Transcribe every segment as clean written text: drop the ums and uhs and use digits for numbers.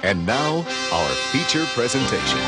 And now, our feature presentation.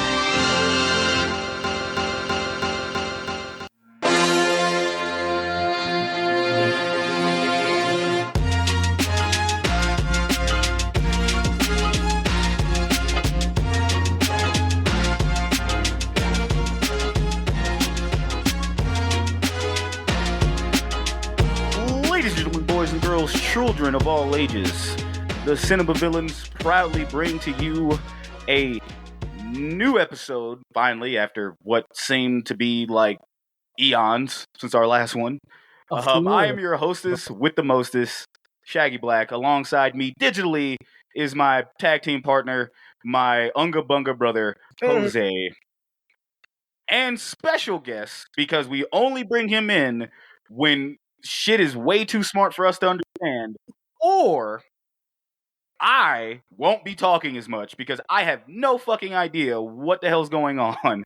Ladies and gentlemen, boys and girls, children of all ages, the Cinema Villains proudly bring to you a new episode, finally, after what seemed to be like eons since our last one. I am your hostess with the mostest, Shaggy Black. Alongside me digitally is my tag team partner, my Unga Bunga brother, Jose. And special guest, because we only bring him in when shit is way too smart for us to understand, or I won't be talking as much because I have no fucking idea what the hell's going on.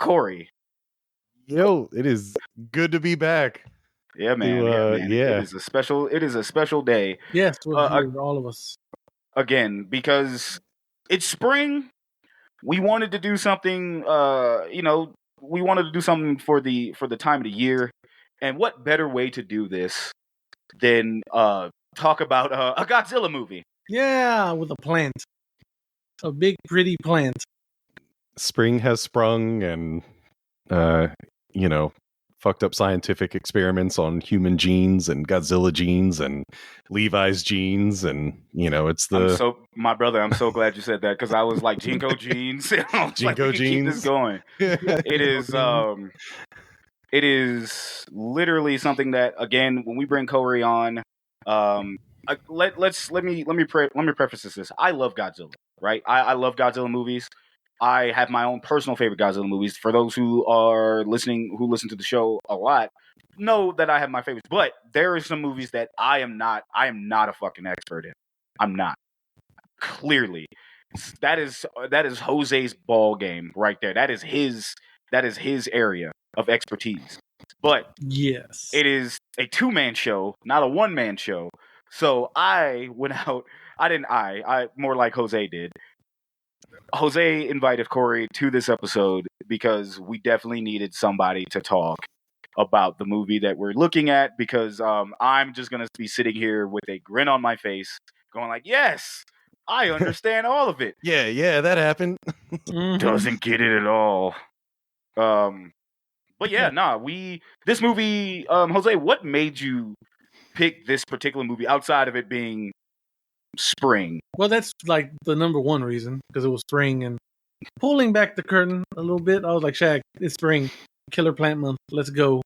Kory. Yo, it is good to be back. Yeah, man. Yeah. It is a special day. Yes, all of us. Again, because it's spring. We wanted to do something, we wanted to do something for the time of the year. And what better way to do this than talk about a Godzilla movie? Yeah, with a plant. A big, pretty plant. Spring has sprung and, fucked up scientific experiments on human genes and Godzilla genes and Levi's genes. And, it's the... My brother, I'm so glad you said that because I was like, Jinko genes. Jinko genes. Keep this going. It is literally something that, again, when we bring Kory on, let me preface this. I love Godzilla, right? I love Godzilla movies. I have my own personal favorite Godzilla movies. For those who listen to the show a lot, know that I have my favorites. But there are some movies that I am not a fucking expert in. I'm not. Clearly. That is Jose's ball game right there. That is his area of expertise. But yes, it is a two-man show, not a one-man show. So I went out. I more like Jose did. Jose invited Kory to this episode because we definitely needed somebody to talk about the movie that we're looking at, because I'm just going to be sitting here with a grin on my face going like, yes, I understand all of it. Yeah, that happened. Doesn't get it at all. But yeah, this movie, Jose, what made you pick this particular movie outside of it being spring? Well, that's like the number one reason, because it was spring. And pulling back the curtain a little bit, I was like, Shaq, it's spring, Killer Plant Month, let's go.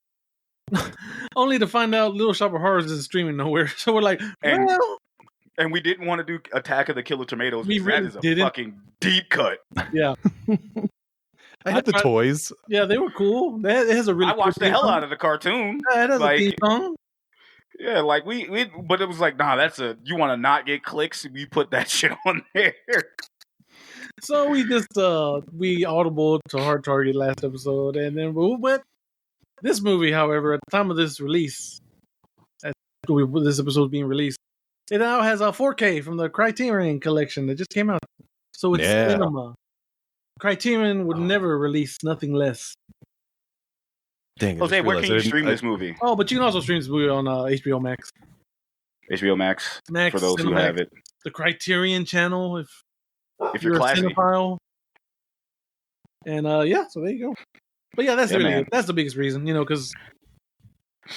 Only to find out Little Shop of Horrors isn't streaming nowhere. So we're like, and we didn't want to do Attack of the Killer Tomatoes. We really that is a fucking deep cut. Yeah. I had the toys. Yeah, they were cool. It has a really. I watched the hell out of the cartoon. Yeah, it has a theme song. Yeah, like we, but it was like, nah, you want to not get clicks? We put that shit on there. So we just we audibled to Hard Target last episode, and then but this movie, however, at the time of this release, this episode being released, it now has a 4K from the Criterion collection that just came out. So it's cinema. Criterion would never release nothing less. Dang, Jose, where can you stream this movie? Oh, but you can also stream this movie on HBO Max. HBO Max, for those who have it. The Criterion channel, if you're classy. A cinephile. And so there you go. But yeah, that's the biggest reason, because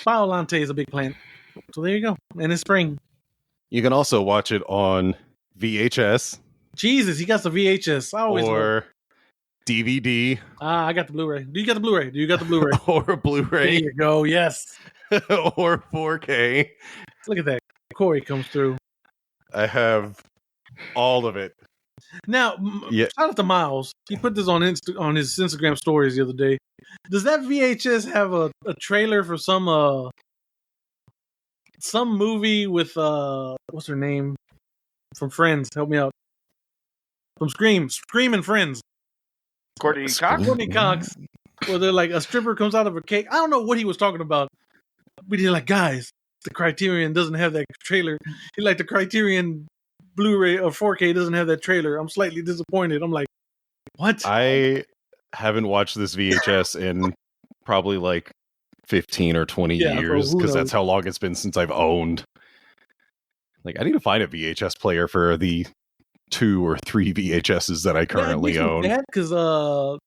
Biollante is a big plant. So there you go. And it's spring. You can also watch it on VHS. Jesus, he got the VHS. Or DVD. I got the Blu-ray. Do you got the Blu-ray? Or Blu-ray. There you go, yes. Or 4K. Look at that. Kory comes through. I have all of it. Now, shout out to Miles. He put this on his Instagram stories the other day. Does that VHS have a trailer for some movie with what's her name from Friends? Help me out. From Scream and Friends. Courtney Cox. Where they're like a stripper comes out of a cake. I don't know what he was talking about, but he's like, guys, the Criterion doesn't have that trailer. He like the Criterion Blu-ray or 4K doesn't have that trailer. I'm slightly disappointed. I'm like, what? I haven't watched this VHS in probably like 15 or 20 Yeah, so years who because knows? that's how long it's been since I've owned. Like, I need to find a VHS player for the 2 or 3 VHSs that I currently own. Because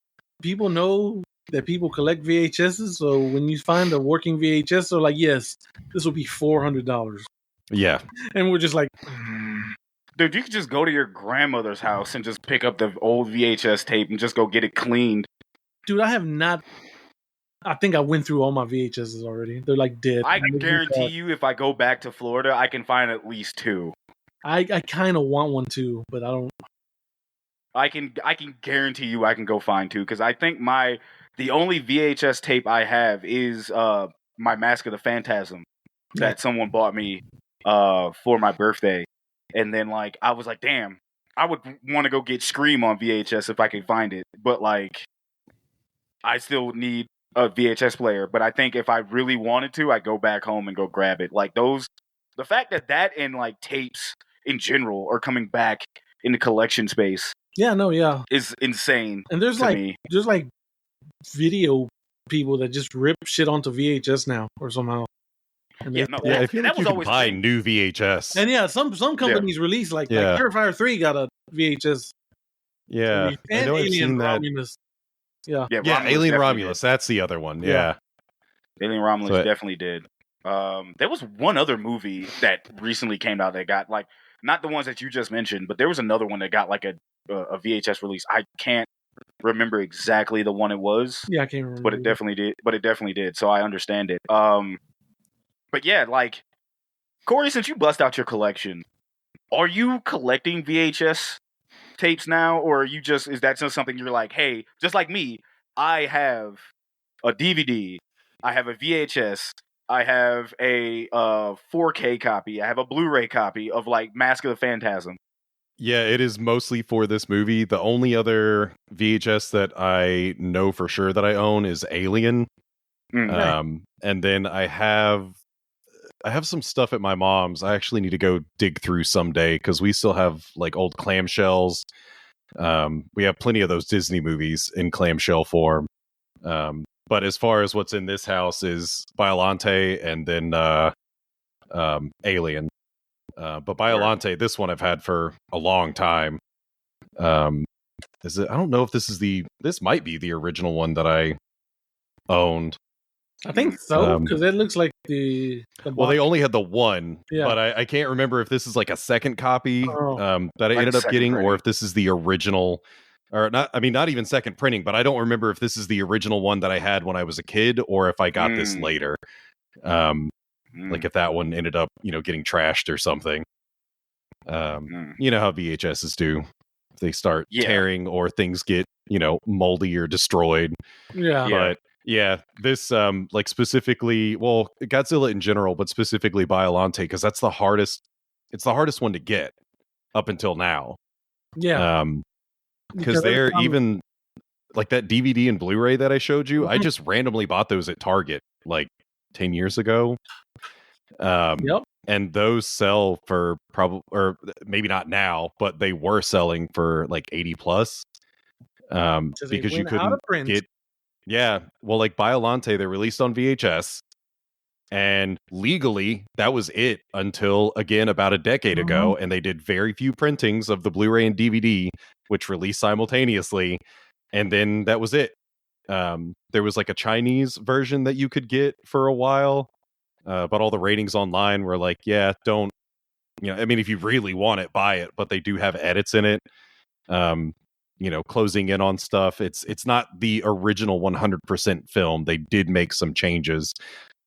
people know that people collect VHSs. So when you find a working VHS, they're like, yes, this will be $400. Yeah. And we're just like, Dude, you could just go to your grandmother's house and just pick up the old VHS tape and just go get it cleaned. dude, I have not. I think I went through all my VHSs already. They're like dead. I guarantee you, if I go back to Florida, I can find at least 2. I kind of want one too, but I don't. I can guarantee you I can go find 2 because I think the only VHS tape I have is my Mask of the Phantasm that someone bought me for my birthday, and then like I was like, damn, I would want to go get Scream on VHS if I could find it, but like I still need a VHS player. But I think if I really wanted to, I'd go back home and go grab it. Like the fact that and like tapes in general are coming back into collection space. Yeah, no, yeah, Is insane. and there's like video people that just rip shit onto VHS now or somehow. And Yeah, they- no, Yeah, I feel that like you was can always buy thing. new VHS. And yeah, some companies release like Purifier 3 got a VHS. Yeah. release. I And know I've Alien seen that. Romulus. Yeah. Yeah, Romulus Alien definitely Romulus. That's the other one. Yeah. did. Alien Romulus So definitely did. There was one other movie that recently came out that got like not the ones that you just mentioned, but there was another one that got like a VHS release. I can't remember exactly the one it was. Yeah, I can't remember. But it definitely did. So I understand it. But yeah, like Kory, since you bust out your collection, are you collecting VHS tapes now, or is that just something you're like, hey, just like me, I have a DVD, I have a VHS, I have a 4K copy, I have a Blu-ray copy of like Mask of the Phantasm. Yeah, it is mostly for this movie. The only other VHS that I know for sure that I own is Alien. And then I have some stuff at my mom's. I actually need to go dig through someday because we still have like old clamshells. We have plenty of those Disney movies in clamshell form. But as far as what's in this house is Biollante and then Alien. But Biollante, this one I've had for a long time. Is it? I don't know if this might be the original one that I owned. I think so, because it looks like the well, they only had the one, Yeah. but I can't remember if this is like a second copy that I Like ended up second getting, printing. or if this is the original, or not. I mean, not even second printing, but I don't remember if this is the original one that I had when I was a kid, or if I got this later. Like if that one ended up, getting trashed or something. You know how VHSs do. They start tearing or things get, moldy or destroyed. Yeah. But yeah, this like specifically, well, Godzilla in general, but specifically Biollante, because that's the hardest. It's the hardest one to get up until now. Yeah. Because they're even like that DVD and Blu-ray that I showed you. I just randomly bought those at Target like 10 years ago. Yep. And those sell for probably, or maybe not now, but they were selling for like 80 plus. Because you couldn't get, well, like Biollante, they're released on VHS, and legally that was it until again about a decade ago, and they did very few printings of the Blu-ray and DVD, which released simultaneously, and then that was it. There was like a Chinese version that you could get for a while. But all the ratings online were like, don't, I mean, if you really want it, buy it. But they do have edits in it, closing in on stuff. It's not the original 100% film. They did make some changes.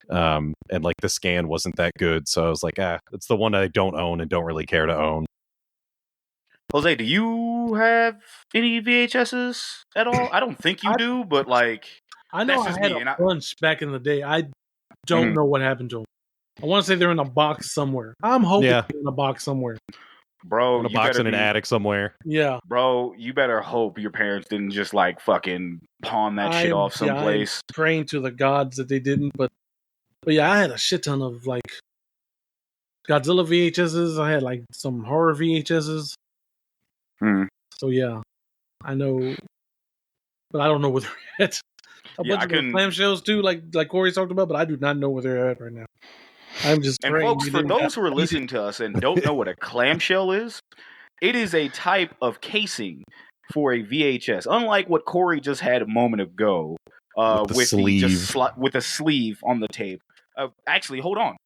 And like the scan wasn't that good. So I was like, it's the one I don't own and don't really care to own. Jose, do you have any VHSs at all? I don't think you do, but like, I know I had a bunch back in the day. I don't know what happened to them. I want to say they're in a box somewhere. I'm hoping they're in a box somewhere. Bro, in a box in an attic somewhere. Yeah. Bro, you better hope your parents didn't just like fucking pawn that shit off someplace. I'm praying to the gods that they didn't, but yeah, I had a shit ton of like Godzilla VHSs. I had like some horror VHSs. So yeah, I know, but I don't know where they're at. A bunch of clamshells too, like Kory talked about, but I do not know where they're at right now. I'm just and folks, for those who are listening to us and don't know what a clamshell is, it is a type of casing for a VHS. Unlike what Kory just had a moment ago, with a sleeve on the tape. Actually, hold on.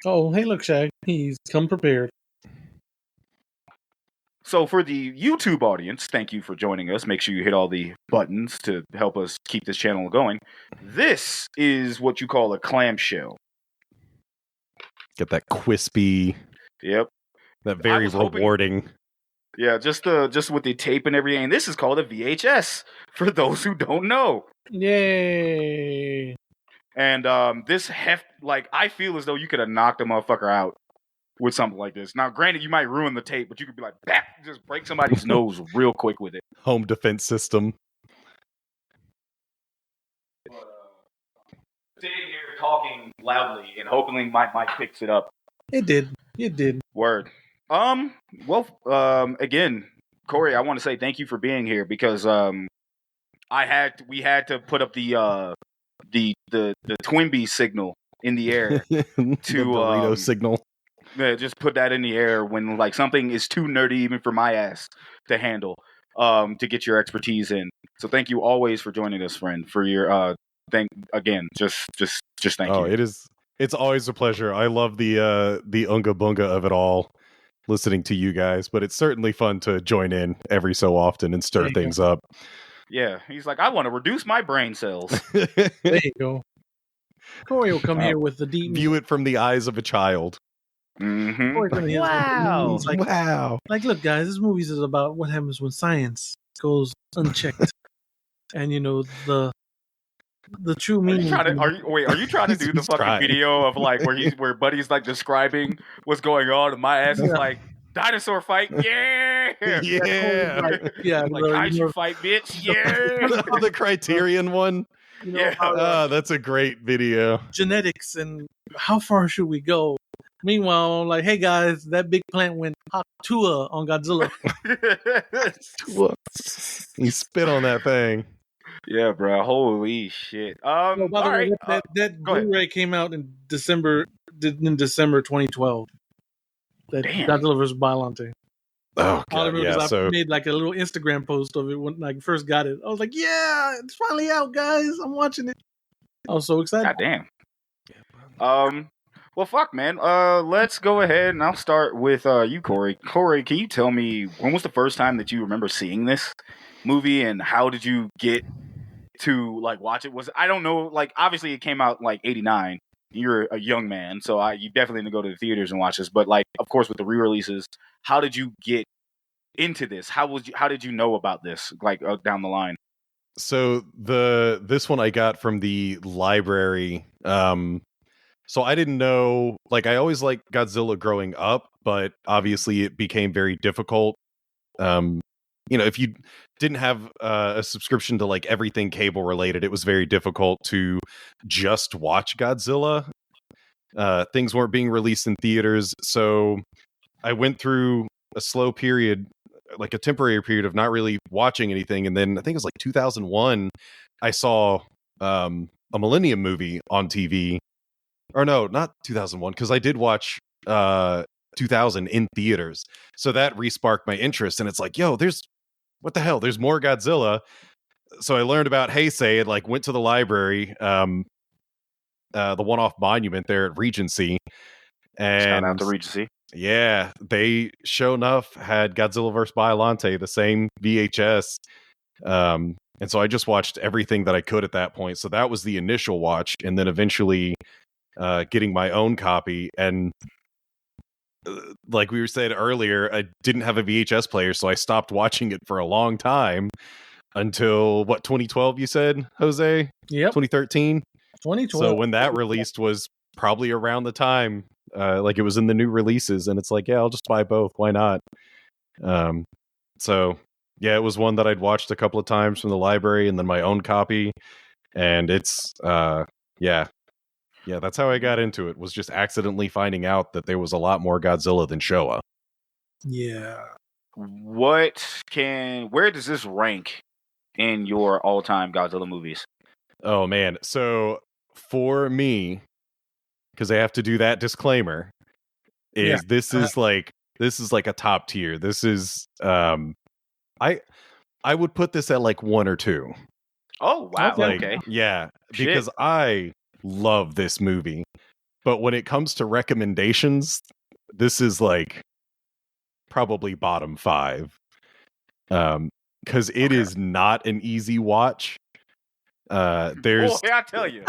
Oh, hey, look, Shag. He's come prepared. So for the YouTube audience, thank you for joining us. Make sure you hit all the buttons to help us keep this channel going. This is what you call a clamshell. Get that crispy. Yep. That very rewarding. Yeah, just with the tape and everything. This is called a VHS for those who don't know. Yay. And this I feel as though you could have knocked a motherfucker out with something like this. Now, granted, you might ruin the tape, but you could be like, bah, just break somebody's nose real quick with it. Home defense system. Sitting here talking loudly and hopefully my mic picks it up. It did. Word. Again, Kory, I want to say thank you for being here because we had to put up the TWIMB signal in the air to the burrito signal. Yeah, just put that in the air when like something is too nerdy even for my ass to handle. To get your expertise in. So thank you always for joining us, friend. For your thank you. Oh, it's always a pleasure. I love the unga bunga of it all, listening to you guys, but it's certainly fun to join in every so often and stir things up. Yeah, he's like, I want to reduce my brain cells. There you go. Kory will come here with the deep view it from the eyes of a child. Mm-hmm. Wow. Wow. Like, look, guys, this movie is about what happens when science goes unchecked. And, the true meaning. Are you trying to do the fucking video of like where Buddy's like describing what's going on and my ass is like dinosaur fight? Yeah. Yeah. Like Kaiju fight, bitch. Yeah. The Criterion one. That's a great video. Genetics and how far should we go? Meanwhile, like, hey guys, that big plant went Tua on Godzilla. He spit on that thing. Yeah, bro. Holy shit. By the way, that Blu-ray came out in December 2012. That Godzilla vs. Biollante. Oh god, I made like a little Instagram post of it when I first got it. I was like, yeah, it's finally out, guys. I'm watching it. I was so excited. God damn. Well, fuck, man. Let's go ahead and I'll start with you, Kory. Kory, can you tell me when was the first time that you remember seeing this movie and how did you get to like watch it? I don't know, like obviously it came out like 89. You're a young man, so you definitely need to go to the theaters and watch this. But like, of course, with the re-releases, how did you get into this? How did you know about this like down the line? So this one I got from the library. So I didn't know, like I always liked Godzilla growing up, but obviously it became very difficult. If you didn't have a subscription to like everything cable related, it was very difficult to just watch Godzilla. Things weren't being released in theaters. So I went through a slow period, like a temporary period of not really watching anything. And then I think it was like 2001, I saw a Millennium movie on TV. Or no, not 2001, because I did watch 2000 in theaters. So that re-sparked my interest. And it's like, yo, there's more Godzilla. So I learned about Heisei and like went to the library, the one-off monument there at Regency. And shout out to Regency. Yeah, they sure enough had Godzilla vs. Biollante, the same VHS. And so I just watched everything that I could at that point. So that was the initial watch. And then eventually getting my own copy. And like we were saying earlier, I didn't have a VHS player, so I stopped watching it for a long time until 2012 you said, Jose? Yep. 2013? 2012. So when that released was probably around the time, like it was in the new releases, and it's like, yeah, I'll just buy both. Why not? So yeah, it was one that I'd watched a couple of times from the library and then my own copy. And it's, yeah. Yeah, that's how I got into it, was just accidentally finding out that there was a lot more Godzilla than Showa. Yeah. Where does this rank in your all-time Godzilla movies? Oh man. So for me, because I have to do that disclaimer, this is like a top tier. This is I would put this at like 1 or 2. Oh wow. Like, okay. Yeah, Shit. because I love this movie. But when it comes to recommendations, this is like probably bottom 5. Because it is not an easy watch. There's Boy, I tell you.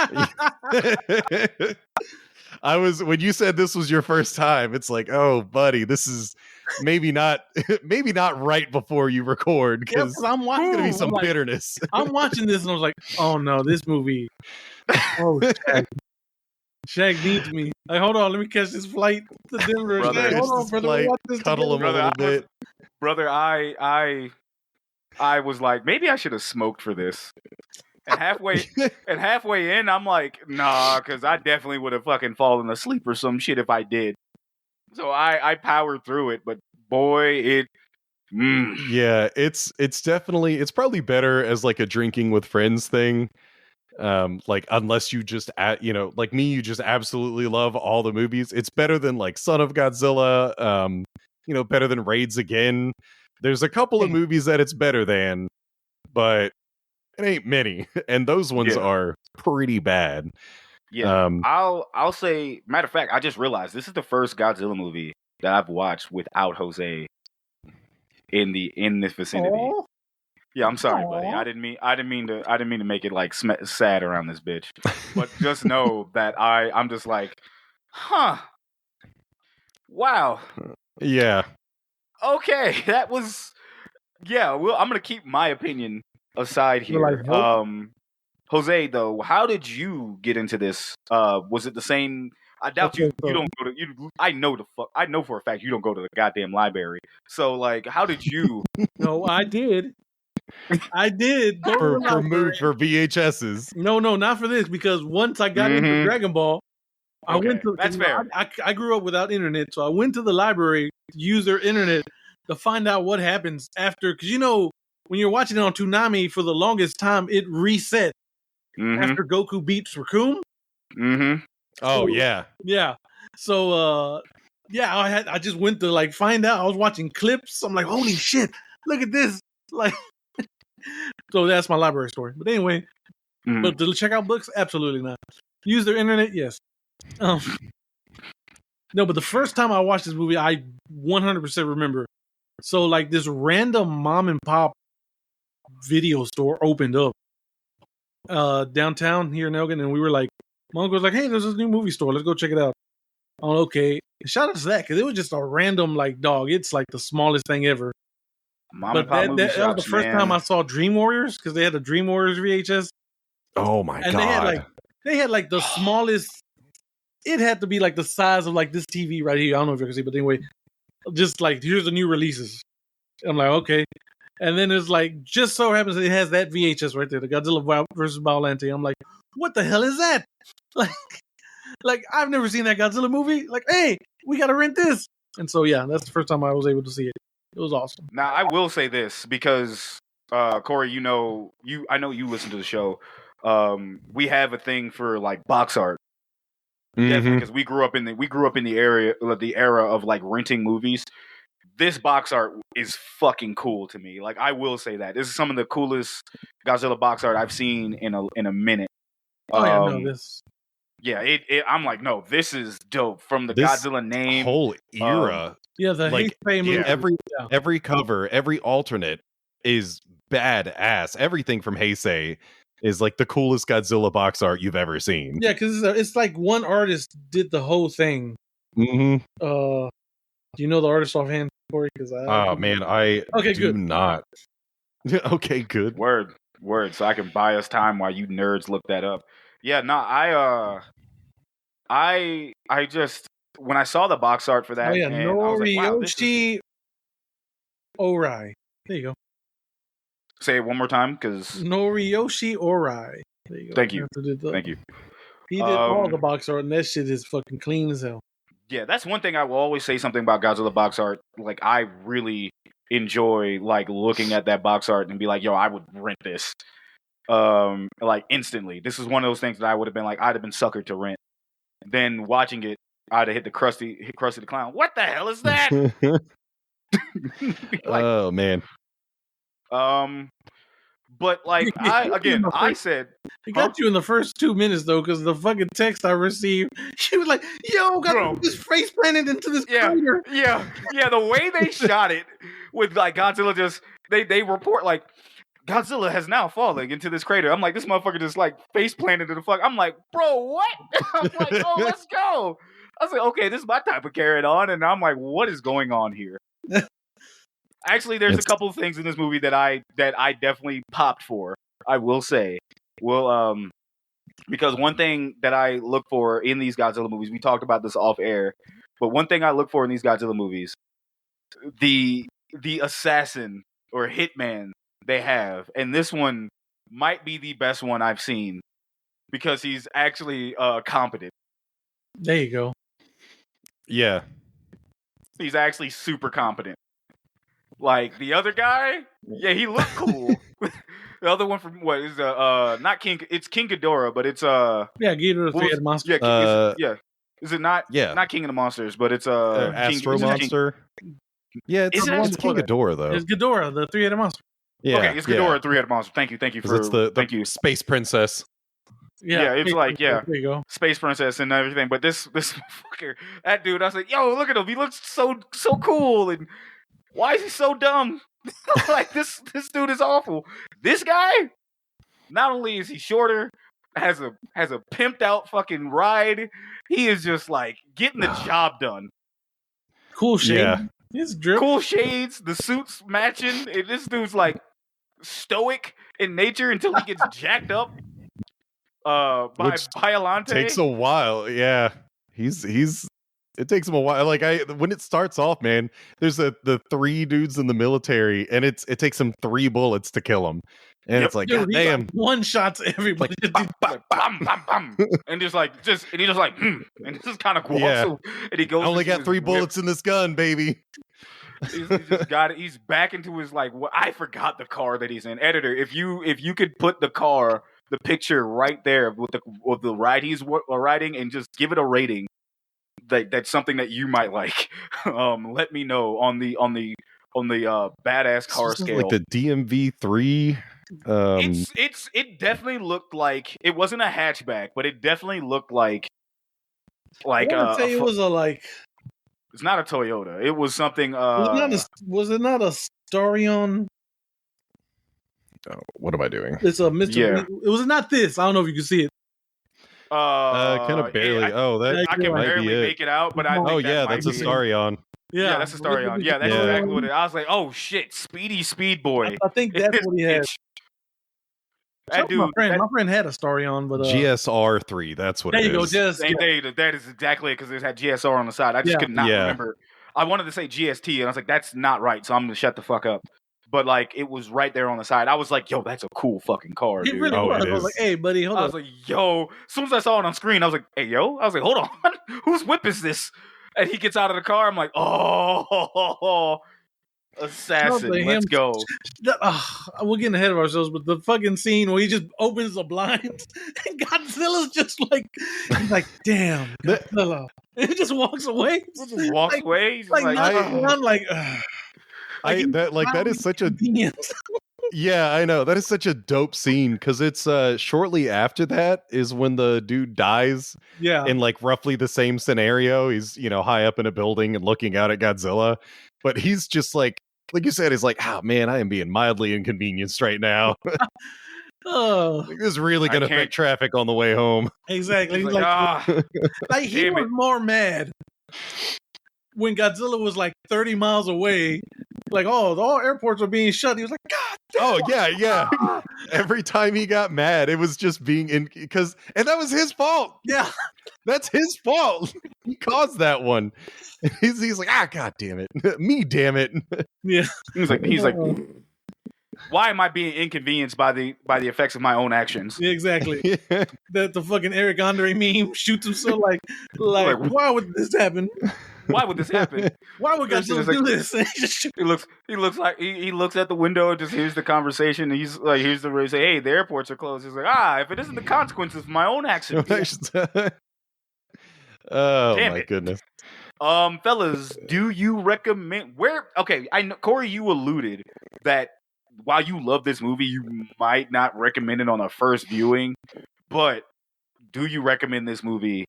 When you said this was your first time, it's like, oh buddy, this is maybe not right before you record, because I'm watching. There's gonna be some bitterness. I'm watching this and I was like, oh no, this movie. Oh, Shaq needs me. Like, hold on, let me catch this flight to Denver. Brother, Shaq, hold on, brother. Flight, Watch this cuddle him a little bit. Brother, I was like, maybe I should have smoked for this. And halfway in, I'm like, nah, because I definitely would have fucking fallen asleep or some shit if I did. So I powered through it, but boy, Yeah, it's definitely, it's probably better as like a drinking with friends thing. Like, unless you just like me, you just absolutely love all the movies. It's better than like Son of Godzilla, better than Raids Again. There's a couple of movies that it's better than, but it ain't many, and those ones are pretty bad. Yeah, I'll say. Matter of fact, I just realized this is the first Godzilla movie that I've watched without Jose in this vicinity. Aww. Yeah, I'm sorry, buddy. I didn't mean to make it like sad around this bitch. But just know that I'm just like, huh? Wow. Yeah. Okay, that was. Yeah, well, I'm gonna keep my opinion aside here. Jose, though, how did you get into this? Was it the same? I doubt you don't go to you. I know for a fact you don't go to the goddamn library. So, like, how did you? No, I did. I did go for VHSs. No, not for this, because once I got into Dragon Ball, I went to. That's fair. I grew up without internet, so I went to the library to use their internet to find out what happens after. Because when you're watching it on Toonami, for the longest time, it reset after Goku beats Raccoon. Oh yeah. So I just went to like find out. I was watching clips. I'm like, holy shit, look at this. Like, so that's my library story. But anyway, but to check out books, absolutely not. Use their internet, yes. No, but the first time I watched this movie, I 100% remember. So like this random mom and pop video store opened up downtown here in Elgin, and we were like, my uncle was like, hey, there's this new movie store, let's go check it out. Oh, okay. Shout out to that, because it was just a random like dog. It's like the smallest thing ever. But that was the first time I saw Dream Warriors, because they had the Dream Warriors VHS. Oh my god! They had like the smallest. It had to be like the size of like this TV right here. I don't know if you can see, but anyway, just like here's the new releases. I'm like, okay. And then it's like, just so happens that it has that VHS right there, the Godzilla versus Biollante. I'm like, what the hell is that? Like I've never seen that Godzilla movie. Like, hey, we got to rent this. And so, yeah, that's the first time I was able to see it. It was awesome. Now, I will say this, because Kory, I know you listen to the show. We have a thing for like box art. Definitely, because we grew up in the era of like renting movies. This box art is fucking cool to me. Like, I will say that this is some of the coolest Godzilla box art I've seen in a minute. Oh yeah, no, this. Yeah, I'm like, no, this is dope. From the Godzilla name, whole era. Yeah, the like movie. Every cover, every alternate is badass. Everything from Heisei is like the coolest Godzilla box art you've ever seen. Yeah, because it's like one artist did the whole thing. Do you know the artist offhand, Kory? I do not. Okay, good. Word. So I can buy us time while you nerds look that up. Yeah, no, I just, when I saw the box art for that, I was like, wow, Noriyoshi Orai. There you go. Say it one more time, because Noriyoshi Orai. There you go. Thank you. He did all the box art, and that shit is fucking clean as hell. Yeah, that's one thing I will always say something about Godzilla box art. Like, I really enjoy like looking at that box art and be like, yo, I would rent this. Like instantly. This is one of those things that I would have been like, I'd have been suckered to rent. Then watching it, I'd have hit Krusty the Clown. What the hell is that? Like, oh man. But like I said, it got you in the first 2 minutes though, because the fucking text I received, she was like, "Yo, got this face planted into this crater." Yeah. The way they shot it with like Godzilla, just they report like Godzilla has now fallen into this crater. I'm like, this motherfucker just like face planted into the fuck. I'm like, bro, what? I'm like, oh, let's go. I was like, okay, this is my type of carry on, and I'm like, what is going on here? Actually, there's a couple of things in this movie that I definitely popped for. I will say, because one thing that I look for in these Godzilla movies, we talked about this off air, but one thing I look for in these Godzilla movies, the assassin or hitman they have, and this one might be the best one I've seen because he's actually competent. There you go. Yeah, he's actually super competent. Like the other guy, yeah, he looked cool. The other one from what is not King? It's King Ghidorah, but it's Ghidorah, the three-headed monster. Yeah, is it not? Yeah, not King of the Monsters, but it's Astro Monster. Yeah, it's King Ghidorah though. It's Ghidorah, the three-headed monster. Yeah, okay, it's Ghidorah, three-headed monster. Thank you for it's the Space Princess. Yeah, it's like there you go, Space Princess and everything. But this fucker, that dude, I was like, yo, look at him. He looks so cool and. Why is he so dumb? Like this dude is awful. This guy, not only is he shorter, has a pimped out fucking ride. He is just like getting the job done. Cool shades. Yeah. His drip. Cool shades. The suits matching. And this dude's like stoic in nature until he gets jacked up by Biollante. Takes a while. Yeah, he's. It takes him a while. Like when it starts off, man, there's the three dudes in the military, and it takes him 3 bullets to kill him, and it's like, God damn, like one shots everybody, like, bam, bam, bam, bam, and he just and this kind of cool. Yeah. So, and he goes. I only got 3 bullets in this gun, baby. He's just got it. He's back into his like. I forgot the car that he's in. Editor, if you could put the picture right there with the ride he's riding, and just give it a rating. That's something that you might like. Let me know on the badass car scale. Like the DMV3. It definitely looked like it wasn't a hatchback, but it definitely looked like I would say it was a like. It's not a Toyota. It was something. Was it not a Starion? Oh, what am I doing? It's a Mr. Yeah. It was not this. I don't know if you can see it. Kind of barely. I can barely make it out, but I think that's a Starion. Yeah, that's a Starion. Yeah, that's exactly what it is. I was like, oh shit, Speed Boy. I think that's what he had. That dude, my friend had a Starion, but GSR3. That's what it is. There you go. That is exactly it because it had GSR on the side. I just could not remember. I wanted to say GST, and I was like, that's not right, so I'm gonna shut the fuck up. But like, it was right there on the side. I was like, yo, that's a cool fucking car, dude. It really was. I was like, hey, buddy, hold on. I was like, yo. As soon as I saw it on screen, I was like, hey, yo. I was like, hold on. Whose whip is this? And he gets out of the car. I'm like, oh, assassin. Like, let's go. We're getting ahead of ourselves, but the fucking scene where he just opens the blinds and Godzilla's just like, he's like, damn, Godzilla. And he just walks away. Just walks away. He's like, I'm like, that is such a yeah, I know, that is such a dope scene because it's shortly after that is when the dude dies. Yeah, in like roughly the same scenario. He's high up in a building and looking out at Godzilla, but he's just like you said, he's like, oh man, I am being mildly inconvenienced right now. Oh, this is really gonna affect traffic on the way home. Exactly. He's like he was more mad when Godzilla was like 30 miles away. Like, all airports are being shut. He was like, God damn. Oh, yeah. Every time he got mad, it was just being and that was his fault. Yeah. That's his fault. He caused that one. He's like, God damn it. Me, damn it. Yeah. He's like, Why am I being inconvenienced by the effects of my own actions? Yeah, exactly. That the fucking Eric Andre meme shoots himself like why would this happen? Why would this happen? Why would Godzilla do this? He looks like he looks at the window and just hears the conversation. And he's like, here's the say, hey, the airports are closed. He's like, if it isn't the consequences of my own actions. Oh Damn my it. goodness. Fellas, do you recommend okay, I know Kory, you alluded that while you love this movie, you might not recommend it on a first viewing, but do you recommend this movie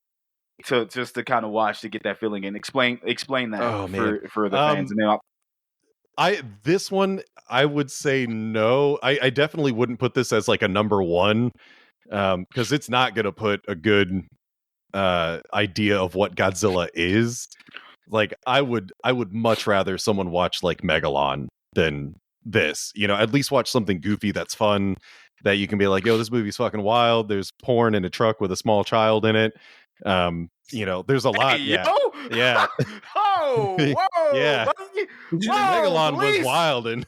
to kind of watch to get that feeling and explain that for the fans? And then this one I would say no. I definitely wouldn't put this as like a number one, because it's not gonna put a good idea of what Godzilla is. Like I would much rather someone watch like Megalon than this. At least watch something goofy that's fun, that you can be like, yo, this movie's fucking wild. There's porn in a truck with a small child in it. There's a lot. Yeah. Oh, whoa. Yeah. Megalon police. was wild and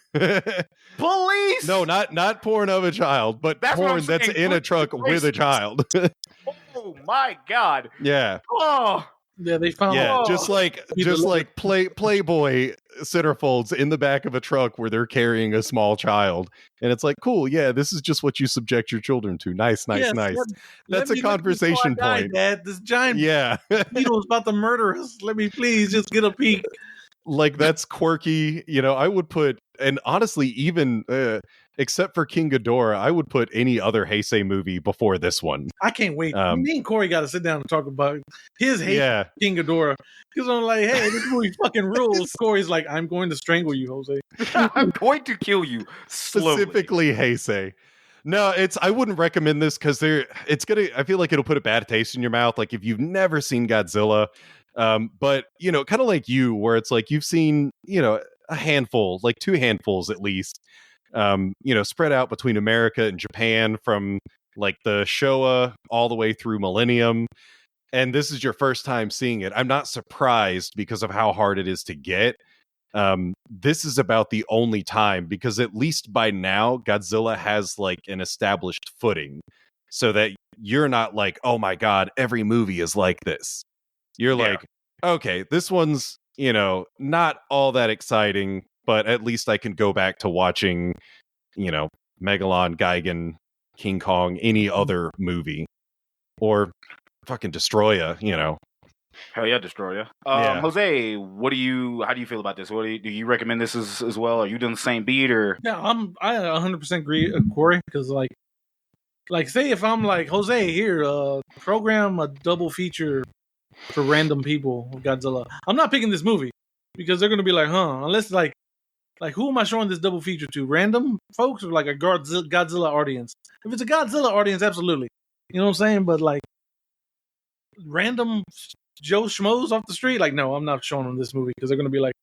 police. No, not porn of a child, but porn that's in a truck with a child. Oh my God. Yeah. Oh. Yeah, they found. Yeah, just like Playboy centerfolds in the back of a truck where they're carrying a small child, and it's like, cool. Yeah, this is just what you subject your children to. Nice. That's a conversation point. Dad, this giant beetle is about to murder us. Let me please just get a peek. Like that's quirky. I would put, and honestly, even except for King Ghidorah, I would put any other Heisei movie before this one. I can't wait. Me and Kory got to sit down and talk about his hate for King Ghidorah. Because I'm like, hey, this movie fucking rules. Kory's like, I'm going to strangle you, Jose. I'm going to kill you slowly. Specifically Heisei. No, I wouldn't recommend this because I feel like it'll put a bad taste in your mouth. Like if you've never seen Godzilla, but kind of like you, where it's like you've seen, a handful, like 2 handfuls at least, spread out between America and Japan from like the Showa all the way through Millennium. And this is your first time seeing it. I'm not surprised because of how hard it is to get. This is about the only time, because at least by now Godzilla has like an established footing, so that you're not like, oh my God, every movie is like this. You're like, okay, this one's, not all that exciting, but at least I can go back to watching, Megalon, Gigan, King Kong, any other movie, or fucking Destroya, Hell yeah, Destroya. Jose, how do you feel about this? Do you recommend this as well? Are you doing the same beat or? Yeah, I 100% agree with Kory, because like say if I'm like, Jose, here, program a double feature for random people of Godzilla. I'm not picking this movie because they're gonna be like, unless like who am I showing this double feature to? Random folks or like a Godzilla audience? If it's a Godzilla audience, absolutely. You know what I'm saying? But like random Joe Schmoes off the street, like, no, I'm not showing them this movie because they're gonna be like,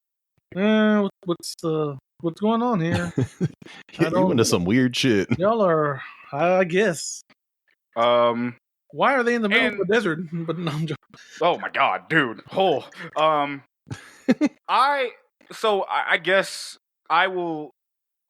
what's going on here? You into some weird shit. Y'all are, I guess. Why are they in the middle of the desert? But no, I'm joking. Oh my God, dude. I guess I will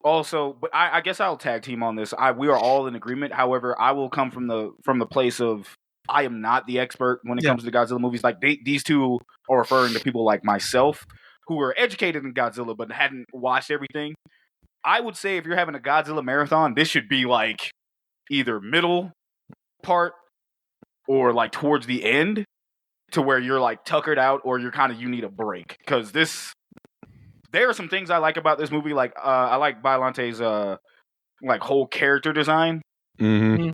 also, but I guess I'll tag team on this. We are all in agreement. However, I will come from the place of I am not the expert when it comes to Godzilla movies. Like these two are referring to people like myself who are educated in Godzilla but hadn't watched everything. I would say if you're having a Godzilla marathon, this should be like either middle part or like towards the end, to where you're like tuckered out or you need a break. Because there are some things I like about this movie. Like I like Biollante's like whole character design. Mm-hmm.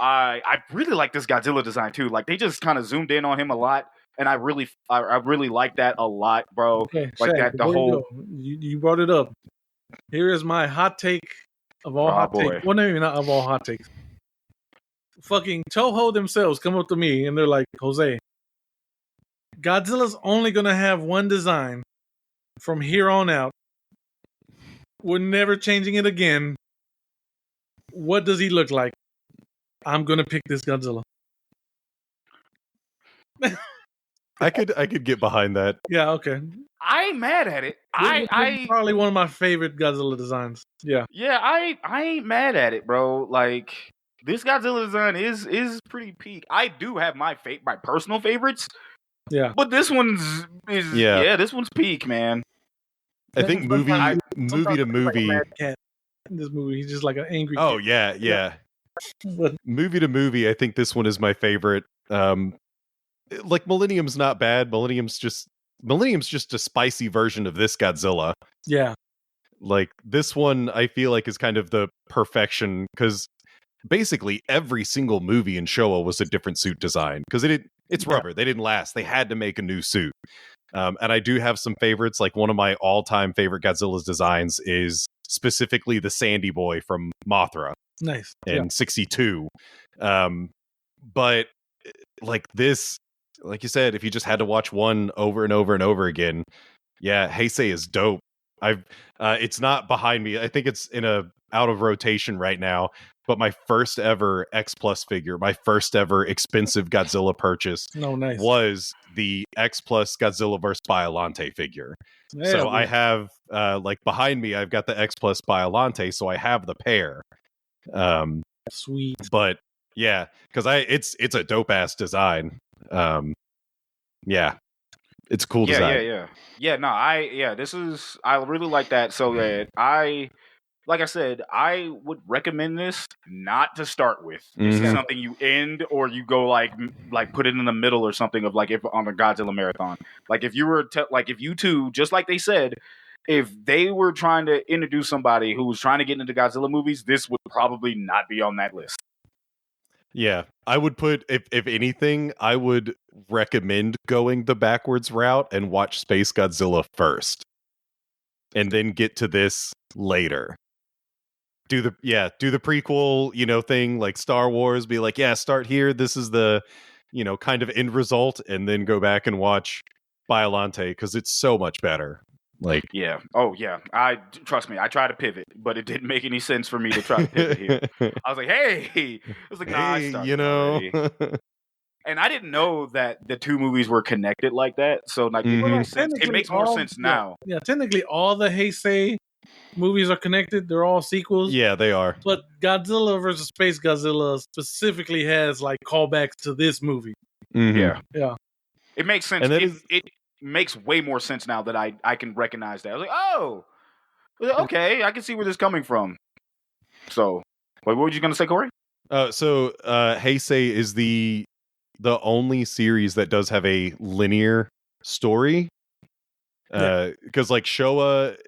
I really like this Godzilla design too. Like they just kind of zoomed in on him a lot, and I really like that a lot, bro. Okay, like Shaq, that the whole you brought it up. Here is my hot take of all hot takes. Well, maybe not of all hot takes. Fucking Toho themselves come up to me and they're like, Jose, Godzilla's only gonna have one design from here on out. We're never changing it again. What does he look like? I'm gonna pick this Godzilla. I could get behind that. Yeah, okay. I ain't mad at it. I probably one of my favorite Godzilla designs. Yeah. Yeah, I ain't mad at it, bro. Like, this Godzilla design is pretty peak. I do have my personal favorites. Yeah. But this one's this one's peak, man. I think movie to movie. Like a mad cat in this movie, he's just like an angry. Oh cat. yeah. Movie to movie, I think this one is my favorite. Like Millennium's not bad. Millennium's just a spicy version of this Godzilla. Yeah. Like this one, I feel like is kind of the perfection because basically every single movie in Showa was a different suit design because it's rubber. They didn't last. They had to make a new suit. And I do have some favorites. Like one of my all-time favorite Godzilla's designs is specifically the Sandy Boy from Mothra. Nice. In 62. But like this, like you said, if you just had to watch one over and over and over again, yeah, Heisei is dope. It's not behind me. I think it's out of rotation right now. But my first ever X Plus figure, my first ever expensive Godzilla purchase was the X Plus Godzilla vs. Biollante figure. Yeah, so I have, like behind me, I've got the X Plus Biollante, so I have the pair. Sweet. But yeah, because it's a dope ass design. Yeah. It's a cool design. Yeah, no, I really like that. So that like I said, I would recommend this not to start with. This is something you end or you go like put it in the middle or something of like if on a Godzilla marathon. Like if you were if you two, just like they said, if they were trying to introduce somebody who was trying to get into Godzilla movies, this would probably not be on that list. Yeah, I would put, if anything, I would recommend going the backwards route and watch Space Godzilla first. And then get to this later. Do the prequel, thing like Star Wars, be like, yeah, start here. This is the, kind of end result. And then go back and watch Biollante because it's so much better. Like, yeah. Oh, yeah. Trust me, I tried to pivot, but it didn't make any sense for me to try to pivot here. I was like, hey. I was like, nah, I started already. And I didn't know that the two movies were connected like that. So, like, it makes more sense now. Yeah, technically, all the Heisei movies are connected. They're all sequels. Yeah, they are. But Godzilla versus Space Godzilla specifically has, like, callbacks to this movie. Mm-hmm. Yeah. It makes sense. And it makes way more sense now that I can recognize that. I was like, oh, okay, I can see where this is coming from. So, what were you going to say, Kory? So Heisei is the only series that does have a linear story. Because like Showa,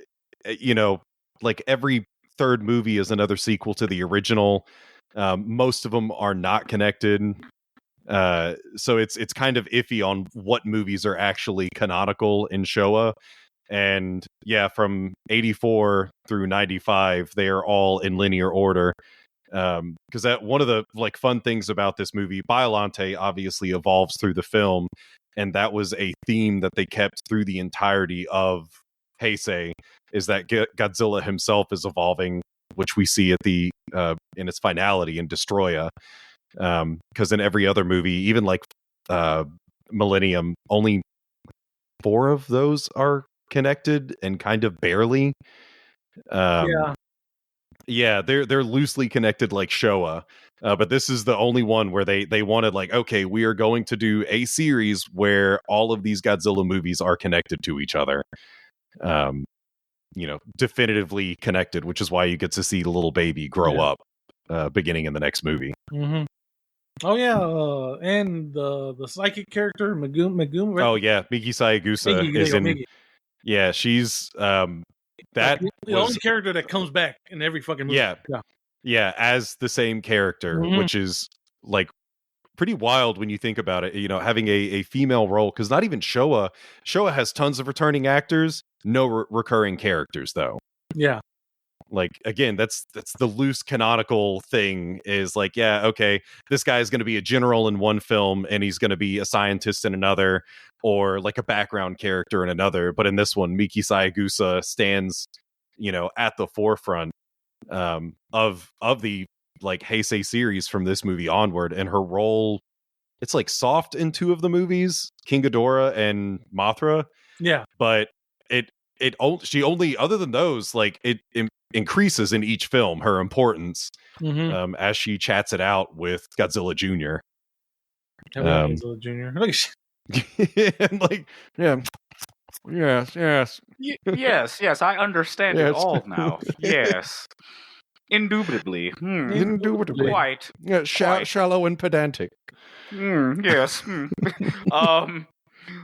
like every third movie is another sequel to the original. Most of them are not connected. So it's kind of iffy on what movies are actually canonical in Showa. And yeah, from 84 through 95, they are all in linear order. Because that one of the like fun things about this movie, Biollante obviously evolves through the film, and that was a theme that they kept through the entirety of Heisei, is that Godzilla himself is evolving, which we see at the in its finality in Destroya. Because in every other movie, even like Millennium, only 4 of those are connected and kind of barely. Yeah, they're loosely connected like Showa, but this is the only one where they wanted like, okay, we are going to do a series where all of these Godzilla movies are connected to each other. Definitively connected, which is why you get to see the little baby grow up beginning in the next movie. Mm-hmm. Oh yeah, and the psychic character Megumi. Right? Oh yeah, Miki Sayagusa is in. Migi. Yeah, she's that the only character that comes back in every fucking movie. Yeah, as the same character, which is like pretty wild when you think about it. Having a female role, because not even Showa has tons of returning actors, no recurring characters though. Yeah. Like, again, that's the loose canonical thing is like, yeah, okay, this guy is going to be a general in one film and he's going to be a scientist in another, or like a background character in another. But in this one, Miki Sayagusa stands, at the forefront of the like Heisei series from this movie onward, and her role it's like soft in two of the movies, King Ghidorah and Mothra. Yeah, but she only, other than those, like it increases in each film her importance as she chats it out with Godzilla Jr. Godzilla Jr. Look, and like, yes, yes, I understand it all now. Yes, indubitably, indubitably, quite, shallow and pedantic. Yes.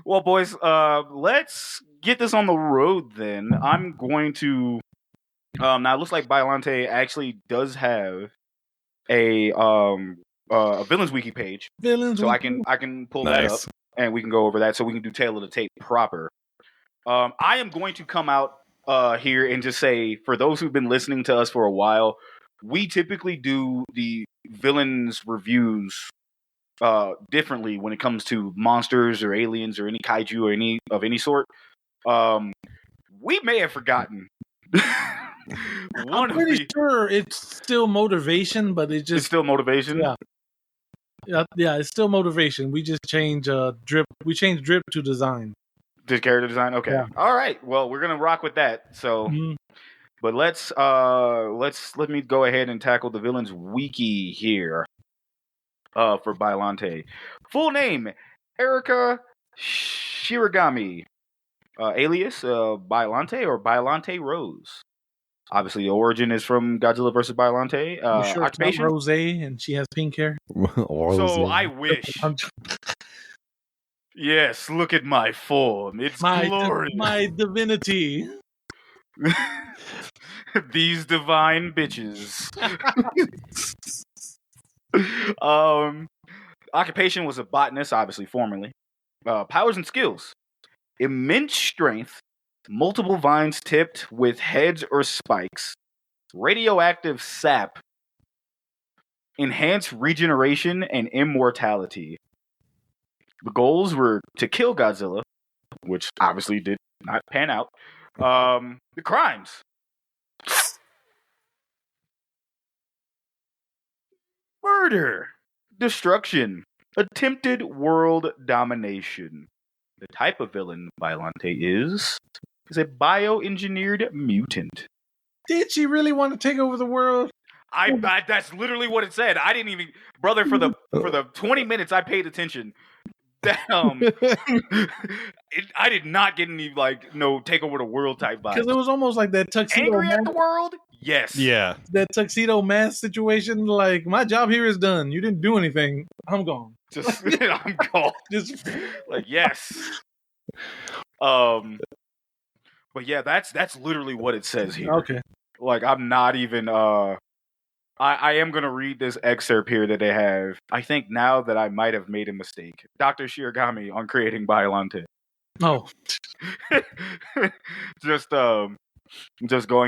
Well, boys, let's get this on the road then. I'm going to. Now it looks like Biollante actually does have a villains wiki page, so I can pull that up and we can go over that, so we can do tail of the tape proper. I am going to come out here and just say, for those who've been listening to us for a while, we typically do the villains reviews differently when it comes to monsters or aliens or any kaiju or any sort. We may have forgotten. I'm pretty sure it's still motivation, but it's still motivation. Yeah, it's still motivation. We just change drip. We change drip to design. Just character design. Okay. Yeah. All right. Well, we're gonna rock with that. So, but let me go ahead and tackle the villains wiki here. For Biollante. Full name, Erika Shiragami. Alias, Biollante or Biollante Rose. Obviously, the origin is from Godzilla vs. Biollante. Sure occupation? It's not Rose, and she has pink hair. So I wish. Yes, look at my form. It's glorious. My divinity. These divine bitches. Occupation was a botanist, obviously, formerly. Powers and skills: immense strength, multiple vines tipped with heads or spikes, radioactive sap, enhanced regeneration, and immortality. The goals were to kill Godzilla, which obviously did not pan out. The crimes: murder, destruction, attempted world domination. The type of villain Biollante is a bioengineered mutant. Did she really want to take over the world? I that's literally what it said. I didn't even, brother, for the 20 minutes I paid attention. I did not get any take over the world type vibe. Because it was almost like that tuxedo. Angry at the world? Yes. Yeah. That tuxedo mask situation. Like, my job here is done. You didn't do anything. I'm gone. I'm gone. Just like, yes. But yeah, that's literally what it says here. Okay. Like, I'm not even I am going to read this excerpt here that they have. I think now that I might have made a mistake. Dr. Shiragami on creating Biollante. Oh. Just going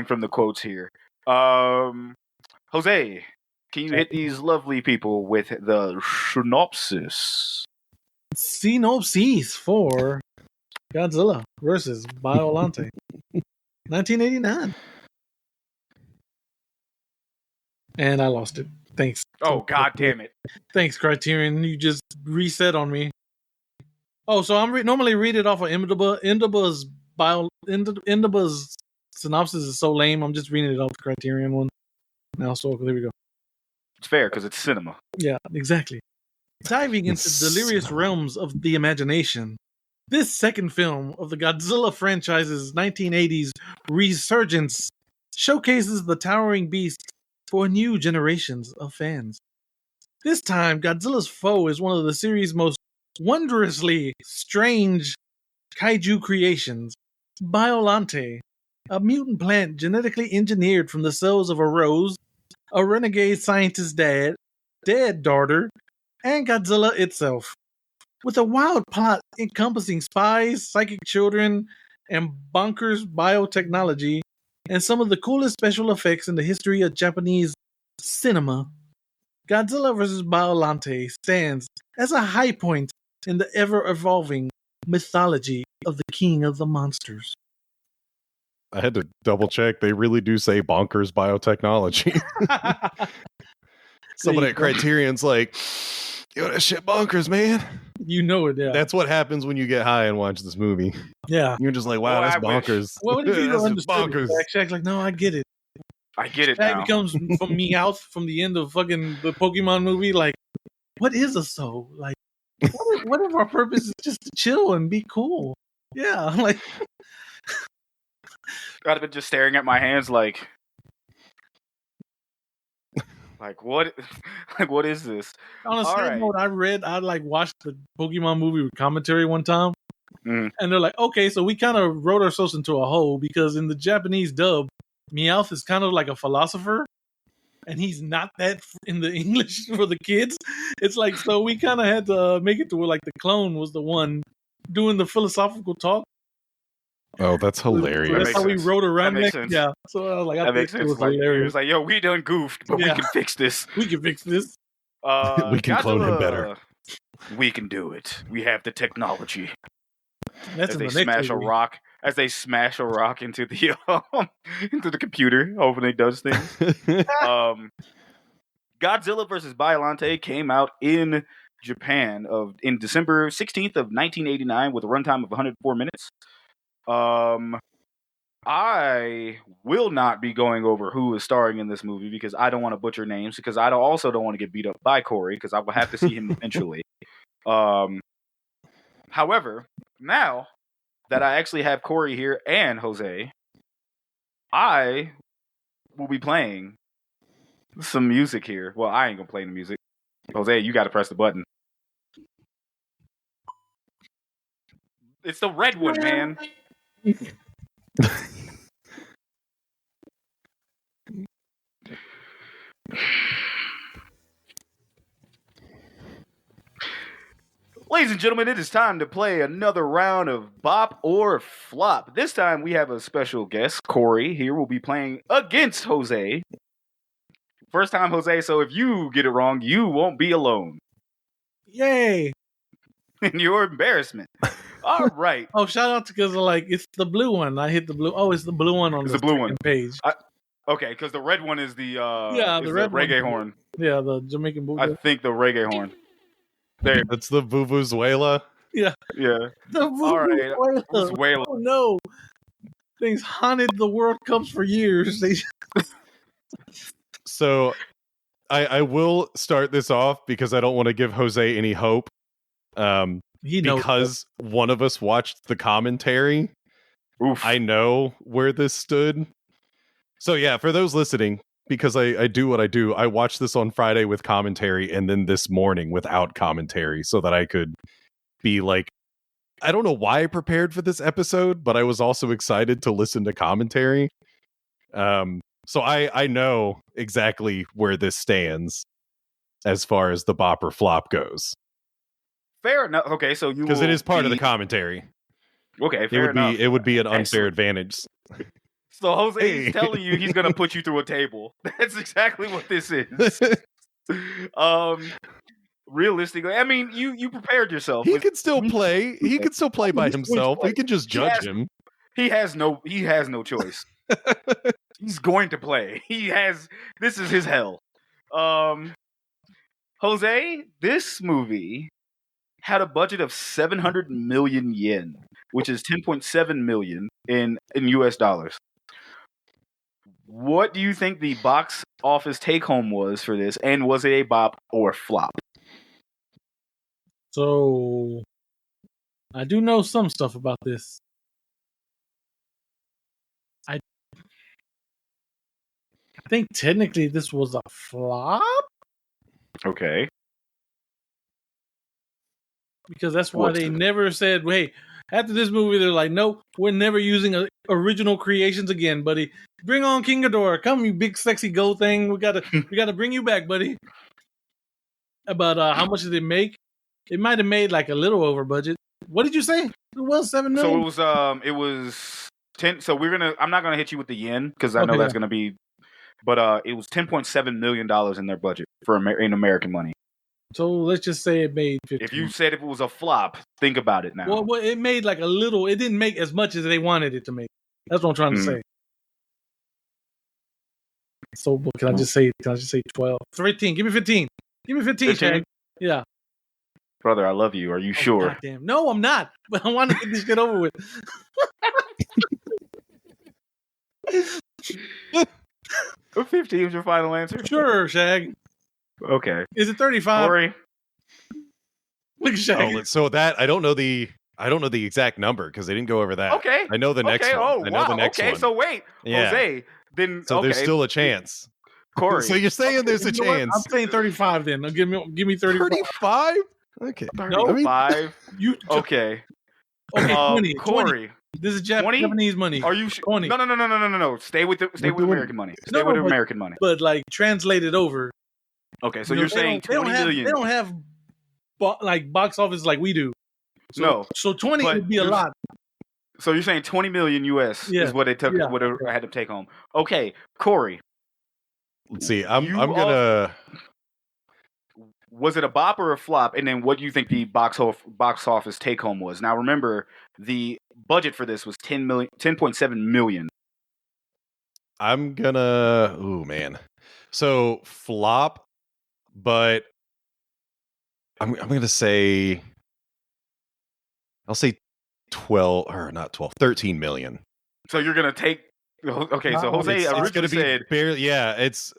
from the quotes here. Jose, can you hit these lovely people with the synopsis? Synopsis for Godzilla versus Biollante. 1989. And I lost it. Thanks. Oh, god damn it. Thanks, Criterion. You just reset on me. Oh, so I'm normally read it off of Indiba's synopsis is so lame. I'm just reading it off the Criterion one. Now, so there we go. It's fair, because it's cinema. Yeah, exactly. Diving into delirious realms of the imagination, this second film of the Godzilla franchise's 1980s resurgence showcases the towering beast for new generations of fans. This time, Godzilla's foe is one of the series' most wondrously strange kaiju creations, Biollante, a mutant plant genetically engineered from the cells of a rose, a renegade scientist's dead daughter, and Godzilla itself. With a wild plot encompassing spies, psychic children, and bonkers biotechnology, and some of the coolest special effects in the history of Japanese cinema, Godzilla vs. Biollante stands as a high point in the ever-evolving mythology of the King of the Monsters. I had to double check. They really do say bonkers biotechnology. Someone at Criterion's like, yo, that shit bonkers, man. You know it, yeah. That's what happens when you get high and watch this movie. Yeah. You're just like, wow, that's bonkers. What if you don't understand bonkers. Shaq's like, no, I get it. I get it Shaq now. becomes from Meowth from the end of fucking the Pokemon movie. Like, what is a soul? Like, what if our purpose is just to chill and be cool? Yeah, like. I'd have been just staring at my hands like what? Like, what is this? On a side note, I watched the Pokemon movie with commentary one time, and they're like, okay, so we kind of wrote ourselves into a hole because in the Japanese dub, Meowth is kind of like a philosopher, and he's not that in the English for the kids. It's like, so we kind of had to make it to where like the clone was the one doing the philosophical talk. Oh, that's hilarious. That's how we wrote around that. Sense. Yeah. So I was like, I think it was hilarious. It was like, yo, we done goofed, but we can fix this. We can fix this. We can clone him better. We can do it. We have the technology. That's as they smash a rock into the computer, hoping it does things. Godzilla vs. Biollante came out in Japan in December 16th of 1989 with a runtime of 104 minutes. I will not be going over who is starring in this movie because I don't want to butcher names because I also don't want to get beat up by Kory because I will have to see him eventually. However, now that I actually have Kory here and Jose, I will be playing some music here. Well, I ain't gonna play the music. Jose, you got to press the button. It's the red one, man. Ladies and gentlemen, it is time to play another round of Bop or Flop. This time we have a special guest, Kory. Here will be playing against Jose. First time, Jose, so if you get it wrong, you won't be alone. Yay! In your embarrassment. All right. Oh, shout out to because like it's the blue one. I hit the blue. Oh, it's the blue one on the blue one page. Okay, because the red one is the the red reggae horn. Yeah, the Jamaican boo. I think the reggae horn. There. That's the Vuvuzuela. Yeah. Yeah. The Vuvuzuela. Oh no. Things haunted the World Cups for years. So I will start this off because I don't want to give Jose any hope. Because one of us watched the commentary. Oof. I know where this stood. So yeah, for those listening, because I do what I do, I watched this on Friday with commentary and then this morning without commentary so that I could be like, I don't know why I prepared for this episode, but I was also excited to listen to commentary. So I know exactly where this stands as far as the bop or flop goes. Fair enough. Okay, so you because it is part of the commentary. Okay, fair enough. It would be an unfair advantage. So Jose is telling you he's gonna put you through a table. That's exactly what this is. Realistically, I mean, you prepared yourself. He could still play. He could still play by himself. We could just judge him. He has no choice. He's going to play. This is his hell. Jose, this movie had a budget of 700 million yen, which is 10.7 million in US dollars. What do you think the box office take home was for this, and was it a bop or flop? So, I do know some stuff about this. I think technically this was a flop. Okay. Because that's why they never said, hey, after this movie, they're like, nope, we're never using original creations again, buddy. Bring on King Ghidorah. Come, you big sexy goat thing. We gotta bring you back, buddy. But how much did it make? It might have made like a little over budget. What did you say? It was 7 million. So it was 10. So I'm not gonna hit you with the yen because I know that's gonna be. But it was $10.7 million in their budget in American money. So let's just say it made 15. If you said if it was a flop, think about it now. Well, it made like a little. It didn't make as much as they wanted it to make. That's what I'm trying to say. So can I just say 12? 15. Give me 15. Give me 15, Shag. Yeah. Brother, I love you. Are you sure? Goddamn. No, I'm not. But I want to get this shit over with. 15 is your final answer? Sure, Shag. Okay. Is it 35? Kory? Look at Shag. Oh, so that I don't know the exact number because they didn't go over that. Okay. I know the next one. Oh, I know the next one. So wait. Yeah. Jose, then so there's still a chance. Kory. So you're saying there's a chance. I'm saying 35 then. Give me 35. 35? Okay. 35? You okay. Okay, 20. Kory. 20. This is Japanese money. Are you 20. No. Stay with American money. Stay with American money. But like translated over. Okay, so you're saying 20 million. They don't have like box office like we do. So 20 would be a lot. So you're saying 20 million US is what it took, what it had to take home. Okay, Kory. Let's see. I'm gonna. Was it a bop or a flop? And then what do you think the box office take home was? Now remember, the budget for this was 10.7 million. I'm gonna. Oh man. So flop, but I'm gonna say. I'll say 12 or not 12, 13 million. So you're gonna take. Okay, so Jose originally said barely. Yeah, it's.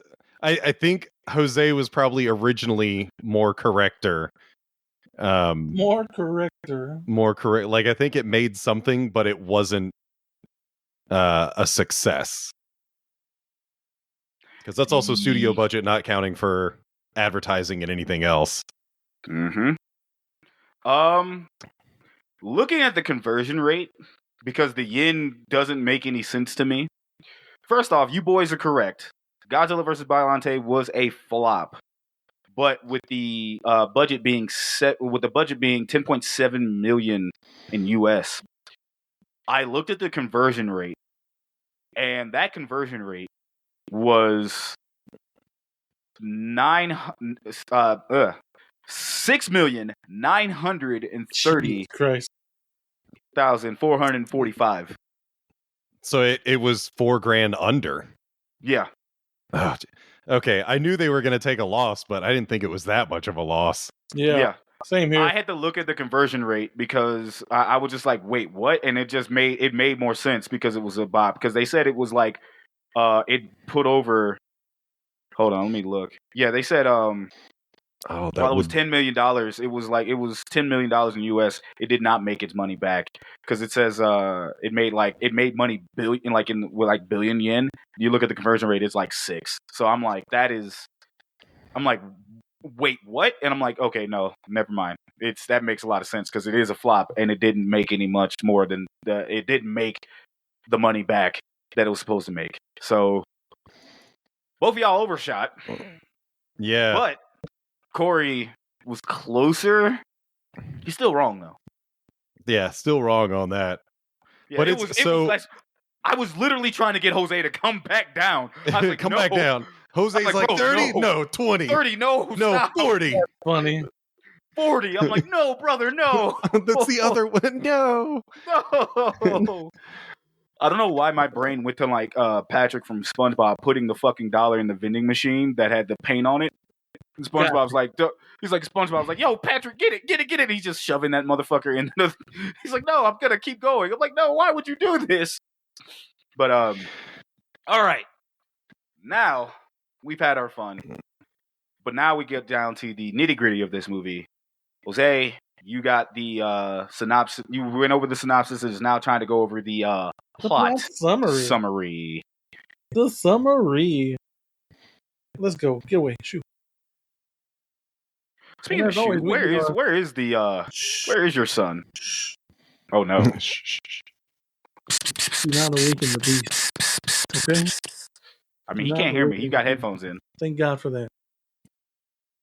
I think Jose was probably originally more correcter. More correct. Like I think it made something, but it wasn't a success. Because that's also studio budget, not counting for advertising and anything else. Mm-hmm. Looking at the conversion rate, because the yen doesn't make any sense to me. First off, you boys are correct. Godzilla vs. Biollante was a flop, but with the budget being 10.7 million in US, I looked at the conversion rate, and that conversion rate was 6,930,445. So it was $4,000 under. Yeah. Oh, okay, I knew they were going to take a loss, but I didn't think it was that much of a loss. Yeah. Same here. I had to look at the conversion rate because I was just like, wait, what? And it made more sense because it was a bop. Because they said it was like it put over. Hold on, let me look. Yeah, they said it was $10 million. It was $10 million in US. It did not make its money back because it says it made money billion yen. You look at the conversion rate, it's like 6. So I'm like, wait, what? And I'm like, okay, no, never mind. That makes a lot of sense because it is a flop and it didn't make any much more than it didn't make the money back that it was supposed to make. So both of y'all overshot. Yeah. But Kory was closer. He's still wrong though. Yeah, still wrong on that. Yeah, but I was literally trying to get Jose to come back down. I was like, come back down. Jose's like 30? No, 20. 30, no, 40. That's funny. 40. I'm like, no, brother, no. That's the other one. No. I don't know why my brain went to like Patrick from SpongeBob putting the fucking dollar in the vending machine that had the paint on it. And SpongeBob's like, SpongeBob's like, yo, Patrick, get it. He's just shoving that motherfucker in. He's like, no, I'm gonna keep going. I'm like, no, why would you do this? But all right. Now we've had our fun, but now we get down to the nitty gritty of this movie. Jose, you got the synopsis. You went over the synopsis. And is now trying to go over the plot summary. The summary. Let's go. Get away. Shoot. Speaking of shoot, where is your son? Oh no. You're not awaken the beast. Okay? I mean, he can't hear me. He got headphones in. Thank God for that.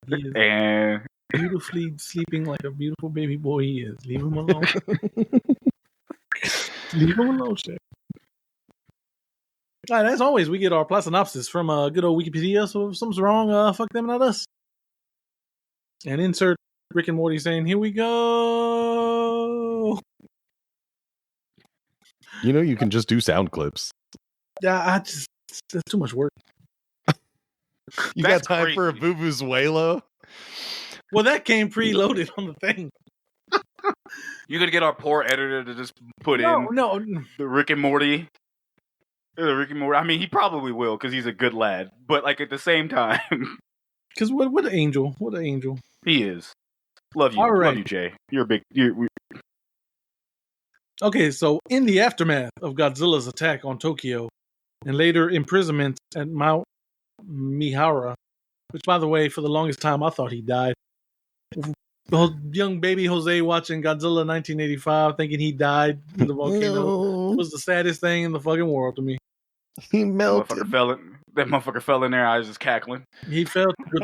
He is beautifully sleeping like a beautiful baby boy he is. Leave him alone. Leave him alone, shit. All right, as always, we get our plot synopsis from good old Wikipedia. So if something's wrong, fuck them, not us. And insert Rick and Morty saying, "Here we go." You know, you can just do sound clips. Yeah, that's too much work. You got time for a Vuvuzuela? Well, that came preloaded on the thing. You're gonna get our poor editor to just put in the Rick and Morty. I mean, he probably will because he's a good lad. But like at the same time, because what an angel! What an angel he is. Love you, love you, Jay. You're a big. Okay, so in the aftermath of Godzilla's attack on Tokyo and later imprisonment at Mount Mihara, which, by the way, for the longest time I thought he died. The young baby Jose watching Godzilla 1985 thinking he died in the volcano was the saddest thing in the fucking world to me. He melted. That motherfucker fell in there. I was just cackling. He fell with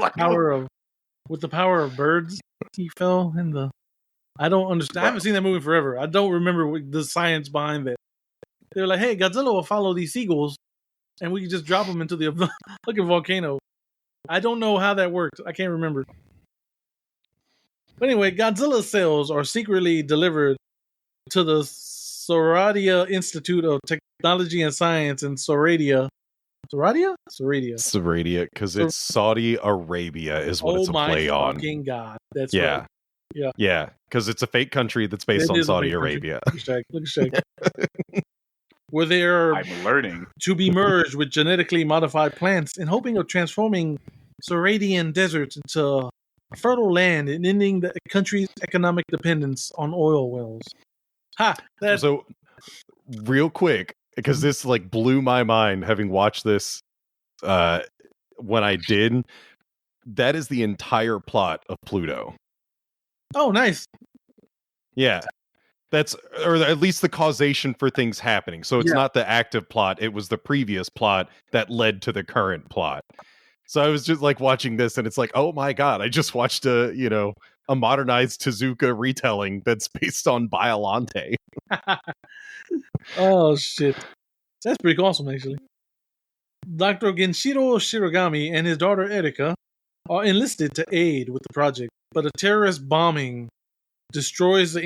the power of birds. He fell in the. I don't understand. I haven't seen that movie forever. I don't remember the science behind that. They're like, hey, Godzilla will follow these seagulls, and we can just drop them into the fucking volcano. I don't know how that worked. I can't remember. But anyway, Godzilla's cells are secretly delivered to the Soradia Institute of Technology and Science in Soradia. Soradia, because it's Saudi Arabia is what it's a play on. Oh my fucking God. That's right. Yeah, because it's a fake country that's based on Saudi Arabia. Look at Shaq. Where they are I'm learning to be merged with genetically modified plants in hoping of transforming Soradian deserts into fertile land and ending the country's economic dependence on oil wells. So, real quick, because this like blew my mind having watched this when I did, that is the entire plot of Pluto. Oh, nice. Yeah. That's, or at least the causation for things happening. So it's not the active plot. It was the previous plot that led to the current plot. So I was just like watching this and it's like, oh my God, I just watched a modernized Tezuka retelling that's based on Biollante. Oh shit. That's pretty awesome actually. Dr. Genshiro Shirogami and his daughter Erika are enlisted to aid with the project, but a terrorist bombing destroys the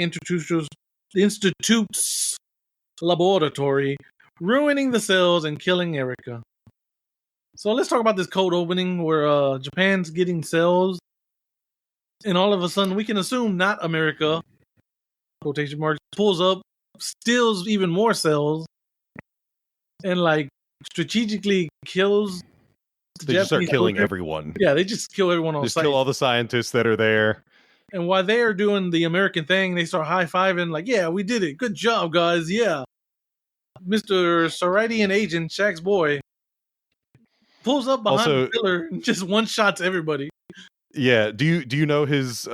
Institute's laboratory, ruining the cells and killing Erika. So let's talk about this cold opening where Japan's getting cells, and all of a sudden we can assume not America, quotation marks, pulls up, steals even more cells, and like strategically kills. They just start killing everyone. Yeah, they just kill everyone on site. Just kill all the scientists that are there. And while they are doing the American thing, they start high-fiving like, yeah, we did it. Good job, guys. Yeah. Mr. Saradian agent, Shaq's boy, pulls up behind the pillar and just one-shots everybody. Yeah. Do you know his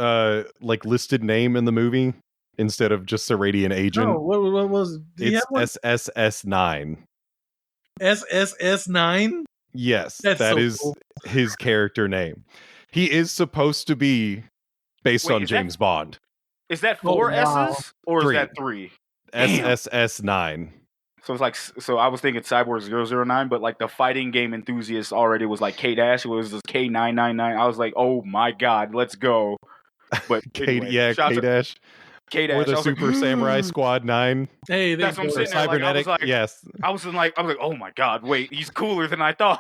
listed name in the movie instead of just Saradian agent? No, what was it? It's SSS9. SSS9? Yes, that is cool. His character name. He is supposed to be based on James Bond. Is that 4 S's or is that 3? SSS9. So it's like, so I was thinking Cyborg 009, but like the fighting game enthusiast already was like K-Dash. It was just K999. I was like, oh my God, let's go. But anyway, K-Dash. K-Dash. Or the Super Samurai Squad 9. Hey, that's what I'm saying. Cybernetic, yes. I was like, oh my God, wait, he's cooler than I thought.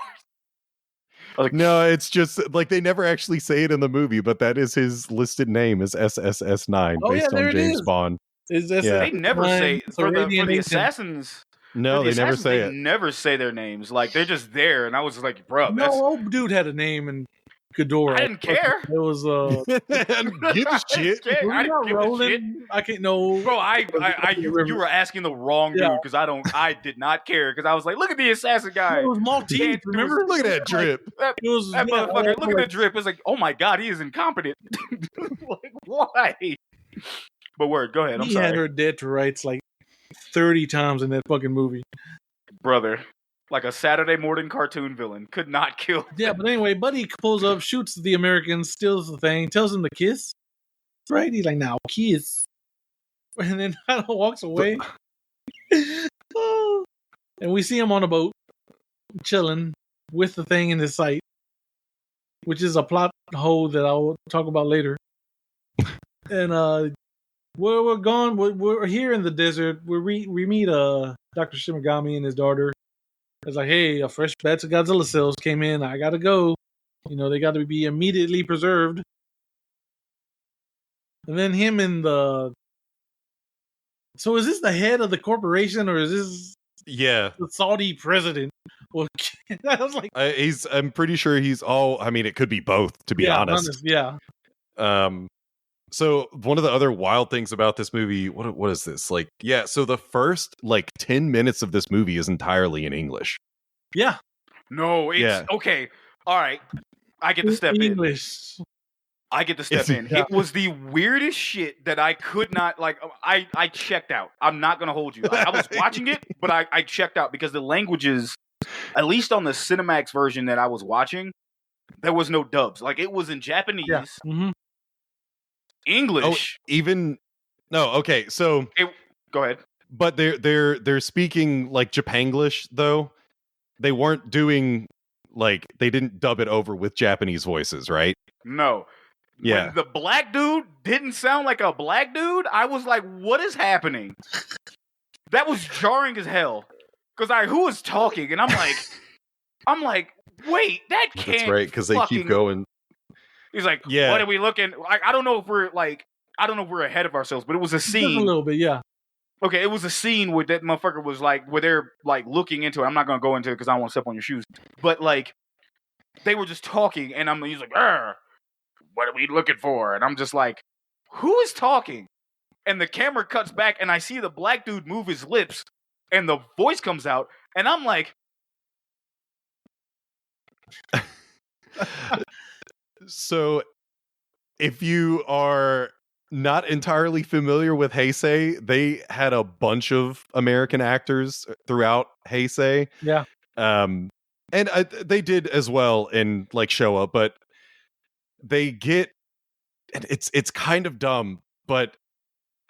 No, it's just like they never actually say it in the movie, but that is his listed name is SSS9 based on James Bond. They never say for the assassins. No, they never say it. They never say their names. Like they're just there, and I was just like, bro. No, old dude had a name and Ghidorah. I didn't care. It was give a shit. I didn't give a shit. I can't know, bro. You were asking the wrong dude because I did not care because I was like, look at the assassin guy. It was Maltese. Remember? Look at that drip. That motherfucker. Look at the drip. It's like, oh my God, he is incompetent. Like, why? But word, go ahead. I'm sorry. He had her dead to rights like 30 times in that fucking movie, brother. Like a Saturday morning cartoon villain. Could not kill. Yeah, but anyway, Buddy pulls up, shoots the Americans, steals the thing, tells him to kiss. Right? He's like, now kiss. And then walks away. And we see him on a boat, chilling with the thing in his sight, which is a plot hole that I'll talk about later. And we're gone. We're here in the desert. We meet Dr. Shimigami and his daughter. It's like, hey, a fresh batch of Godzilla cells came in. I gotta go. They got to be immediately preserved. And then him and the... So is this the head of the corporation, or is this the Saudi president? Well, I was like... I'm pretty sure he's all... I mean, it could be both, to be honest. Yeah. So one of the other wild things about this movie, what is this? So the first 10 minutes of this movie is entirely in English. Yeah. No, it's okay. All right. I get to step English. I get to step in. It was the weirdest shit that I could not I checked out. I'm not gonna hold you. I was watching it, but I checked out because the languages, at least on the Cinemax version that I was watching, there was no dubs. It was in Japanese. Yeah. Mm-hmm. Oh, English. okay. So go ahead. But they're speaking Japanglish though. They weren't doing they didn't dub it over with Japanese voices, right? No. Yeah. When the black dude didn't sound like a black dude, I was like, what is happening? That was jarring as hell. Because who was talking? And I'm like, wait, that can't. That's right, because they keep going. He's like, what are we looking? I don't know if we're ahead of ourselves, but it was a scene. Just a little bit, yeah. Okay, it was a scene where that motherfucker was where they're looking into it. I'm not gonna go into it because I don't want to step on your shoes. But they were just talking, and he's like, what are we looking for? And I'm just like, who is talking? And the camera cuts back, and I see the black dude move his lips, and the voice comes out, and I'm like, so if you are not entirely familiar with Heisei, they had a bunch of American actors throughout Heisei. Yeah. And they did as well in Showa, but they get, and it's kind of dumb, but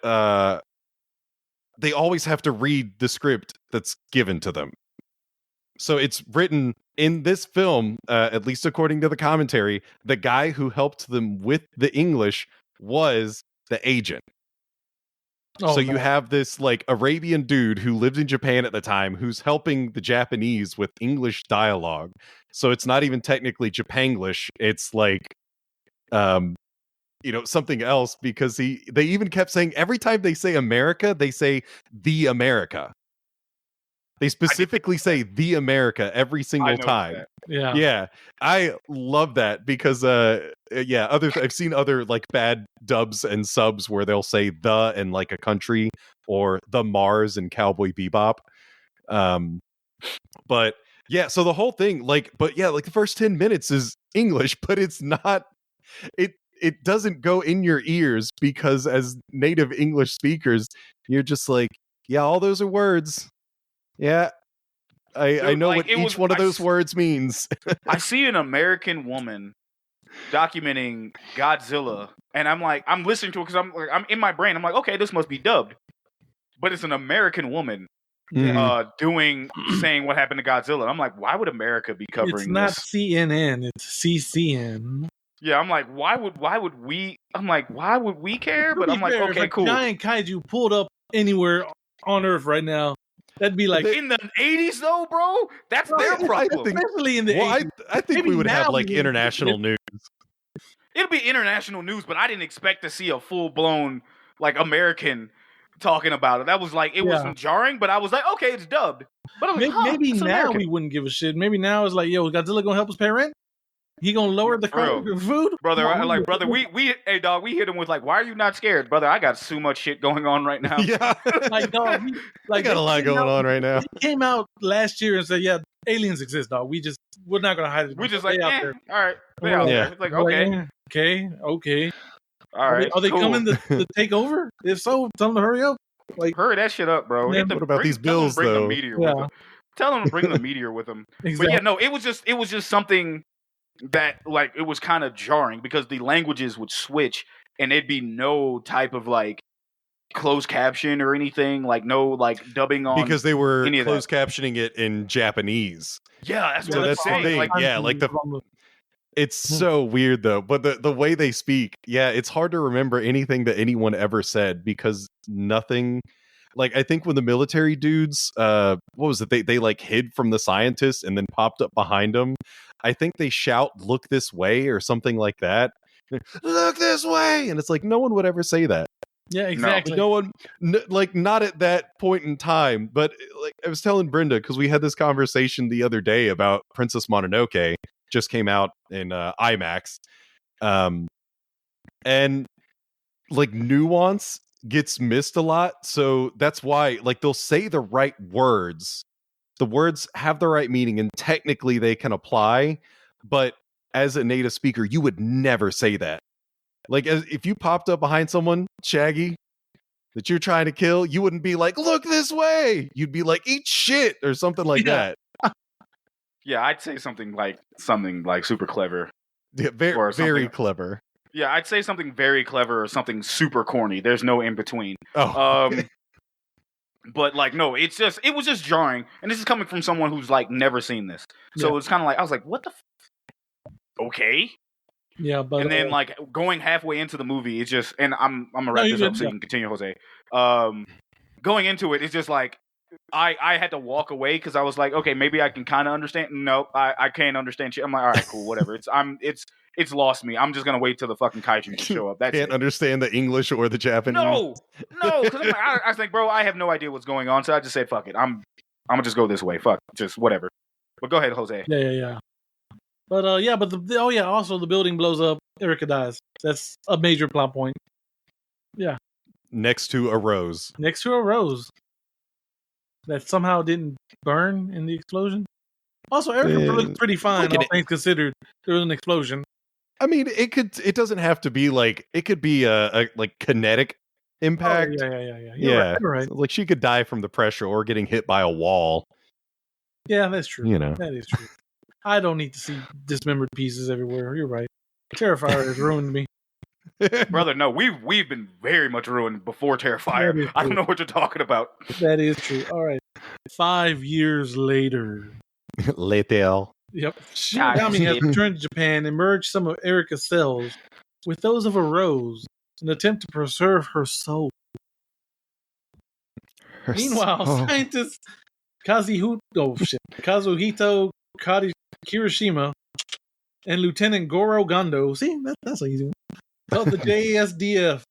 they always have to read the script that's given to them. So it's written in this film, at least according to the commentary, the guy who helped them with the English was the agent. So you have this Arabian dude who lived in Japan at the time who's helping the Japanese with English dialogue. So it's not even technically Japanglish. It's something else, because they even kept saying every time they say America, they say the America. They specifically say the America every single time. Yeah. Yeah. I love that because I've seen other bad dubs and subs where they'll say the in a country, or the Mars in Cowboy Bebop. But yeah, so the whole thing the first 10 minutes is English, but it's not it doesn't go in your ears, because as native English speakers, you're just all those are words. Yeah, I know what each one of those words means. I see an American woman documenting Godzilla, and I'm listening to it because I'm in my brain. I'm like, okay, this must be dubbed, but it's an American woman saying what happened to Godzilla. And I'm like, why would America be covering this? It's not CNN, it's CCN. Yeah, I'm like, why would we? I'm like, why would we care? But I'm like, okay, cool. Giant kaiju pulled up anywhere on Earth right now. That'd be in the 80s, though, bro. That's their problem. Especially in the 80s. I think we would have international news. It'd be international news, but I didn't expect to see a full blown American talking about it. That was it was jarring, but I was like, okay, it's dubbed. But I'm maybe now American. We wouldn't give a shit. Maybe now it's yo, Godzilla gonna help us pay rent? He gonna lower the cost of food, brother. Brother, we hey dog, we hit him with why are you not scared, brother? I got so much shit going on right now. Yeah, dog, I got a lot going on right now. He came out last year and said, yeah, aliens exist, dog. We're not gonna hide it. We're just out there. All right, they out there. It's okay, all right. Are they coming to take over? If so, tell them to hurry up. Hurry that shit up, bro. What about these bills, though? Tell them to bring the meteor with them. Exactly. But yeah, no, it was just something that it was kind of jarring, because the languages would switch and there'd be no type of closed caption or anything, no dubbing on, because they were closed captioning it in Japanese. Yeah, that's what I'm saying. It's so weird though, but the way they speak, it's hard to remember anything that anyone ever said, because nothing. like I think when the military dudes, what was it? They like hid from the scientists and then popped up behind them. I think they shout, "Look this way" or something like that. Look this way, and it's like no one would ever say that. Yeah, exactly. No one, like not at that point in time. But like I was telling Brenda, because we had this conversation the other day about Princess Mononoke, just came out in IMAX, and like nuance gets missed a lot. So that's why like they'll say the right words. The words have the right meaning, and technically they can apply. But as a native speaker, you would never say that. Like, if you popped up behind someone, Shaggy, that you're trying to kill, you wouldn't be like, "Look this way." You'd be like, "Eat shit," or something like that. Yeah, I'd say something like super clever. Yeah, very clever. Yeah, I'd say something very clever or something super corny. There's no in between. Oh, but like, no, it was just jarring, and this is coming from someone who's like never seen this, so it's kind of like I was like, "What the? Okay." Yeah, but and then like going halfway into the movie, it's just, and I'm gonna wrap this up so you can continue, Jose. Going into it, it's just like I had to walk away because I was like, okay, maybe I can kind of understand. Nope, I can't understand shit. I'm like, all right, cool, whatever. It's lost me. I'm just gonna wait till the fucking kaiju to show up. That's can't understand the English or the Japanese. No, because like, I think, bro, I have no idea what's going on, so I just said, fuck it. I'm gonna just go this way. Fuck, just whatever. But go ahead, Jose. Yeah. But also the building blows up. Erica dies. That's a major plot point. Yeah. Next to a rose. That somehow didn't burn in the explosion. Also, Erica looked pretty fine, all things considered. There was an explosion. I mean, it doesn't have to be like, it could be a like kinetic impact. Oh, yeah. You're right. Like she could die from the pressure or getting hit by a wall. Yeah, that's true. You know. That is true. I don't need to see dismembered pieces everywhere. You're right. Terrifier has ruined me. Brother, no, we've been very much ruined before Terrifier. I don't know what you're talking about. That is true. All right. 5 years later. Later. Yep. Shirogami has returned to Japan and merged some of Erica's cells with those of a rose in an attempt to preserve her soul. Meanwhile, scientists Kazuhito Kirishima and Lieutenant Goro Gondo, that's an easy one, of the JSDF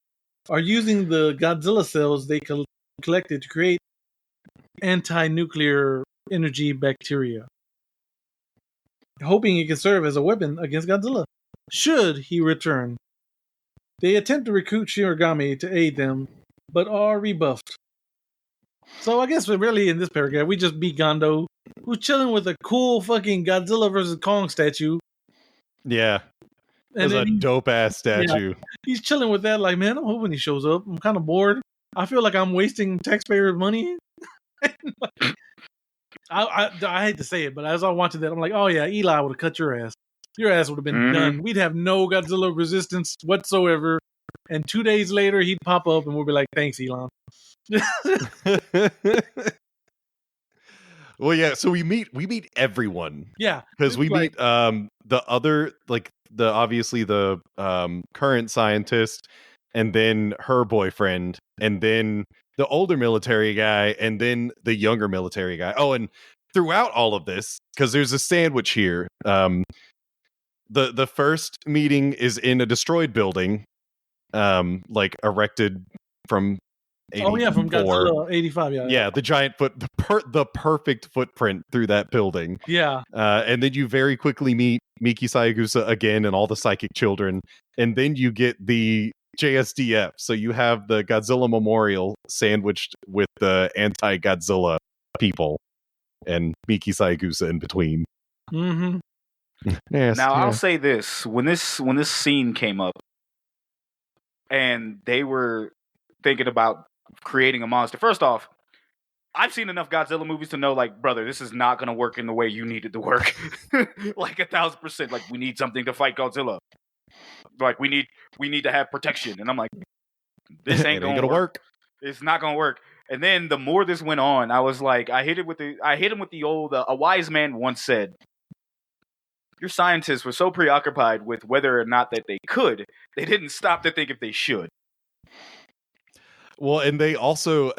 are using the Godzilla cells they collected to create anti-nuclear energy bacteria, hoping it can serve as a weapon against Godzilla should he return. They attempt to recruit Shirogami to aid them, but are rebuffed. So I guess really in this paragraph, we just beat Gondo, who's chilling with a cool fucking Godzilla versus Kong statue. Yeah. That's a dope-ass statue. Yeah, he's chilling with that like, man, I'm hoping he shows up. I'm kind of bored. I feel like I'm wasting taxpayer money. I hate to say it, but as I was watching that, I'm like, oh yeah, Eli would have cut your ass. Your ass would have been done. We'd have no Godzilla resistance whatsoever. And 2 days later, he'd pop up and we'll be like, thanks, Elon. Well, yeah, so we meet everyone. Yeah. Because we meet the other, like, the current scientist, and then her boyfriend, and then the older military guy, and then the younger military guy. Oh, and throughout all of this, because there's a sandwich here, the first meeting is in a destroyed building, like erected from 84. From Godzilla 85. Yeah, the giant the perfect footprint through that building. Yeah. And then you very quickly meet Miki Sayagusa again and all the psychic children, and then you get the JSDF. So you have the Godzilla Memorial sandwiched with the anti-Godzilla people, and Miki Sayagusa in between. Mm-hmm. Yes, now I'll say this: when this scene came up, and they were thinking about creating a monster. First off, I've seen enough Godzilla movies to know, like, brother, this is not going to work in the way you need it to work. Like 1,000%. Like, we need something to fight Godzilla. Like, we need to have protection. And I'm like, this ain't going to work. It's not going to work. And then the more this went on, I was like, I hit him with the old, a wise man once said, your scientists were so preoccupied with whether or not that they could, they didn't stop to think if they should. Well, and they also,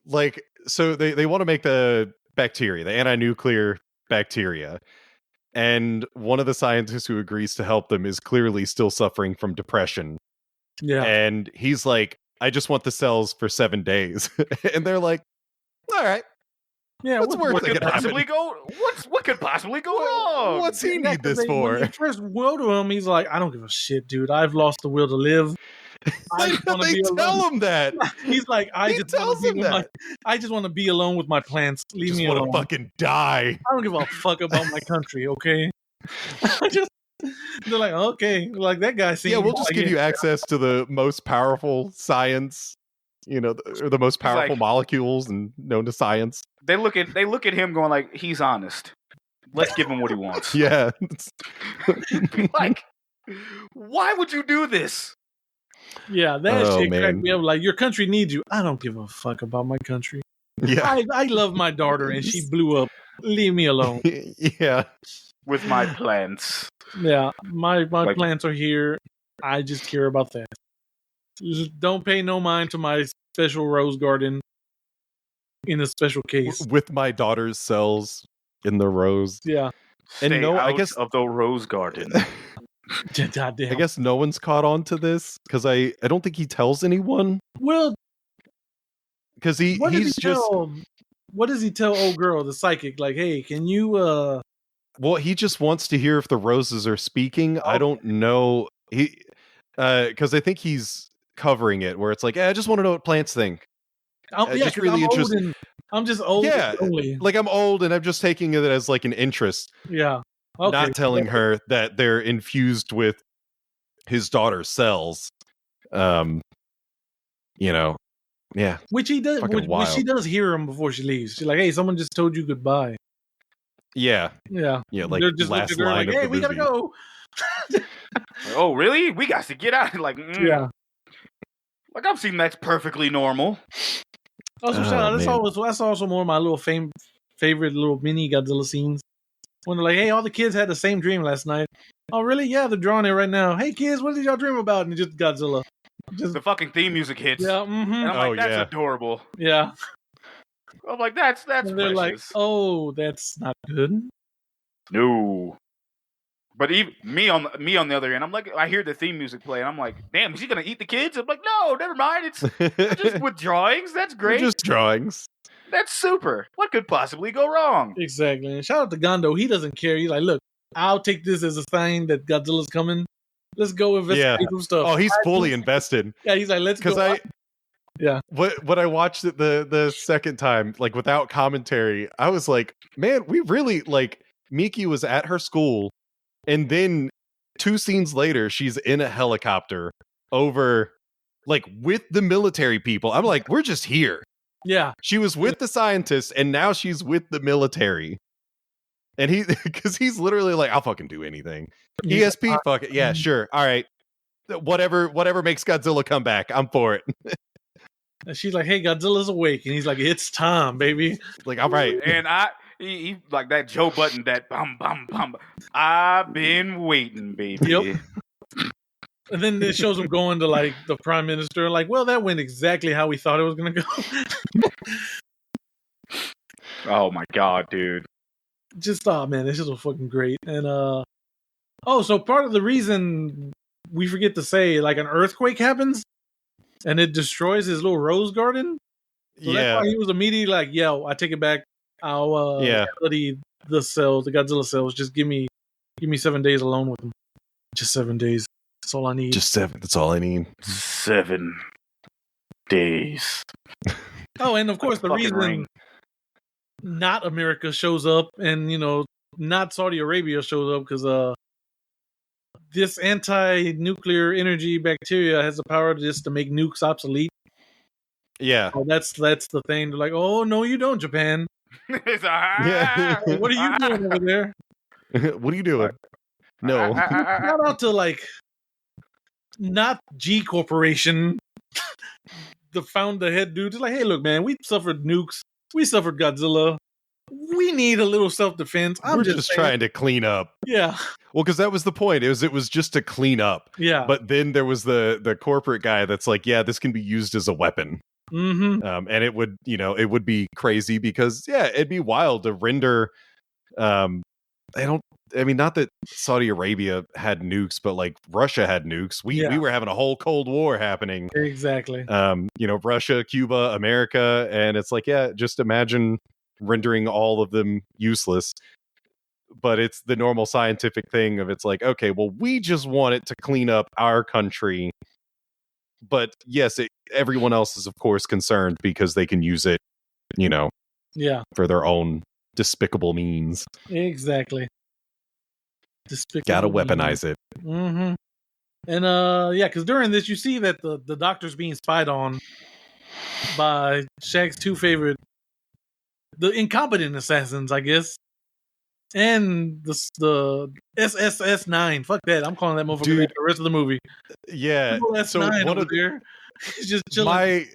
like, so they want to make the bacteria, the anti-nuclear bacteria. And one of the scientists who agrees to help them is clearly still suffering from depression. Yeah. And he's like, I just want the cells for 7 days. And they're like, all right. Yeah, what could possibly go? What could possibly go wrong? What's he need this for? When they first will to him, he's like, I don't give a shit, dude. I've lost the will to live. I just want to be alone. Tell him that. He's like, I just want to be alone with my plants. Leave me alone. I just want to fucking die. I don't give a fuck about my country, okay? They're like, okay, like that guy seems. Yeah, we'll just give you access to the most powerful science, or the most powerful molecules and known to science. They look at him going like, he's honest. Let's give him what he wants. Yeah. Like, why would you do this? Yeah, that shit cracked me up. Like, your country needs you. I don't give a fuck about my country. Yeah. I love my daughter and she blew up. Leave me alone. Yeah. With my plants. Yeah, my plants are here. I just care about that. Just don't pay no mind to my special rose garden in a special case. With my daughter's cells in the rose. Yeah. And I guess of the rose garden. Goddamn. I guess no one's caught on to this because I don't think he tells anyone. Well, because he's just. What does he tell old girl, the psychic? Like, hey, can you? Well, he just wants to hear if the roses are speaking. I don't know. Because I think he's covering it where it's like, I just want to know what plants think. Just really interested. I'm just old. Yeah, like I'm old and I'm just taking it as like an interest. Yeah. Okay. Not telling her that they're infused with his daughter's cells. Yeah. Which he does. Which she does hear him before she leaves. She's like, "Hey, someone just told you goodbye." Yeah. Yeah. Yeah. Like, they're just last line like, of hey, the we movie. gotta go. Oh, really? We got to get out. Like, yeah. Like, I'm seeing that's perfectly normal. Also, that's also one of my little favorite little mini Godzilla scenes. When they're like, hey, all the kids had the same dream last night. Oh, really? Yeah, they're drawing it right now. Hey, kids, what did y'all dream about? And just Godzilla. The fucking theme music hits. Yeah, mm-hmm. And I'm like, that's adorable. Yeah. I'm like, that's and they're precious. Like, oh, that's not good. No. But even me on the other end, I'm like, I hear the theme music play, and I'm like, damn, is he gonna eat the kids? I'm like, no, never mind. It's just with drawings. That's great. Just drawings. That's super. What could possibly go wrong? Exactly. And shout out to Gondo. He doesn't care. He's like, look, I'll take this as a sign that Godzilla's coming. Let's go investigate some stuff. Oh, he's fully invested. Yeah, he's like, let's go. Yeah. When I watched it the second time, like without commentary, I was like, man, we really like Miki was at her school, and then 2 scenes later, she's in a helicopter over like with the military people. I'm like, we're just here. Yeah. She was with the scientists, and now she's with the military. And because he's literally like, I'll fucking do anything. ESP, fuck it. Yeah, sure. All right. Whatever makes Godzilla come back, I'm for it. And she's like, hey, Godzilla's awake. And he's like, it's time, baby. Like, all right. And he like that Joe Button, that bum, bum, bum. I've been waiting, baby. Yep. And then it shows him going to like the prime minister. Like, well, that went exactly how we thought it was going to go. Oh my God, dude. Just, man, this is fucking great. And, so part of the reason we forget to say, like, an earthquake happens and it destroys his little rose garden. So that's why he was immediately like, yo, I take it back. I'll study the Godzilla cells. Just give me 7 days alone with them. Just 7 days. That's all I need. Just 7. That's all I need. 7 days. Oh, and of course, the reason not America shows up and, not Saudi Arabia shows up because this anti-nuclear energy bacteria has the power to make nukes obsolete. Yeah. So that's the thing. They're like, oh, no, you don't, Japan. Yeah. What are you doing over there? What are you doing? No. Shout out to, like, not G Corporation, the head dude. It's like, hey, look, man, we suffered nukes. We suffered Godzilla. we need a little self-defense. We're just trying to clean up. Yeah. Well, because that was the point. It was just to clean up. Yeah. But then there was the corporate guy that's like, yeah, this can be used as a weapon. Mm-hmm. And it would, it would be crazy because, yeah, it'd be wild to render. Not that Saudi Arabia had nukes, but like Russia had nukes. We were having a whole Cold War happening. Exactly. Russia, Cuba, America. And it's like, yeah, just imagine rendering all of them useless. But it's the normal scientific thing of it's like, okay, well, we just want it to clean up our country. But yes, everyone else is, of course, concerned because they can use it, for their own despicable means. Exactly. Despicable. Gotta weaponize it. Mm-hmm. And because during this, you see that the doctor's being spied on by Shag's two favorite, the incompetent assassins, I guess. And the SSS9. Fuck that. I'm calling that motherfucker the rest of the movie. Yeah. So one of there, just chilling.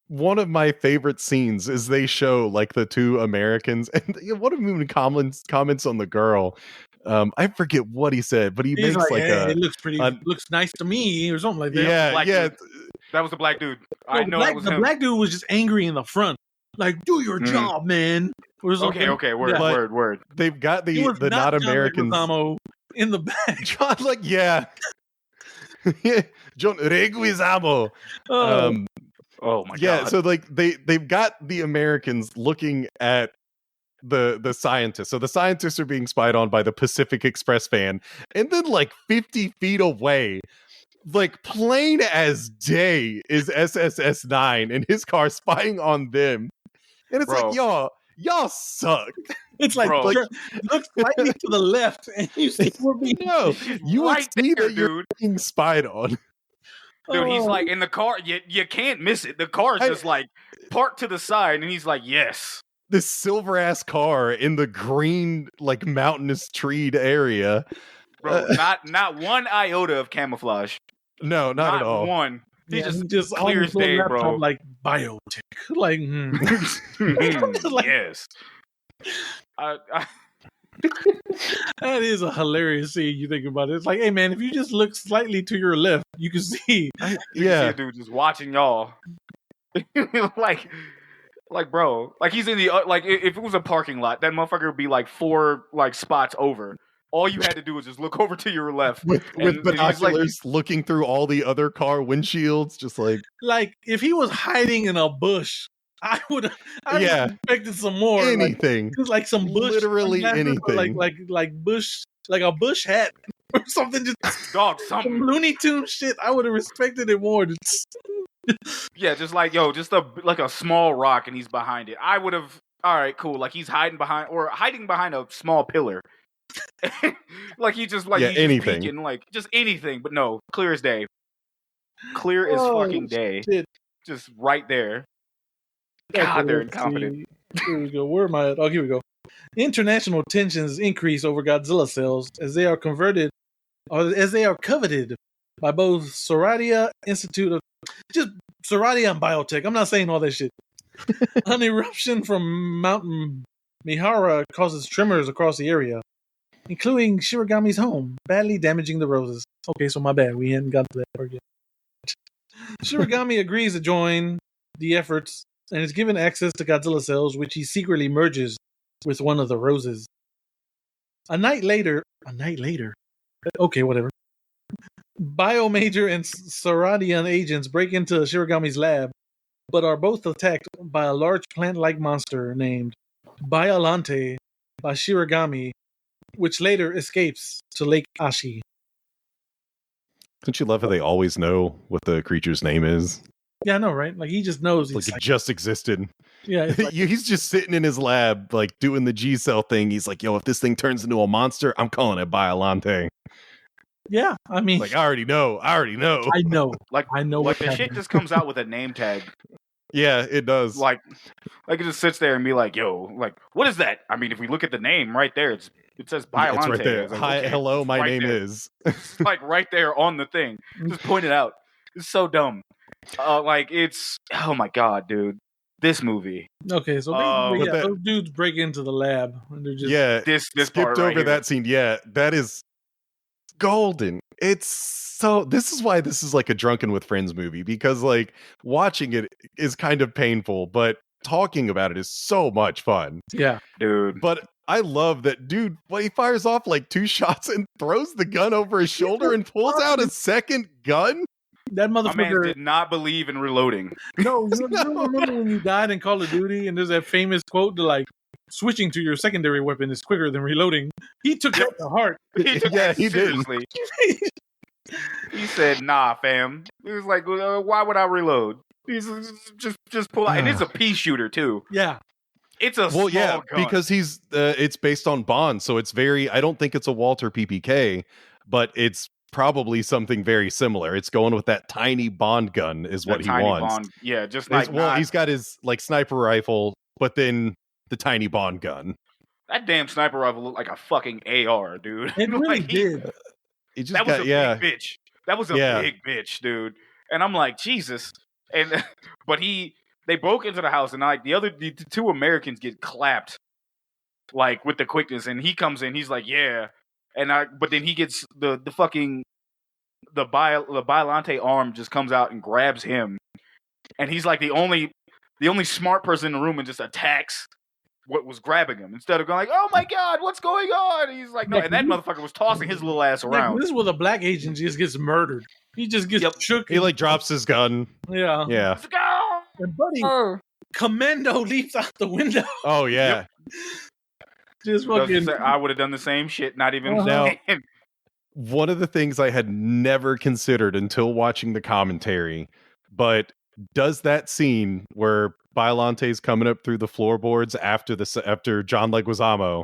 One of my favorite scenes is they show like the two Americans, and one of them even comments on the girl. I forget what he said, but he's makes like hey, it looks pretty, looks nice to me, or something like that. Yeah. That was the black dude. I know that was him. The black dude was just angry in the front, like, do your job, man. Okay, word. They've got the not Americans in the back. John, like, yeah. John Leguizamo. Oh my god. Yeah, so like they've got the Americans looking at the scientists. So the scientists are being spied on by the Pacific Express van, and then like 50 feet away, like plain as day, is SSS9 in his car spying on them. And it's like, y'all suck. It's like, look slightly to the left, and you see we're being you right see there, that you're dude. being spied on. Dude, he's like in the car. You can't miss it. The car is just like parked to the side, and he's like, yes. This silver ass car in the green, like mountainous treed area. Bro, not one iota of camouflage. No, not at all. One. He just on clear as day, bro. Like biotech. Like, like yes. That is a hilarious scene. You think about it. It's like, hey man, if you just look slightly to your left, you can see. You can see a dude just watching y'all. like, bro, like he's in the like if it was a parking lot, that motherfucker would be like 4 like spots over. All you had to do was just look over to your left with binoculars, looking through all the other car windshields, just like if he was hiding in a bush, I would have expected some more. Anything. Like some bush, literally anything. Like bush, like a bush hat or something. Just something Looney Tunes shit. I would have respected it more. Yeah, just like just a small rock, and he's behind it. I would have. All right, cool. Like he's hiding behind a small pillar. Like he just he's anything, just peeking, like just anything. But no, clear as day. Clear as fucking day. Shit. Just right there. God, they're incompetent. Here we go. Where am I at? Oh, here we go. International tensions increase over Godzilla cells as they are coveted by both Soradia Institute of Soradia and Biotech. I'm not saying all that shit. An eruption from Mountain Mihara causes tremors across the area, including Shiragami's home, badly damaging the roses. Okay, so my bad. We hadn't got to that part yet. Shiragami agrees to join the efforts and is given access to Godzilla cells, which he secretly merges with one of the roses. A night later, okay, whatever. Biomajor and Saradian agents break into Shiragami's lab, but are both attacked by a large plant-like monster named Biollante by Shiragami, which later escapes to Lake Ashi. Don't you love how they always know what the creature's name is? Yeah, I know, right? Like, he just knows. Like it just existed. Yeah. He's just sitting in his lab, like, doing the G-cell thing. He's like, yo, if this thing turns into a monster, I'm calling it Biollante. Yeah, I mean... Like, I already know. I know. Like, I know like the shit just comes out with a name tag. Yeah, it does. Like it just sits there and be like, yo, like, what is that? I mean, if we look at the name right there, it says Biollante. It's right there. Like, Hi, okay, hello, my name is. It's like right there on the thing. Just point it out. It's so dumb. Like it's, oh my god, dude. this movie. Okay, so basically, those dudes break into the lab and they're just this skipped part right over here. that scene. Yeah, that is golden. It's so. This is why this is like a Drunken with Friends movie, because like watching it is kind of painful, but talking about it is so much fun. Yeah, dude. But I love that dude. Well, he fires off like 2 shots and throws the gun over his shoulder and pulls out a second gun. That motherfucker My man did not believe in reloading. No, you remember when you died in Call of Duty and there's that famous quote to like switching to your secondary weapon is quicker than reloading. He took that to heart. He took that seriously. He said, "Nah, fam." He was like, "Why would I reload? He's just pull out." And it's a pea shooter too. Yeah. It's a small gun. Because he's it's based on Bond, so it's very. I don't think it's a Walter PPK, but it's probably something very similar. It's going with that tiny Bond gun, is what he wants. Bond, yeah, just like he's got his like sniper rifle, but then the tiny Bond gun. That damn sniper rifle looked like a fucking AR, dude. It really did. That was a big bitch. That was a big bitch, dude. And I'm like, Jesus. And but they broke into the house, and like the 2 Americans get clapped, like with the quickness, and he comes in, he's like, yeah, but then he gets the Biollante arm just comes out and grabs him, and he's like the only smart person in the room and just attacks what was grabbing him instead of going like, oh my god, what's going on? And he's like, no, and that motherfucker was tossing his little ass around. This is where the black agent just gets murdered. He just gets shook. He like drops his gun. Yeah. Let's go! And buddy, Commando leaps out the window. Oh yeah. Just fucking. I would have done the same shit. Not even. Now, one of the things I had never considered until watching the commentary, but does that scene where Biollante's coming up through the floorboards after John Leguizamo,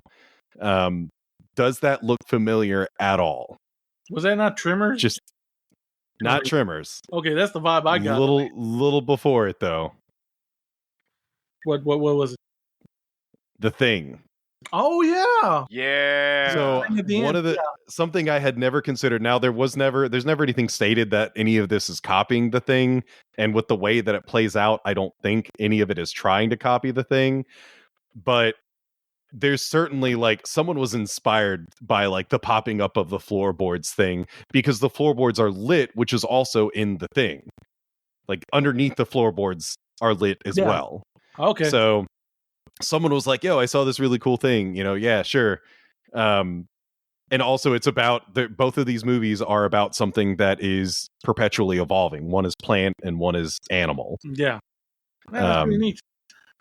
does that look familiar at all? Was that not Tremors? Just not Tremors. Okay, that's the vibe I got. Little before it though. What was it? The Thing. Oh yeah. Yeah. So something I had never considered. Now there's never anything stated that any of this is copying The Thing, and with the way that it plays out, I don't think any of it is trying to copy The Thing. But there's certainly like someone was inspired by like the popping up of the floorboards thing, because the floorboards are lit, which is also in The Thing. Like underneath the floorboards are lit as well. Okay. So someone was like, yo, I saw this really cool thing, yeah, sure. And also it's about both of these movies are about something that is perpetually evolving. One is plant and one is animal. Yeah. That's pretty neat.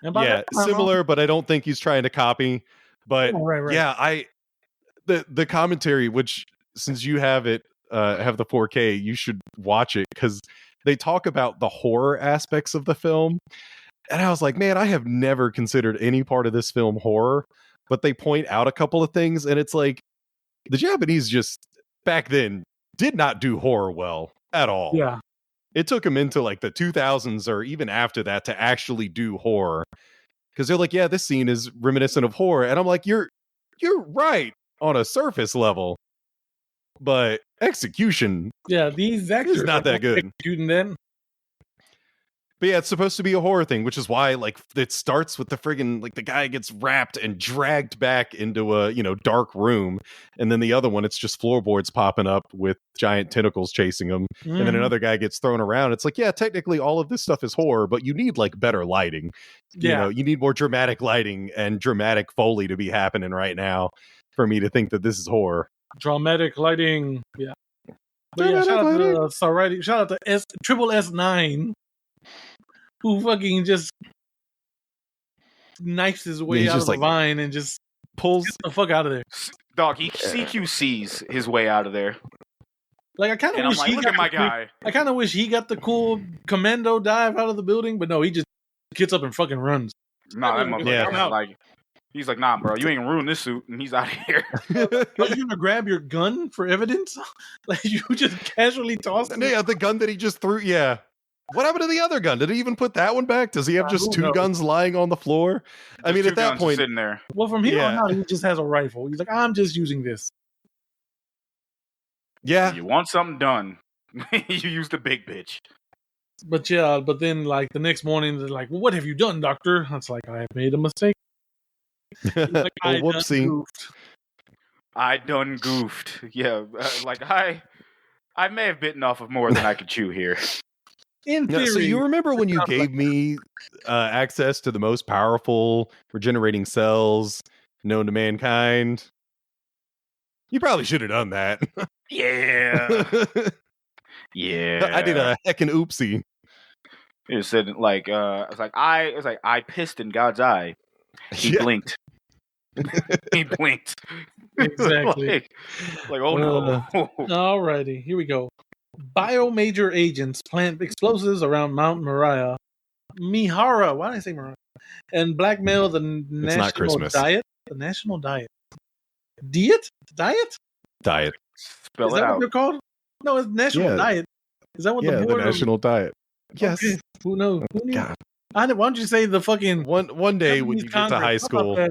Yeah, similar, but I don't think he's trying to copy. But right. Yeah, the commentary, which since you have it, have the 4K, you should watch it, because they talk about the horror aspects of the film. And I was like, man, I have never considered any part of this film horror, but they point out a couple of things, and it's like the Japanese just back then did not do horror well at all. Yeah. It took them into like the 2000s or even after that to actually do horror, because they're like, yeah, this scene is reminiscent of horror. And I'm like, you're right on a surface level, but execution, these actors is not that good. Executing them. But yeah, it's supposed to be a horror thing, which is why like it starts with the friggin' like the guy gets wrapped and dragged back into a dark room, and then the other one it's just floorboards popping up with giant tentacles chasing him, and then another guy gets thrown around. It's like, yeah, technically all of this stuff is horror, but you need like better lighting. Yeah. You need more dramatic lighting and dramatic Foley to be happening right now for me to think that this is horror. Dramatic lighting, yeah. But yeah, shout out to Triple S9. Who fucking just knifes his way out of the vine and just pulls the fuck out of there. Dog, he CQCs his way out of there. Like I kind of wish look at my guy. I kind of wish he got the cool commando dive out of the building, but no, he just gets up and fucking runs. Nah, that motherfucker like he's like, nah, bro, you ain't gonna ruin this suit, and he's out of here. Are you gonna grab your gun for evidence? Like you just casually tossed it? Yeah, the gun that he just threw. Yeah. What happened to the other gun? Did he even put that one back? Does he have just 2 guns lying on the floor? I mean, at that point, sitting there. Well, from here on out, he just has a rifle. He's like, I'm just using this. Yeah. You want something done? You use the big bitch. But yeah, but then like the next morning they're like, well, "What have you done, Doctor?" It's like, "I have made a mistake." Like, oh, whoopsie! I done goofed. Yeah, like I may have bitten off of more than I could chew here. In theory, so you remember when you gave me access to the most powerful regenerating cells known to mankind? You probably should have done that. Yeah. Yeah. I did a heckin' oopsie. It said like I pissed in God's eye. He blinked. He blinked. Exactly. like oh no. Alrighty, here we go. Biomajor agents plant explosives around Mount Moriah. Mihara, why did I say Moriah? And blackmail the national diet. The national diet. Diet? Diet? Diet. Spell Is it that out. what they're called? No, it's national diet. Is that what the board? The national diet. Yes. Okay. Who knows? Who knew? God. Why don't you say the fucking one day when you get to high school?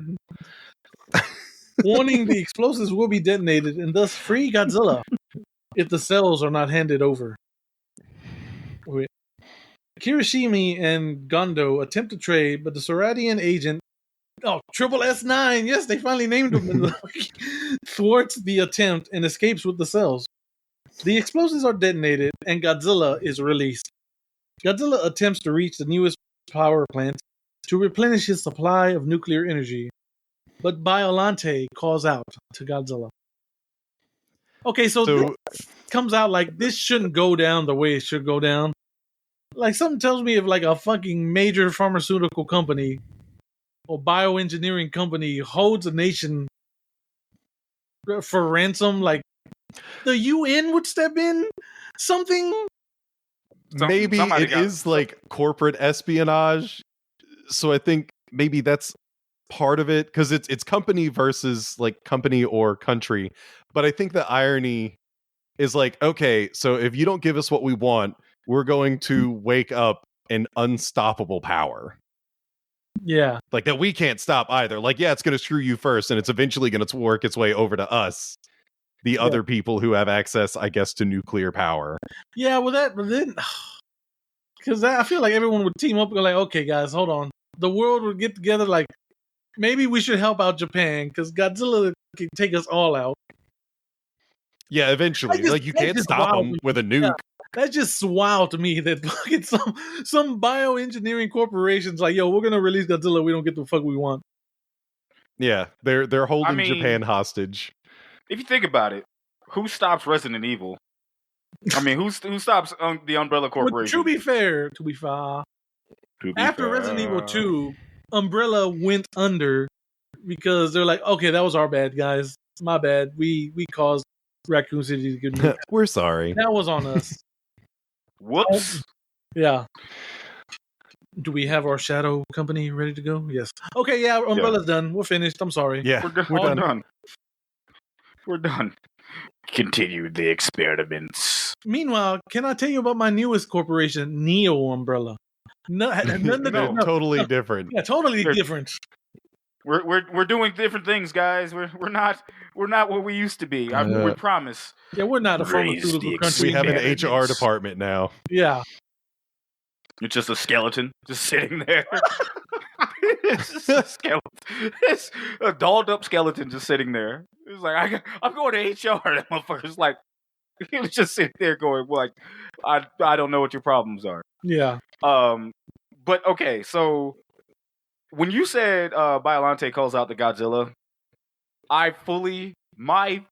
Warning: the explosives will be detonated and thus free Godzilla if the cells are not handed over. Wait. Kirishimi and Gondo attempt to trade, but the Soradian agent, Triple S9, yes, they finally named him, thwarts the attempt and escapes with the cells. The explosives are detonated and Godzilla is released. Godzilla attempts to reach the newest power plant to replenish his supply of nuclear energy, but Biollante calls out to Godzilla. Okay, so this comes out like this shouldn't go down the way it should go down. Like something tells me if like a fucking major pharmaceutical company or bioengineering company holds a nation for ransom, like the UN would step in. Maybe it is like corporate espionage. So I think maybe that's part of it, because it's company versus like company or country. But I think the irony is like, okay, so if you don't give us what we want, we're going to wake up an unstoppable power. Yeah. Like that we can't stop either. Like, yeah, it's going to screw you first, and it's eventually going to work its way over to us, the other people who have access, I guess, to nuclear power. Yeah, well, because I feel like everyone would team up and go like, okay, guys, hold on. The world would get together like, maybe we should help out Japan because Godzilla can take us all out. Yeah, eventually. Like, you can't stop him with a nuke. Yeah. That's just wild to me that fucking some bioengineering corporations like, yo, we're gonna release Godzilla. We don't get the fuck we want. Yeah, they're holding Japan hostage. If you think about it, who stops Resident Evil? I mean, who stops the Umbrella Corporation? Well, to be fair, after Resident Evil 2, Umbrella went under because they're like, okay, that was our bad, guys. My bad. We caused Raccoon City to get nuked. We're sorry. That was on us. Whoops. Yeah. Do we have our shadow company ready to go? Yes. Okay, yeah, Umbrella's done. We're finished. I'm sorry. Yeah, we're done. We're done. Continue the experiments. Meanwhile, can I tell you about my newest corporation, Neo Umbrella? No, totally different. Yeah, totally different. We're doing different things, guys. We're not what we used to be. We promise. Yeah, we're not a pharmaceutical country. We have an HR department now. Yeah. It's just a skeleton just sitting there. It's just a skeleton. It's a dolled up skeleton just sitting there. It's like I'm going to HR. That motherfucker's like, he was just sitting there going like, I don't know what your problems are. Yeah. But okay, so when you said Biollante calls out the Godzilla, I fully my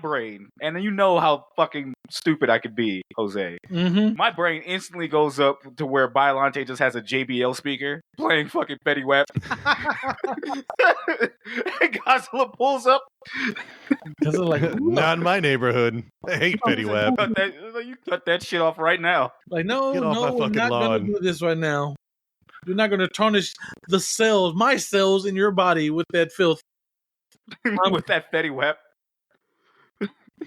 brain, and you know how fucking stupid I could be, Jose. Mm-hmm. My brain instantly goes up to where Biollante just has a JBL speaker playing fucking Fetty Wap. And Godzilla pulls up. Like, not in my neighborhood. I hate Fetty Wap. You cut that shit off right now. Like, no, we're not going to do this right now. You're not going to tarnish the cells, my cells in your body with that filth. With that Fetty Wap.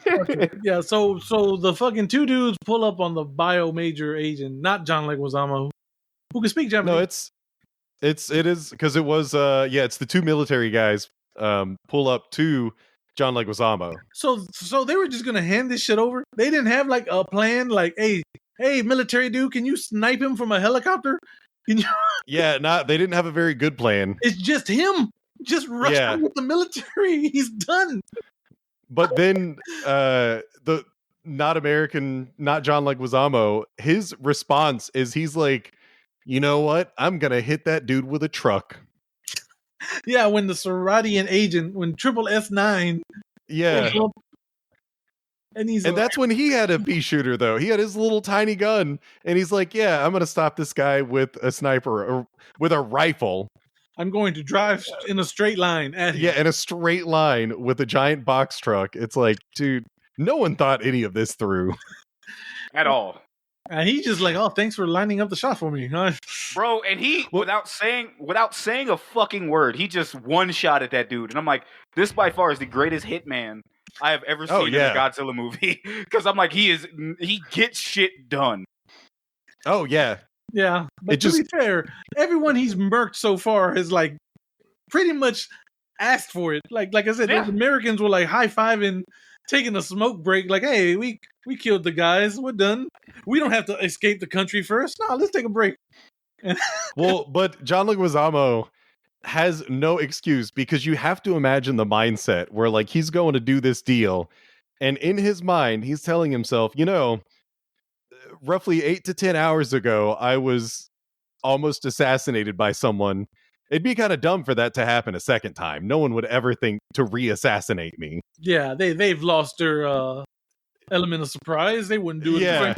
Okay. Yeah, so the fucking two dudes pull up on the Biomajor agent, not John Leguizamo, who can speak Japanese. No, it is because it was it's the two military guys pull up to John Leguizamo. So they were just gonna hand this shit over. They didn't have like a plan, like, hey, hey, military dude, can you snipe him from a helicopter? Can you? Yeah, they didn't have a very good plan. It's just him. Just rush him with the military. He's done. But then the not John Leguizamo, his response is he's like, you know what? I'm gonna hit that dude with a truck. Yeah, when the Serratian agent, when Triple S9, and that's when he had a pea shooter, though. He had his little tiny gun, and he's like, yeah, I'm gonna stop this guy with a sniper or with a rifle. I'm going to drive in a straight line at him. Yeah, in a straight line with a giant box truck. It's like, dude, no one thought any of this through at all. And he's just like, oh, thanks for lining up the shot for me, huh? Bro, and he, without saying a fucking word, he just one shot at that dude. And I'm like, this by far is the greatest hitman I have ever seen in a Godzilla movie. Because I'm like, he gets shit done. Oh, yeah. Yeah. But to be fair, everyone he's murked so far has like pretty much asked for it. Like I said, those Americans were like high-fiving, taking a smoke break, like, hey, we killed the guys. We're done. We don't have to escape the country first. No, let's take a break. Well, but John Leguizamo has no excuse because you have to imagine the mindset where like he's going to do this deal. And in his mind, he's telling himself, you know, roughly 8 to 10 hours ago, I was almost assassinated by someone. It'd be kind of dumb for that to happen a second time. No one would ever think to re-assassinate me. Yeah, they've lost their element of surprise. They wouldn't do it. Yeah.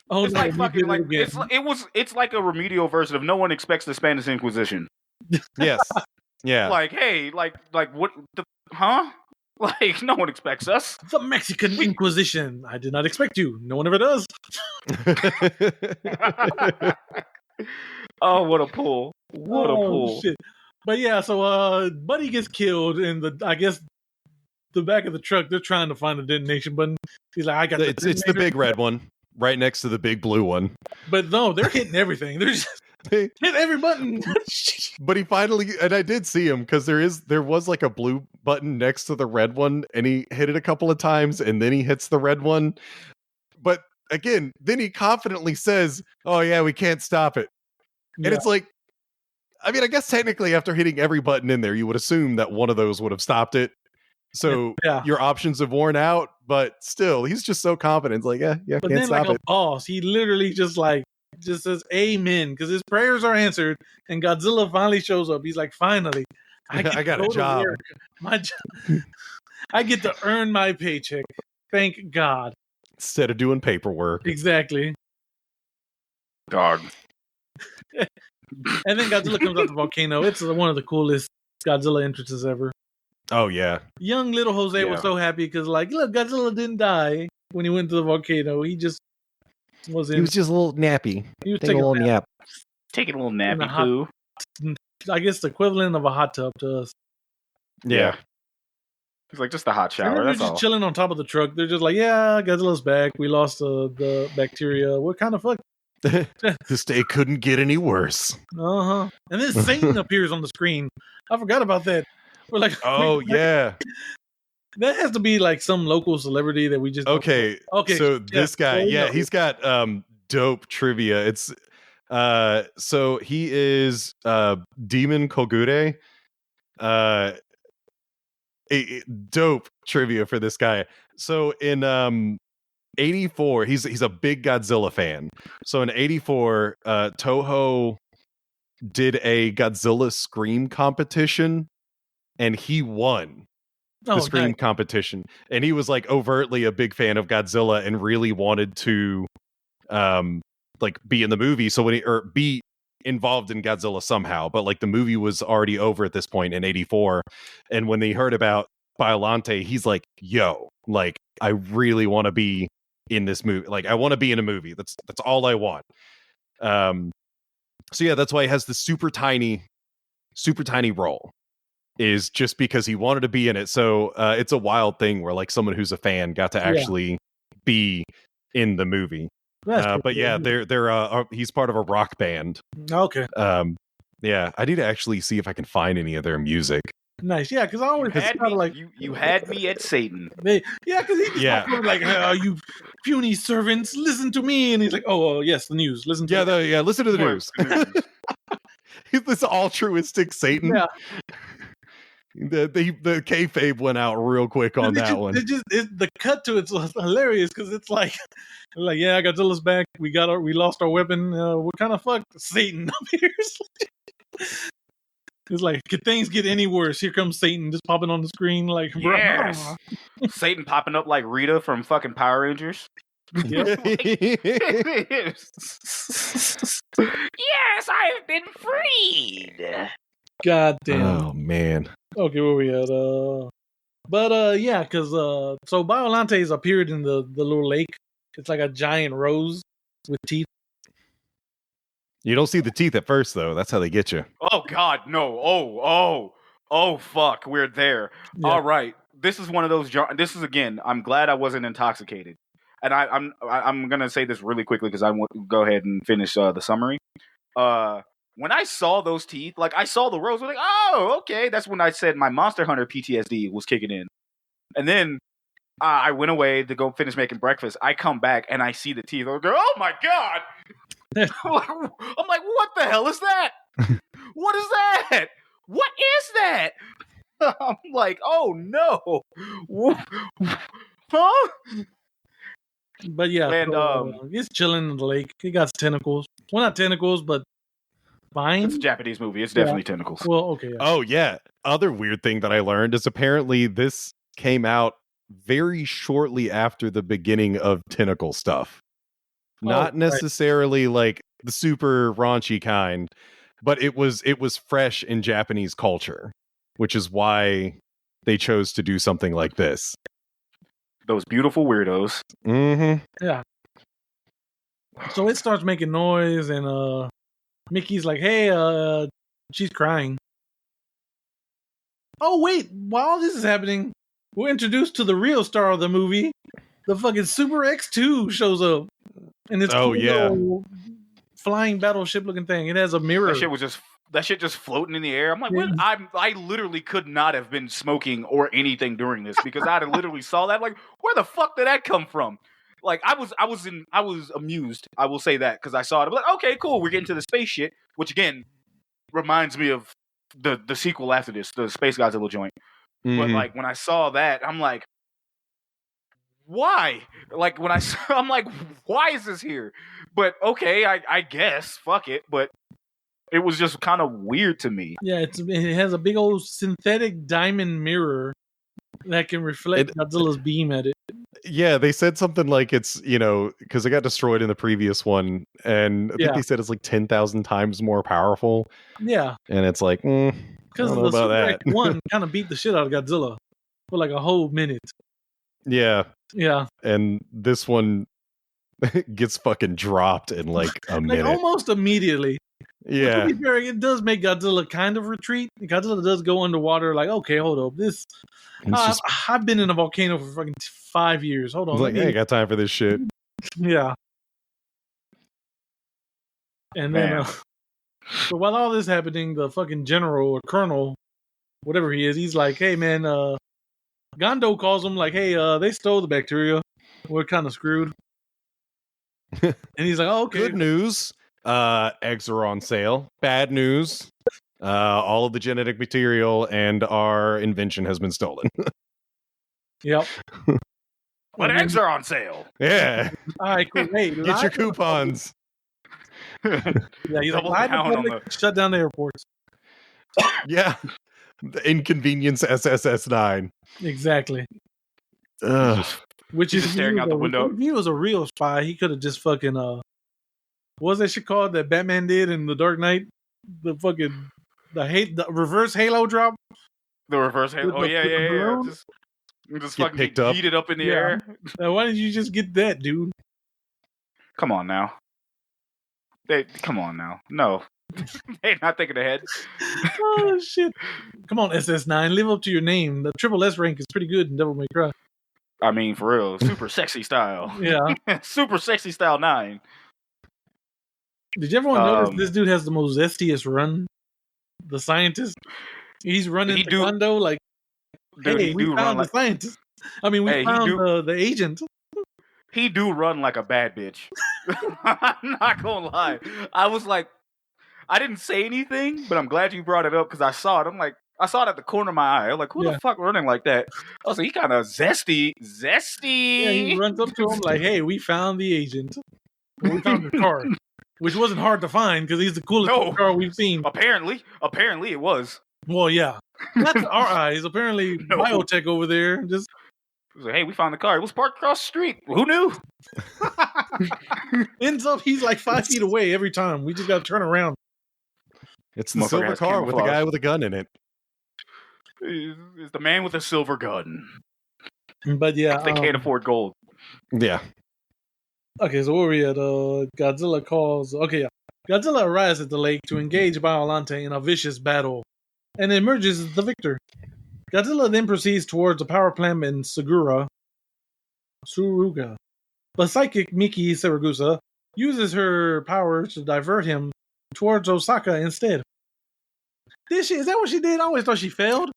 Oh, it's like fucking like it's like a remedial version of No One Expects the Spanish Inquisition. Yes. Yeah. Like, hey, like what the Like, no one expects us. The Mexican Inquisition. I did not expect you. No one ever does. Oh, what a pull. What a pull. Shit. But yeah, so Buddy gets killed in I guess the back of the truck. They're trying to find a detonation button. He's like, I got it's the big red one right next to the big blue one. But no, they're hitting everything. They're just hit every button. But he finally, and I did see him because there was like a blue button next to the red one, and he hit it a couple of times, and then he hits the red one. But again, then he confidently says, "Oh yeah, we can't stop it." Yeah. And it's like, I mean, I guess technically after hitting every button in there, you would assume that one of those would have stopped it. So your options have worn out, but still, he's just so confident. It's like, but can't then stop like it. A boss, he literally just says amen because his prayers are answered, and Godzilla finally shows up. He's like, finally, I got a job. My job. I get to earn my paycheck. Thank God. Instead of doing paperwork. Exactly. Dog. And then Godzilla comes out the volcano. It's one of the coolest Godzilla entrances ever. Oh, yeah. Young little Jose was so happy because, like, look, Godzilla didn't die when he went to the volcano. He just was in. He was just a little nappy. He was taking a little nap. Taking a little nappy poo. I guess the equivalent of a hot tub to us. Yeah. It's like just a hot shower. They're just chilling on top of the truck. They're just like, yeah, Godzilla's back. We lost the bacteria. What kind of fuck? This day couldn't get any worse. And then Satan appears on the screen. I forgot about that. We're like, oh yeah, that has to be like some local celebrity that we just okay. So this guy, he's got dope trivia. It's so he is Demon Kogure. Dope trivia for this guy. So in 84, he's a big Godzilla fan. So in 84, Toho did a Godzilla Scream competition, and he won the Scream competition. And he was like overtly a big fan of Godzilla and really wanted to like be in the movie. So be involved in Godzilla somehow. But like the movie was already over at this point in 84. And when they heard about Biollante, he's like, yo, like I really want to be in this movie. Like I want to be in a movie. That's all I want. So yeah, that's why he has the super tiny role, is just because he wanted to be in it. So it's a wild thing where like someone who's a fan got to actually be in the movie. But yeah, they're he's part of a rock band. Okay. Yeah, I need to actually see if I can find any of their music. Nice, yeah, because I always had me, like you had me at Satan. Because he just like, puny servants, listen to me. And he's like, oh, yes, the news. Listen to listen to the news. This altruistic Satan. Yeah. The kayfabe went out real quick on that one. The cut to it's hilarious because it's like, yeah, Godzilla's back. We lost our weapon. What kind of fuck Satan appears? It's like, could things get any worse? Here comes Satan just popping on the screen, like, yes. Satan popping up like Rita from fucking Power Rangers. Yep. Yes, I've been freed. God damn. Oh man. Okay, where we at? Yeah, because so Biollante's appeared in the little lake. It's like a giant rose with teeth. You don't see the teeth at first, though. That's how they get you. Oh God, no! Oh! Fuck, we're there. Yeah. All right, this is one of those. This is again. I'm glad I wasn't intoxicated, and I'm gonna say this really quickly because I want to go ahead and finish the summary. When I saw those teeth, like I saw the rose, I was like, oh, okay. That's when I said my Monster Hunter PTSD was kicking in, and then I went away to go finish making breakfast. I come back and I see the teeth. I go, oh my God. I'm like, what the hell is that? What is that? What is that? I'm like, oh no. Huh? But yeah, and he's chilling in the lake. He got tentacles. Well, not tentacles, but vines. It's a Japanese movie. It's definitely tentacles. Well, okay. Yeah. Oh yeah. Other weird thing that I learned is apparently this came out very shortly after the beginning of tentacle stuff. Not necessarily like the super raunchy kind, but it was fresh in Japanese culture, which is why they chose to do something like this. Those beautiful weirdos. Mm-hmm. Yeah. So it starts making noise, and Mickey's like, "Hey, she's crying." Oh wait! While this is happening, we're introduced to the real star of the movie. The fucking Super X2 shows up. And it's flying battleship looking thing. It has a mirror. That shit just floating in the air. I'm like, what? I literally could not have been smoking or anything during this because I literally saw that. Like, where the fuck did that come from? Like, I was amused. I will say that because I saw it. I'm like, okay, cool. We're getting to the space shit, which again reminds me of the sequel after this, the Space Godzilla joint. Mm-hmm. But like when I saw that, I'm like, why? Like when I'm like, why is this here? But okay, I guess, fuck it. But it was just kind of weird to me. Yeah, it has a big old synthetic diamond mirror that can reflect Godzilla's beam at it. Yeah, they said something like it's, because it got destroyed in the previous one, and I think they said it's like 10,000 times more powerful. Yeah. And it's like, because the Super X1 kind of beat the shit out of Godzilla for like a whole minute. Yeah. Yeah. And this one gets fucking dropped in like a minute. Almost immediately. Yeah. But to be fair, it does make Godzilla kind of retreat. Godzilla does go underwater like, okay, hold up. I've been in a volcano for fucking 5 years. Hold on. Like, I ain't got time for this shit. Yeah. And then, so while all this happening, the fucking general or colonel, whatever he is, he's like, hey, man, Gondo calls him like, hey, they stole the bacteria. We're kind of screwed. And he's like, oh, okay. Good news. Eggs are on sale. Bad news. All of the genetic material and our invention has been stolen. Yep. But eggs are on sale. Yeah. All right, cool. Hey, get your coupons. Yeah, he's like, shut down the airports. Yeah. The inconvenience SSS9. Exactly. Which is staring out the window. If he was a real spy, he could have just fucking what was that shit called that Batman did in The Dark Knight? The fucking the reverse halo drop. The reverse halo. Oh yeah. Just fucking picked up. Beat it up in the air. Why didn't you just get that, dude? Come on now. Come on now. No. They're not thinking ahead. Oh shit! Come on, SS9, live up to your name. The triple S rank is pretty good in Devil May Cry. I mean, for real, super sexy style. Yeah, super sexy style 9. Did you ever notice this dude has the most zestiest run? The scientist, he's running taekwondo like. Dude, hey, we found the scientist. I mean, we found the agent. he do run like a bad bitch. I'm not gonna lie. I was like, I didn't say anything, but I'm glad you brought it up because I saw it. I'm like, I saw it at the corner of my eye. I'm like, who the fuck running like that? I was like, he kind of zesty. Yeah, he runs up to him like, hey, we found the agent. Well, we found the car, which wasn't hard to find because he's the coolest car we've seen. Apparently it was. Well, yeah. Not to our eyes. Apparently, biotech over there just. Like, hey, we found the car. It was parked across the street. Who knew? Ends up, he's like 5 feet away every time. We just got to turn around. It's the silver car with a guy with a gun in it. It's the man with a silver gun. But yeah, they can't afford gold. Yeah. Okay, so where are we at? Godzilla calls. Okay, yeah. Godzilla arrives at the lake to engage Biollante in a vicious battle, and emerges as the victor. Godzilla then proceeds towards the power plant in Suruga. But psychic Miki Saragusa uses her powers to divert him towards Osaka instead. Is that what she did? I always thought she failed.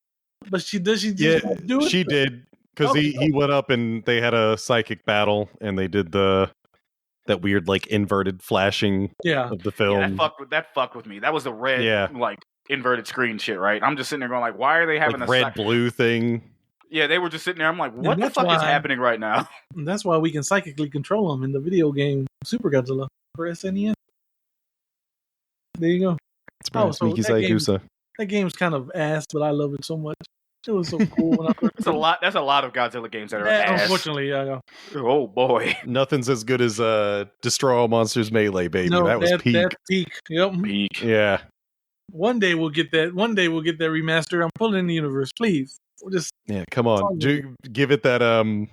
But she do it? She did. Because he went up and they had a psychic battle and they did that weird like inverted flashing of the film. Yeah, that fucked with me. That was the red like inverted screen shit, right? I'm just sitting there going like, why are they having like a red blue thing? Yeah, they were just sitting there. I'm like, what the fuck is happening right now? That's why we can psychically control them in the video game Super Godzilla for SNES. There you go. That game's kind of ass, but I love it so much. It was so cool when I first That's a lot of Godzilla games that are ass. Unfortunately, yeah. Oh boy. Nothing's as good as Destroy All Monsters Melee, baby. No, that was peak. That's peak. Yep. Peak. Yeah. One day we'll get that remaster. I'm pulling in the universe, please. Come on. Give it that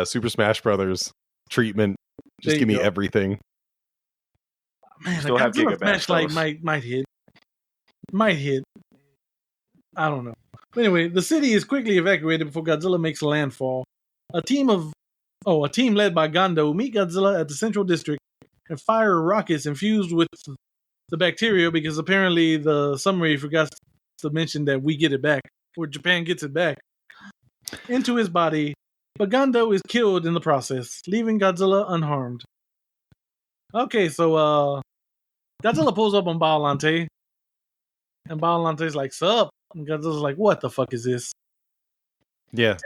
Super Smash Brothers treatment. Just give me everything. Man, still have Gigabash like might hit. Might hit. I don't know. Anyway, the city is quickly evacuated before Godzilla makes landfall. A team led by Gondo meet Godzilla at the Central District and fire rockets infused with the bacteria because apparently the summary forgot to mention that we get it back, or Japan gets it back, into his body, but Gondo is killed in the process, leaving Godzilla unharmed. Okay, so Godzilla pulls up on Biollante, and Biolante's like, sup? And Godzilla's like, what the fuck is this? Yeah.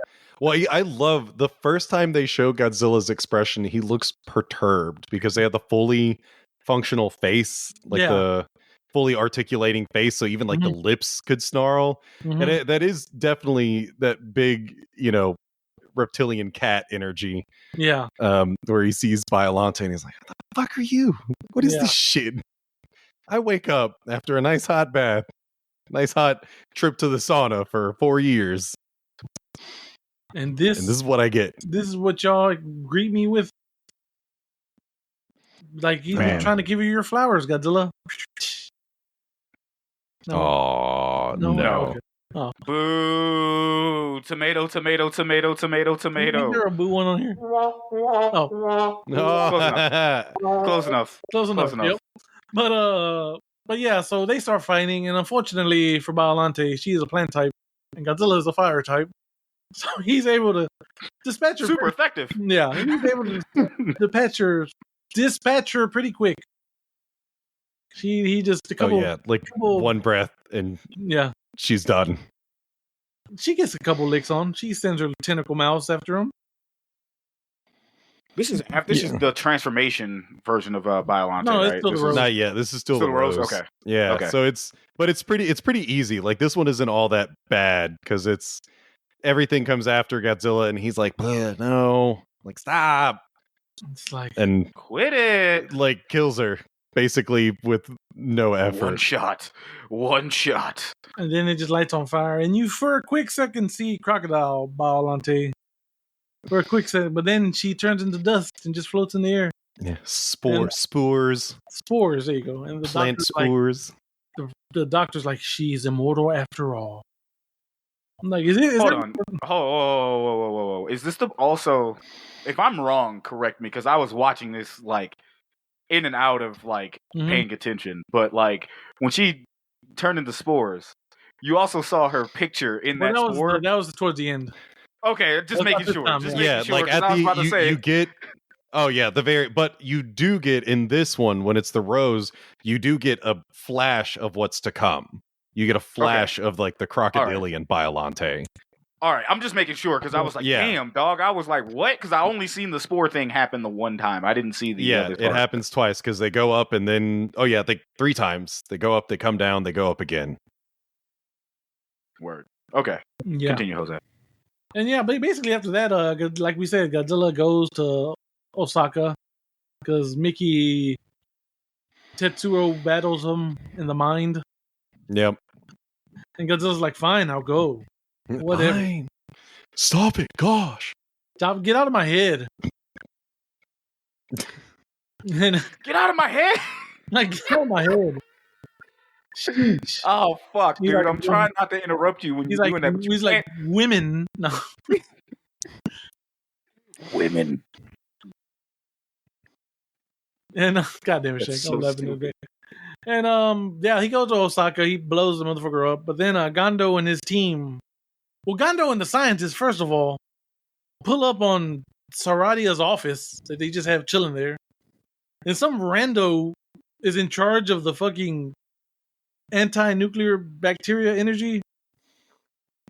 Well, I love the first time they show Godzilla's expression, he looks perturbed because they had the fully functional face, the fully articulating face, so even like the lips could snarl. And that is definitely that big, reptilian cat energy. Yeah. Where he sees Biollante and he's like, what the fuck are you? What is this shit? I wake up after a nice hot bath. Nice hot trip to the sauna for 4 years. And this is what I get. This is what y'all greet me with. Like he's trying to give you your flowers, Godzilla. No. Oh, no. Okay. Oh. Boo! Tomato. Is there a boo one on here? Oh. Close enough. Yep. But yeah, so they start fighting, and unfortunately for Biollante, she is a plant type, and Godzilla is a fire type. So he's able to dispatch her. Super effective. Yeah, he's able to dispatch her pretty quick. He just one breath and she's done. She gets a couple licks on. She sends her tentacle mouse after him. This is the transformation version of Biollante. No, it's right? still the Rose. Not yet. This is still the Rose. Okay. Yeah. Okay. So it's pretty easy. Like this one isn't all that bad because it's everything comes after Godzilla and he's like, no, like stop. It's like and quit it. Like kills her basically with no effort. One shot. And then it just lights on fire, and you for a quick second see Crocodile Biollante. For a quick second, but then she turns into dust and just floats in the air. Yeah, spores. There you go. And the plant spores. Like, the doctor's like, she's immortal after all. I'm like, hold on. Whoa. Is this also? If I'm wrong, correct me, because I was watching this like in and out of like paying attention. But like when she turned into spores, you also saw her picture in that spore. That was towards the end. Okay, just making sure. Like at the you get. Oh yeah, but you do get in this one when it's the rose, you do get a flash of what's to come. You get a flash of like the crocodilian Biollante. All right, I'm just making sure because I was like, damn, dog. I was like, what? Because I only seen the spore thing happen the one time. I didn't see the other part. It happens twice because they go up and then, three times. They go up, they come down, they go up again. Word. Okay. Yeah. Continue, Jose. And but basically after that, like we said, Godzilla goes to Osaka because Mickey Tetsuo battles him in the mind. Yep. And Godzilla's like, fine, I'll go. Whatever. Fine. Stop it, gosh. Stop, get out of my head. Get out of my head. Like, get out of my head. Sheesh. Oh, fuck, dude. Like, I'm trying not to interrupt you when you're doing that. He's like, women. No. Women. And God damn it, Shake. I'm laughing a bit. And he goes to Osaka, he blows the motherfucker up, but then Gondo and his team, Gondo and the scientists, first of all, pull up on Saradia's office that they just have chilling there. And some rando is in charge of the fucking anti-nuclear bacteria energy.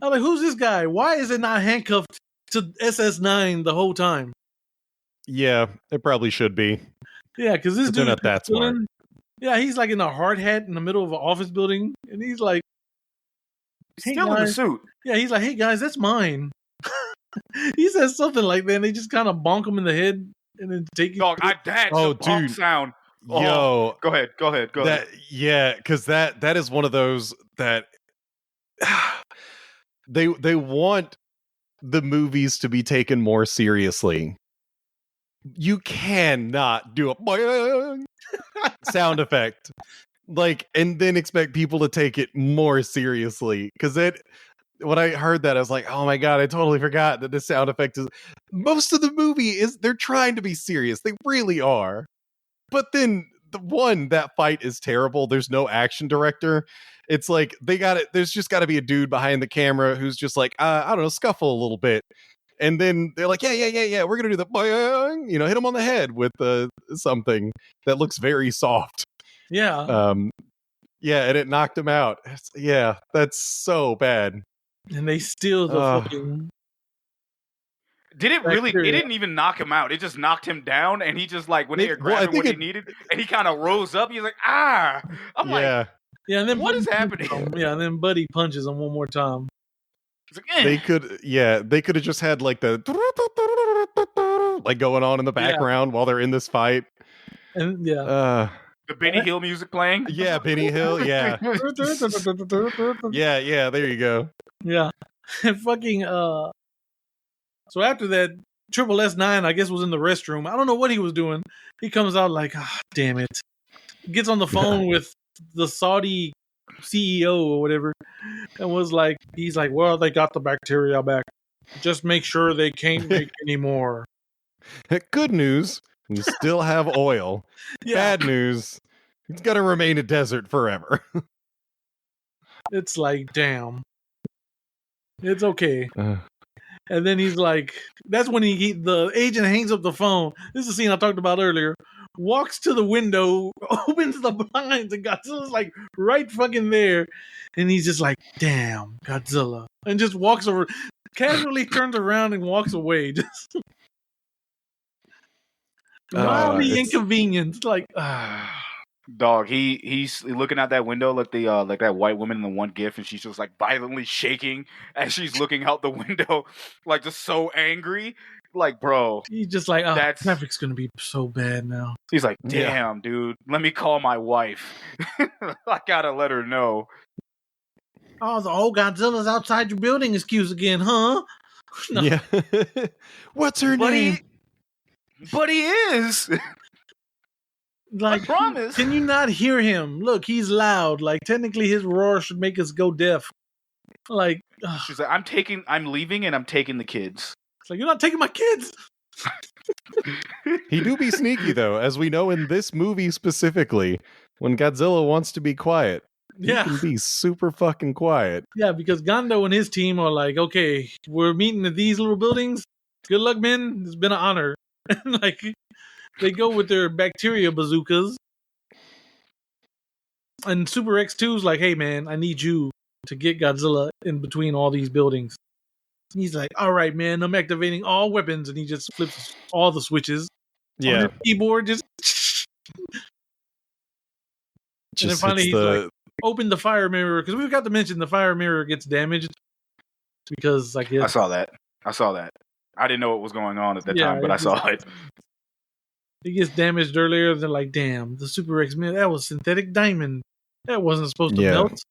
I'm like, who's this guy? Why is it not handcuffed to SS9 the whole time? Yeah, it probably should be. Yeah, because this dude they're not that smart. Yeah, he's like in a hard hat in the middle of an office building, and he's like, hey, still guys. In the suit. Yeah, he's like, hey guys, that's mine. He says something like that, and they just kind of bonk him in the head and then take it. Dog, that's a bonk sound. Oh, yo, go ahead. Yeah, because that is one of those that they want the movies to be taken more seriously. You cannot do a sound effect and then expect people to take it more seriously, because when I heard that, I was like, oh my god, I totally forgot that this sound effect is most of the movie they're trying to be serious. They really are. But then that fight is terrible. There's no action director. It's like there's just got to be a dude behind the camera who's just like, I don't know, scuffle a little bit. And then they're like, yeah, we're going to do the, hit him on the head with something that looks very soft. Yeah. And it knocked him out. That's so bad. And they steal the fucking... Did it really? It didn't even knock him out. It just knocked him down, and he just like, when they grabbed him what he needed, and he kind of rose up. He's like, I'm like, yeah, and then what is happening? And then Buddy punches him one more time. Like, they could have just had like the like going on in the background while they're in this fight. And the Benny Hill music playing. Yeah, Benny Hill. Yeah. yeah. There you go. Yeah, and fucking So after that, Triple S9, I guess, was in the restroom. I don't know what he was doing. He comes out like, damn it. Gets on the phone with the Saudi CEO or whatever, and he's like, well, they got the bacteria back. Just make sure they can't make any more. Good news, you still have oil. Bad news, it's going to remain a desert forever. It's like, damn. It's okay. And then he's like, that's when the agent hangs up the phone. This is the scene I talked about earlier. Walks to the window, opens the blinds, and Godzilla's like right fucking there. And he's just like, damn, Godzilla. And just walks over, casually turns around and walks away. Just mildly inconvenienced. Like, Dog, he's looking out that window like that white woman in the one gif, and she's just like violently shaking as she's looking out the window, like just so angry. Like, bro, he's just like, traffic's gonna be so bad now. He's like, damn, dude, let me call my wife. I gotta let her know. Oh, the old Godzilla's outside your building excuse again, huh? No. Yeah. What's her name? But he is. Like, I promise. Can you not hear him? Look, he's loud. Like, technically, his roar should make us go deaf. Like, she's like, I'm leaving, and I'm taking the kids. It's like, you're not taking my kids. He do be sneaky though, as we know in this movie specifically. When Godzilla wants to be quiet, You can be super fucking quiet. Yeah, because Gondo and his team are like, okay, we're meeting at these little buildings. Good luck, men. It's been an honor. Like, they go with their bacteria bazookas. And Super X2's like, hey, man, I need you to get Godzilla in between all these buildings. And he's like, all right, man, I'm activating all weapons. And he just flips all the switches. Yeah. On his keyboard, just and then finally he's like, open the fire mirror. Because we forgot to mention the fire mirror gets damaged. Because I guess... I saw that. I didn't know what was going on at that time, but I saw it. It gets damaged earlier. They're like, damn, the Super X-Men, that was synthetic diamond. That wasn't supposed to melt.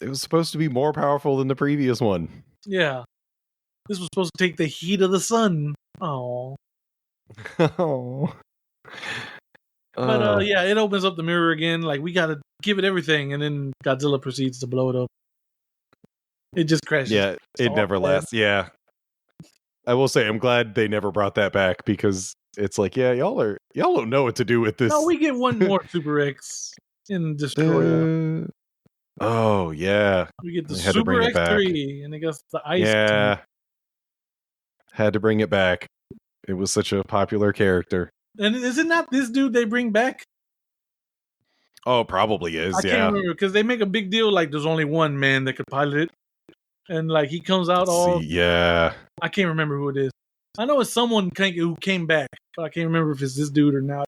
It was supposed to be more powerful than the previous one. Yeah. This was supposed to take the heat of the sun. Oh. Oh. But yeah, it opens up the mirror again. Like, we gotta give it everything, and then Godzilla proceeds to blow it up. It just crashes. Yeah, it never lasts. Yeah. I will say, I'm glad they never brought that back, because it's like, yeah, y'all don't know what to do with this. No, we get one more Super X in Destroyer. Oh, yeah. We get the Super X3, and it gets the ice. Yeah. Had to bring it back. It was such a popular character. And is it not this dude they bring back? Oh, it probably is. I can't remember, because they make a big deal like there's only one man that could pilot it. And like he comes out all... Yeah. I can't remember who it is. I know it's someone who came back, but I can't remember if it's this dude or not.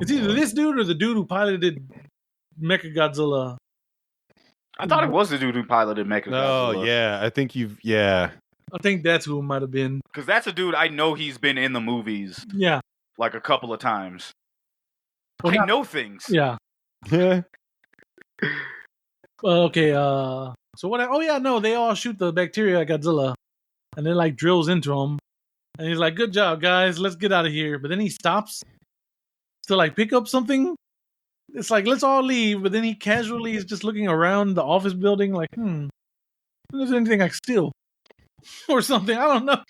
It's either this dude or the dude who piloted Mechagodzilla. I thought it was the dude who piloted Mechagodzilla. Oh, yeah. I think I think that's who it might have been. Because that's a dude I know he's been in the movies. Yeah. Like a couple of times. Well, I know things. Yeah. Yeah. Okay, so what? Oh, yeah, no, they all shoot the bacteria at Godzilla. And then, like, drills into him. And he's like, good job, guys. Let's get out of here. But then he stops to, like, pick up something. It's like, let's all leave. But then he casually is just looking around the office building like, if there's anything I can steal. Or something. I don't know.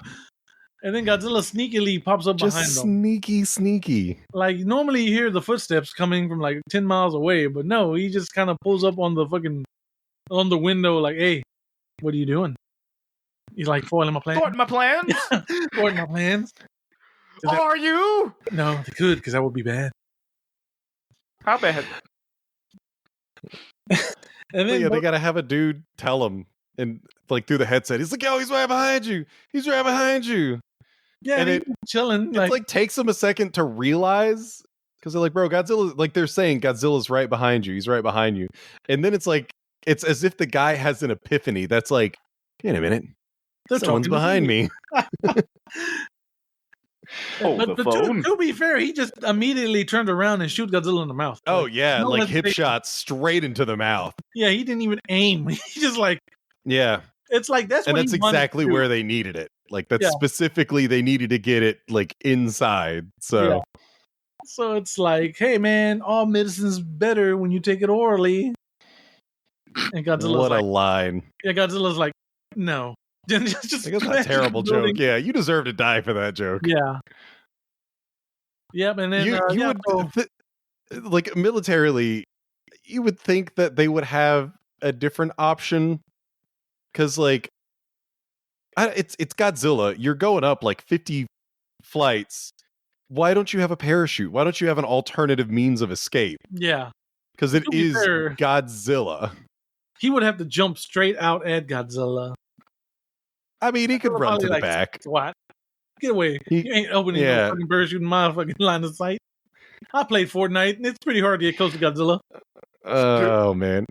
And then Godzilla sneakily pops up behind him. Sneaky. Like, normally you hear the footsteps coming from, like, 10 miles away. But no, he just kind of pulls up on the window like, hey, what are you doing? He's like, foiling my plans. Foiling my plans? Foiling my plans. Are you? No, they could, because that would be bad. How bad? And then they gotta have a dude tell him, and like through the headset, he's like, yo, he's right behind you. He's right behind you. Yeah, and he's chilling. It like takes them a second to realize, because they're like, bro, Godzilla, like they're saying Godzilla's right behind you. He's right behind you. And then it's like, it's as if the guy has an epiphany. That's like, wait a minute. Someone's behind me. But to be fair, he just immediately turned around and shoot Godzilla in the mouth. Oh, yeah. Like hip shots straight into the mouth. Yeah, he didn't even aim. He just like... Yeah. It's like, that's and that's exactly where they needed it. Like, that's specifically, they needed to get it, like, inside. So... Yeah. So it's like, hey, man, all medicine's better when you take it orally. And Godzilla's what a line. Yeah, Godzilla's like, no. Just that's a terrible joke. Yeah, you deserve to die for that joke. Yeah. Yep, and then you would like militarily, you would think that they would have a different option, because like, it's Godzilla. You're going up like 50 flights. Why don't you have a parachute? Why don't you have an alternative means of escape? Yeah, because it is Godzilla. He would have to jump straight out at Godzilla. I mean, he could run to the back. What? Get away. You ain't opening no fucking parachute in my fucking line of sight. I played Fortnite, and it's pretty hard to get close to Godzilla. Oh, man.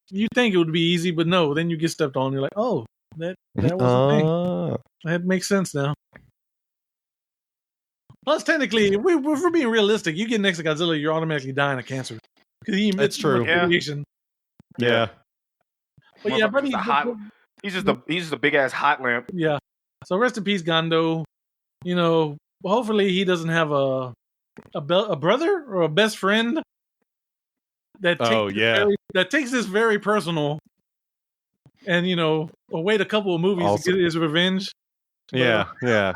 You think it would be easy, but no. Then you get stepped on, and you're like, oh, that was a thing. That makes sense now. Plus, technically, if we're being realistic, you get next to Godzilla, you're automatically dying of cancer. That's true. Yeah. But yeah, but he's just a big ass hot lamp. Yeah. So rest in peace, Gondo. You know, hopefully he doesn't have a brother or a best friend that takes this very personal, and you know, wait a couple of movies to get his revenge. Yeah, yeah.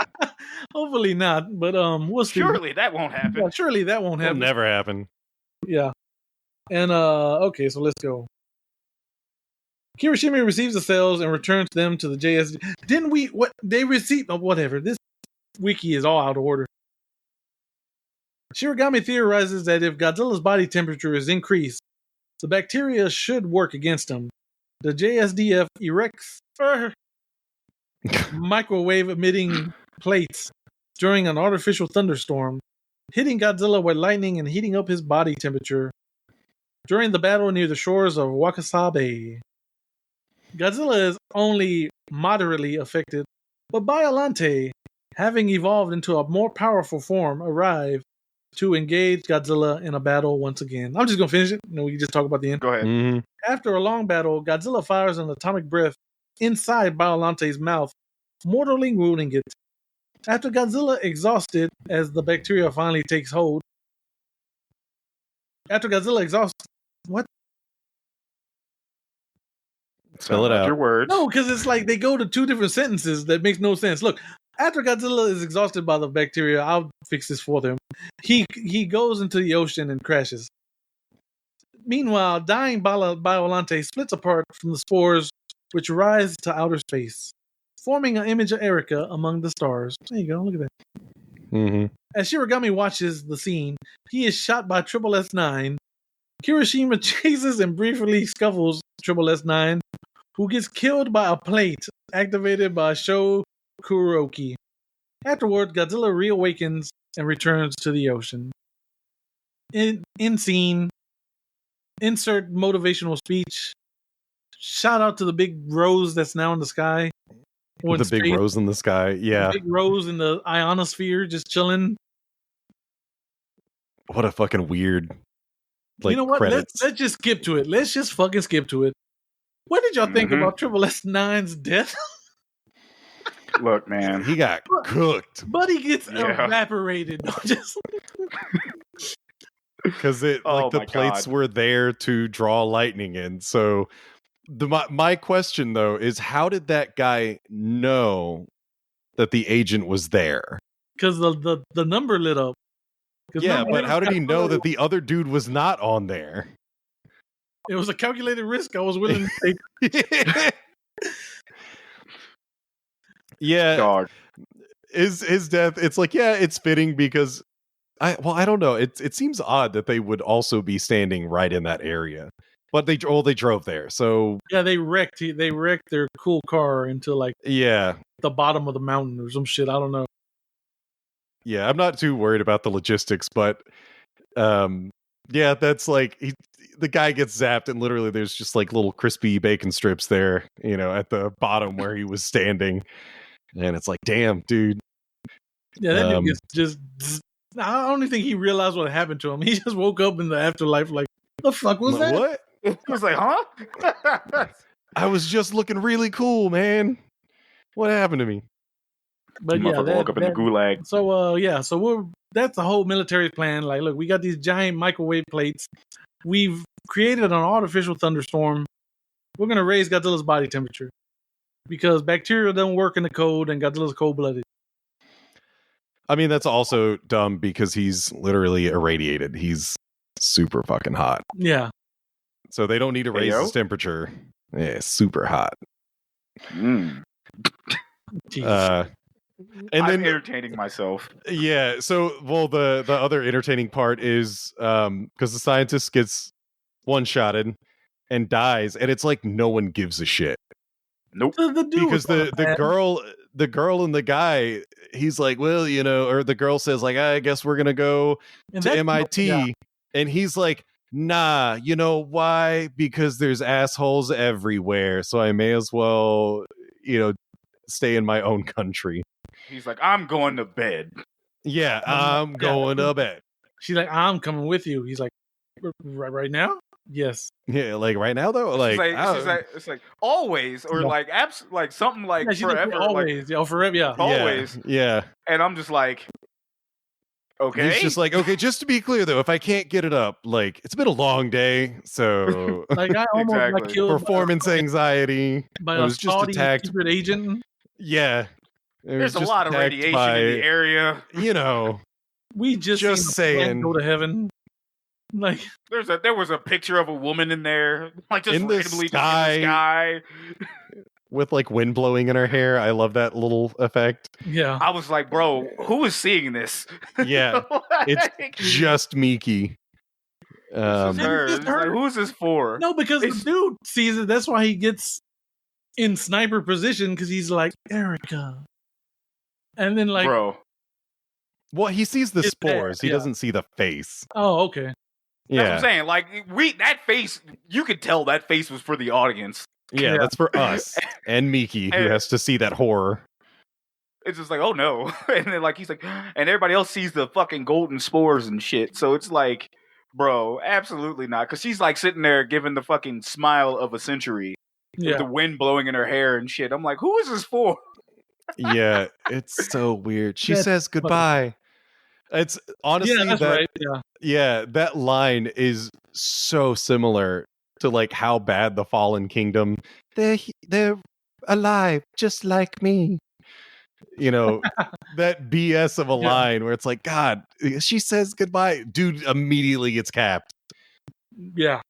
Hopefully not, but we'll see. Surely that won't happen. Yeah, surely that won't happen. It'll never happen. Yeah. And okay, so let's go. Kirishima receives the cells and returns them to the JSD. Didn't we? What they received? Oh, whatever. This wiki is all out of order. Shirogami theorizes that if Godzilla's body temperature is increased, the bacteria should work against him. The JSDF erects microwave emitting plates during an artificial thunderstorm, hitting Godzilla with lightning and heating up his body temperature during the battle near the shores of Wakasabe. Godzilla is only moderately affected, but Biollante, having evolved into a more powerful form, arrive to engage Godzilla in a battle once again. I'm just going to finish it. We can just talk about the end. Go ahead. Mm-hmm. After a long battle, Godzilla fires an atomic breath inside Biollante's mouth, mortally wounding it. After Godzilla exhausted, as the bacteria finally takes hold. What? Spell it out. Your words. No, because it's like they go to two different sentences that makes no sense. Look, after Godzilla is exhausted by the bacteria, I'll fix this for them. He goes into the ocean and crashes. Meanwhile, dying Biollante splits apart from the spores, which rise to outer space, forming an image of Erica among the stars. There you go. Look at that. Mm-hmm. As Shirogami watches the scene, he is shot by Triple S9. Kirishima chases and briefly scuffles Triple S9, who gets killed by a plate activated by Sho Kuroki. Afterward, Godzilla reawakens and returns to the ocean. In scene, insert motivational speech. Shout out to the big rose that's now in the sky. The big rose in the sky, yeah. The big rose in the ionosphere, just chilling. What a fucking weird, you know what? Credits. Let's just skip to it. Let's just fucking skip to it. What did y'all think about Triple S9's death? Look, man, he got cooked. But he gets evaporated. Because the plates were there to draw lightning in. So my question though is, how did that guy know that the agent was there? Because the number lit up. Yeah, but how did he know that the other dude was not on there? It was a calculated risk I was willing to take. Yeah. Dog. His death, it's like, yeah, it's fitting because I don't know. It seems odd that they would also be standing right in that area. But they drove there. So yeah, they wrecked their cool car into the bottom of the mountain or some shit. I don't know. Yeah, I'm not too worried about the logistics, but that's the guy gets zapped and literally there's just little crispy bacon strips there, at the bottom where he was standing. And it's like, damn, dude. Yeah, that dude just I don't even think he realized what happened to him. He just woke up in the afterlife like, the fuck was that? What? He was like, huh? I was just looking really cool, man. What happened to me? But yeah, woke up in the gulag. So that's the whole military plan. Like, look, we got these giant microwave plates. We've created an artificial thunderstorm. We're gonna raise Godzilla's body temperature because bacteria don't work in the cold, and Godzilla's cold-blooded. I mean, that's also dumb because he's literally irradiated. He's super fucking hot. Yeah. So they don't need to raise his temperature. Yeah, super hot. And then I'm entertaining myself. Yeah. So, the other entertaining part is because the scientist gets one-shotted and dies, and it's like no one gives a shit. Nope. Because the girl and the guy, he's like, well, or the girl says like, I guess we're gonna go to MIT, and he's like, nah, you know why? Because there's assholes everywhere, so I may as well, stay in my own country. He's like, I'm going to bed. Yeah, I'm going to bed. She's like, I'm coming with you. He's like, right now? Yes. Yeah, like right now though? It's like always, or like something like forever. Like, always. Forever, yeah. Always. Yeah. And I'm just like, okay. He's just like, okay, just to be clear though, if I can't get it up, like it's been a long day, so like I almost killed performance anxiety. By I was just attacked. Secret agent. Yeah. There's a lot of radiation in the area. We just saying go to heaven. Like there was a picture of a woman in there, like just in the randomly sky, just in the sky. With like wind blowing in her hair. I love that little effect. Yeah. I was like, bro, who is seeing this? Yeah. It's just Miki. It's just her. It's It's like, who's this for? No, because the dude sees it. That's why he gets in sniper position, because he's like, Erica. And then like, bro. Well, he sees the spores. He doesn't see the face. Oh, okay. That's what I'm saying. Like that face, you could tell that face was for the audience. Yeah, that's for us and Miki, who has to see that horror. It's just like, oh no. And then like he's like, and everybody else sees the fucking golden spores and shit. So it's like, bro, absolutely not. Because she's like sitting there giving the fucking smile of a century with the wind blowing in her hair and shit. I'm like, who is this for? Yeah, it's so weird. She says goodbye. It's honestly that's right. Yeah, that line is so similar to like how bad the Fallen Kingdom. They're alive just like me. You know, that BS of a line where it's like, God, she says goodbye. Dude immediately gets capped. Yeah.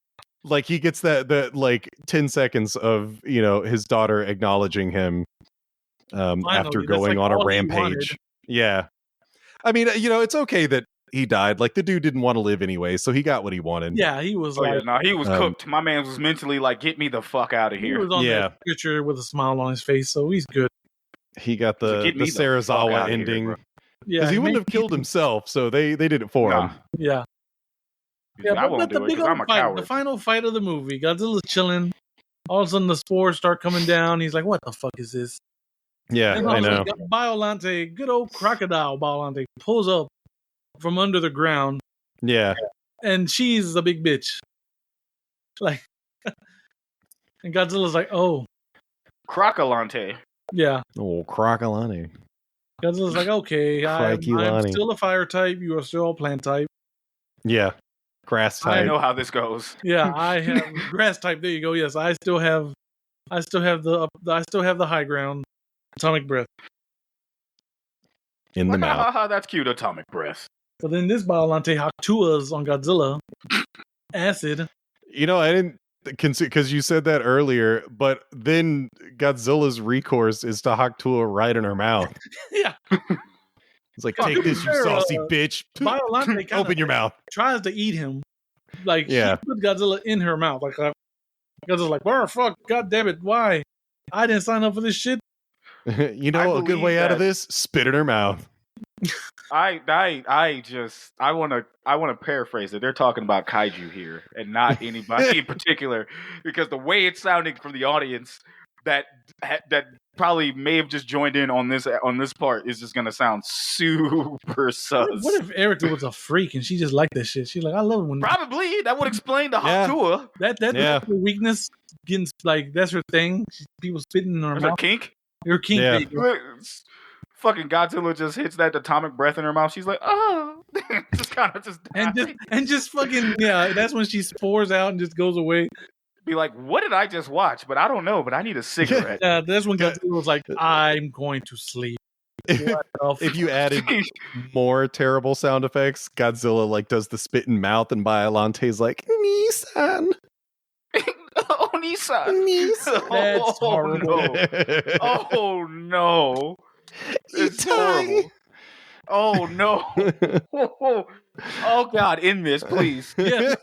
Like he gets that like 10 seconds of, you know, his daughter acknowledging him after going on a rampage. Yeah. I mean, you know, it's okay that he died. Like the dude didn't want to live anyway, so he got what he wanted. Yeah, he was he was cooked. My man was mentally like, get me the fuck out of here. He was on that picture with a smile on his face, so he's good. He got the Sarazawa ending. Because he wouldn't have killed himself, so they did it for him. Yeah. I won't do it because I'm a coward. The final fight of the movie, Godzilla's chilling. All of a sudden, the spores start coming down. He's like, what the fuck is this? Yeah, I know. Biollante, good old crocodile Biollante, pulls up from under the ground. Yeah. And she's a big bitch. Like, and Godzilla's like, oh. Crocodilante. Yeah. Oh, Crocodilante. Godzilla's like, okay, I'm still a fire type. You are still a plant type. Yeah. Grass type. I know how this goes. Yeah, I have grass type. There you go. Yes, I still have the high ground. Atomic breath. In the mouth. That's cute, atomic breath. But then this Biollante Haktua's on Godzilla. Acid. You know, I didn't because you said that earlier, but then Godzilla's recourse is to Haktua right in her mouth. Yeah. It's like, take this, you saucy bitch. Biollante open your mouth. Tries to eat him. Like, she put Godzilla in her mouth. Like, Godzilla's like, oh, fuck, god damn it, why? I didn't sign up for this shit. You know, a good way out of this? Spit in her mouth. I want to paraphrase it. They're talking about kaiju here and not anybody in particular, because the way it's sounding from the audience that probably may have just joined in on this part is just gonna sound super sus. What if Erica was a freak and she just liked that shit? She's like, I love it when probably that would explain the Haktua. That's her weakness. Getting like that's her thing. People spitting in her mouth. A kink. Your kink. Yeah. Fucking Godzilla just hits that atomic breath in her mouth. She's like, oh, just kind of just and just fucking that's when she pours out and just goes away. Be like, what did I just watch? But I don't know. But I need a cigarette. Yeah, that's when Godzilla was like, I'm going to sleep. If you added more terrible sound effects, Godzilla like does the spit in mouth, and Biollante's like, Nissan. Oh, Nissan. That's horrible. No. Oh no. It's horrible. Oh no. Oh God, in this, please. Yeah.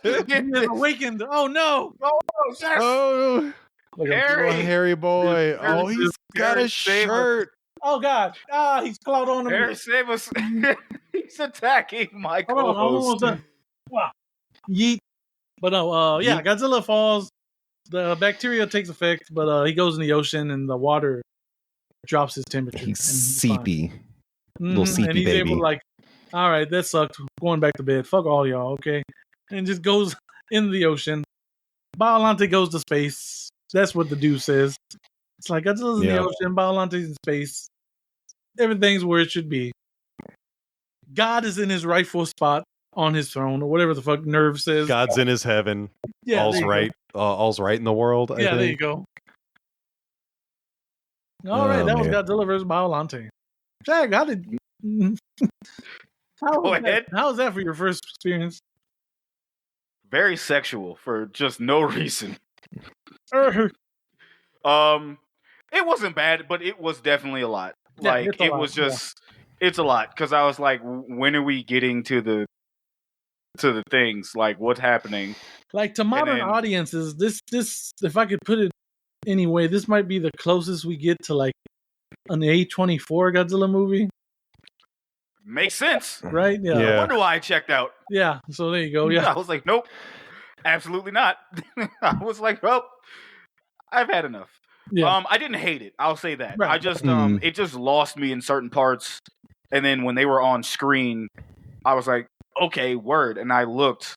Awakened. Oh no. Oh, Harry boy. Oh, he's got a shirt. Oh God. He's clawed on him. Harry, save us. He's attacking my co-host. Wow. Yeet. But no, Godzilla falls. The bacteria takes effect, but he goes in the ocean and the water drops his temperature. He's seepy. Little seepy and he's baby. able to like, all right, that sucked. Going back to bed. Fuck all y'all, okay? And just goes into the ocean. Biollante goes to space. That's what the dude says. It's like Godzilla's in the ocean, Biollante's in space. Everything's where it should be. God is in his rightful spot on his throne, or whatever the fuck Nerve says. God's in his heaven. Yeah, all's right. All's right in the world. I think. There you go. All right, that was Godzilla vs. Biollante. Jack, how did? How was that for your first experience? very sexual for just no reason. It wasn't bad, but it was definitely a lot. Yeah, like it was just, it's a lot because I was like, when are we getting to the things? Like, what's happening? Like to modern audiences, this if I could put it anyway, this might be the closest we get to like an A24 Godzilla movie. Makes sense, right? Yeah. I wonder why I checked out. Yeah. So there you go. Yeah. I was like, nope, absolutely not. I was like, well, I've had enough. Yeah. I didn't hate it. I'll say that. Right. I just it just lost me in certain parts, and then when they were on screen, I was like, okay, word. And I looked,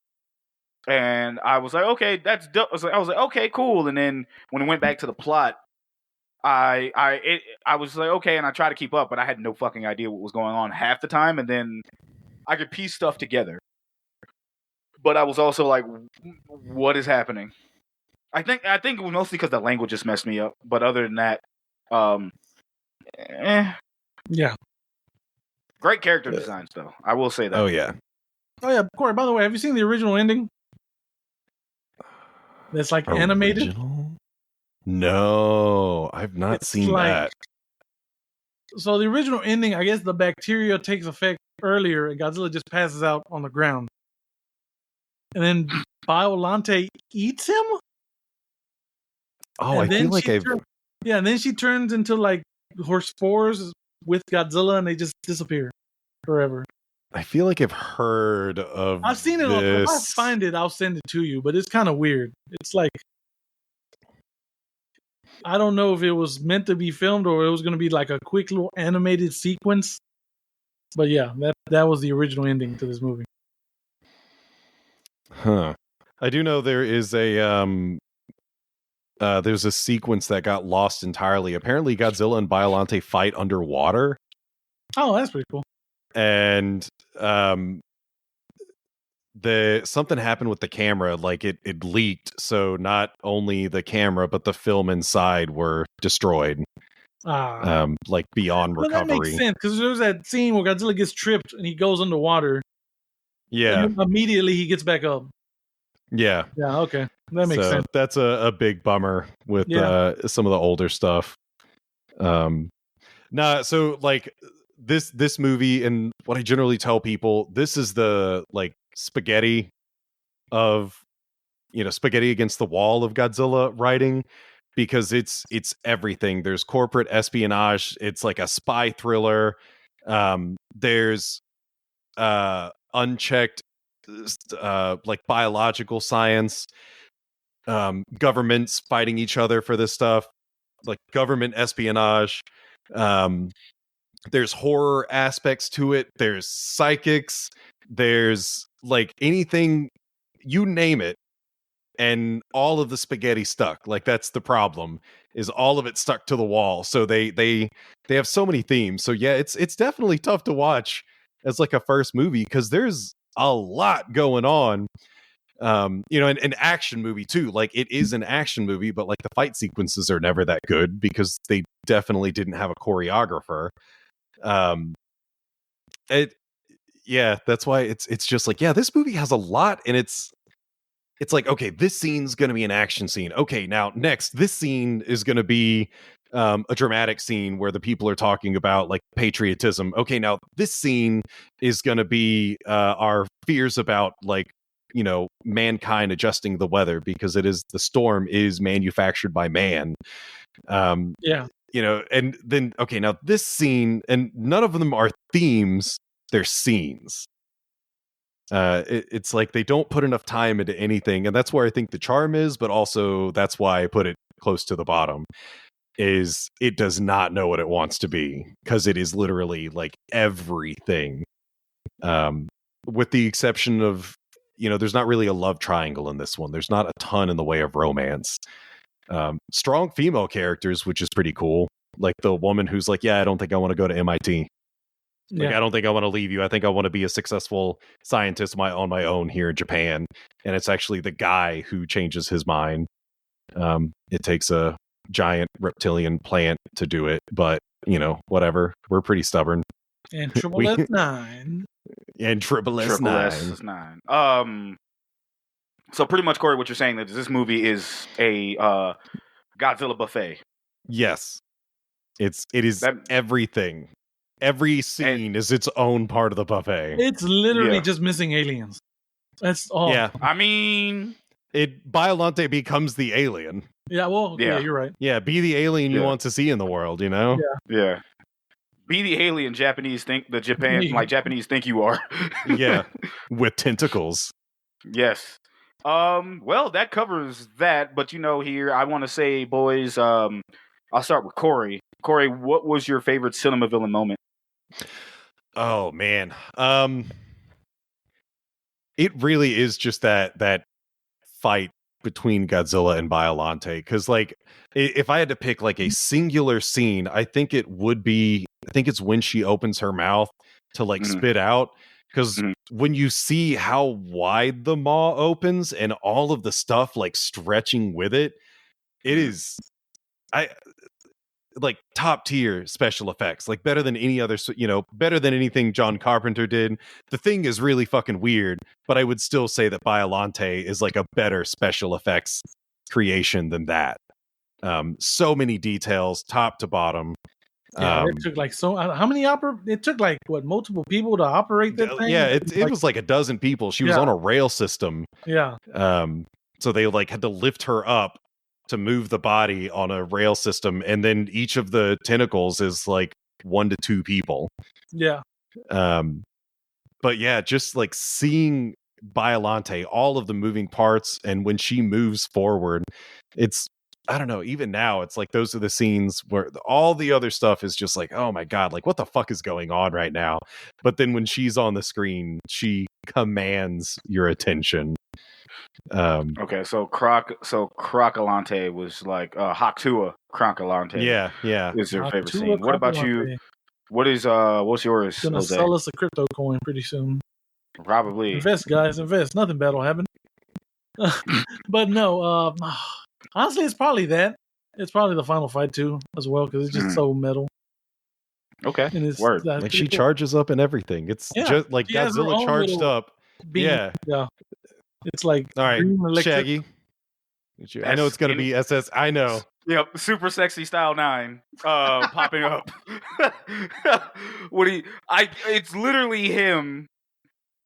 and I was like, okay, that's dope. I was like, okay, cool. And then when it went back to the plot, I was like, okay, and I tried to keep up, but I had no fucking idea what was going on half the time, and then I could piece stuff together. But I was also like, what is happening? I think it was mostly because the language just messed me up. But other than that, yeah. Great character designs, though. I will say that. Oh yeah. Kory, by the way, have you seen the original ending? That's like animated. No, I've not seen that. So the original ending, I guess the bacteria takes effect earlier, and Godzilla just passes out on the ground, and then Biollante eats him. Oh, I feel like I've... Yeah, and then she turns into like her spores with Godzilla, and they just disappear forever. I feel like I've heard of I've seen it. If I find it, I'll send it to you, but it's kind of weird. It's like, I don't know if it was meant to be filmed or it was going to be like a quick little animated sequence. But yeah, that was the original ending to this movie. Huh. I do know there is there's a sequence that got lost entirely. Apparently Godzilla and Biollante fight underwater. Oh, that's pretty cool. And something happened with the camera, like it leaked, so not only the camera but the film inside were destroyed. Like beyond recovery. That makes sense, because there's that scene where Godzilla gets tripped and he goes underwater. Yeah. Immediately he gets back up. Yeah. Yeah, okay. That makes sense. That's a big bummer with some of the older stuff. So like this movie, and what I generally tell people, this is the like spaghetti against the wall of Godzilla writing, because it's everything. There's corporate espionage, it's like a spy thriller, there's unchecked like biological science, governments fighting each other for this stuff, like government espionage. There's horror aspects to it. There's psychics. There's like anything, you name it, and all of the spaghetti stuck. Like that's the problem, is all of it stuck to the wall. So they have so many themes. So yeah, it's definitely tough to watch as like a first movie, because there's a lot going on. An action movie too. Like it is an action movie, but like the fight sequences are never that good because they definitely didn't have a choreographer. That's why it's just like, this movie has a lot, and it's like, okay, this scene's going to be an action scene. Okay, now next, this scene is going to be a dramatic scene where the people are talking about like patriotism. Okay, now this scene is going to be our fears about like, mankind adjusting the weather, because the storm is manufactured by man. And then, okay, now this scene, and none of them are themes, they're scenes. It's like they don't put enough time into anything, and that's where I think the charm is, but also that's why I put it close to the bottom, is it does not know what it wants to be, because it is literally like everything, with the exception of, there's not really a love triangle in this one. There's not a ton in the way of romance. Strong female characters, which is pretty cool. Like the woman who's like, I don't think I want to go to MIT. Like, I don't think I want to leave you. I think I want to be a successful scientist on my own here in Japan. And it's actually the guy who changes his mind. It takes a giant reptilian plant to do it, but whatever. We're pretty stubborn. And S9. And S9. So pretty much, Kory, what you're saying is this movie is a Godzilla buffet. Yes, it is everything. Every scene is its own part of the buffet. It's literally just missing aliens. That's all. Yeah, I mean, Biollante becomes the alien. Yeah, well, yeah, you're right. Yeah, be the alien you want to see in the world, you know? Yeah. Be the alien Japanese think you are. Yeah, with tentacles. Yes. Well, that covers that, but here I want to say, boys, I'll start with Kory. Kory, what was your favorite cinema villain moment? Oh man. It really is just that fight between Godzilla and Biollante, because like if I had to pick like a singular scene, I think it's when she opens her mouth to like spit out, because when you see how wide the maw opens and all of the stuff like stretching with it, it is like top tier special effects, like better than any other, better than anything John Carpenter did. The Thing is really fucking weird, but I would still say that Biollante is like a better special effects creation than that. So many details, top to bottom. Yeah, it took like how many it took like multiple people to operate that thing? Yeah, it was like a dozen people. She was on a rail system. Yeah. So they like had to lift her up to move the body on a rail system, and then each of the tentacles is like 1 to 2 people. Yeah. But yeah, just like seeing Biollante, all of the moving parts, and when she moves forward, it's, I don't know, even now it's like those are the scenes where all the other stuff is just like, oh my god, like what the fuck is going on right now? But then when she's on the screen, she commands your attention. Okay, so Crocalante was like Hakutua Crocalante. Yeah. Is your favorite scene? What about you? What's yours? Gonna Jose? sell us a crypto coin pretty soon. Probably. Invest, guys, invest. Nothing bad will happen. But no, honestly, it's probably that. It's probably the final fight too, as well, because it's just so metal. Okay. And it's word. Like she charges up and everything. It's just like Godzilla charged up. Beam. Yeah. It's like, all right, Shaggy. I know it's gonna be SS. I know. Yep, Super Sexy Style 9 popping up. It's literally him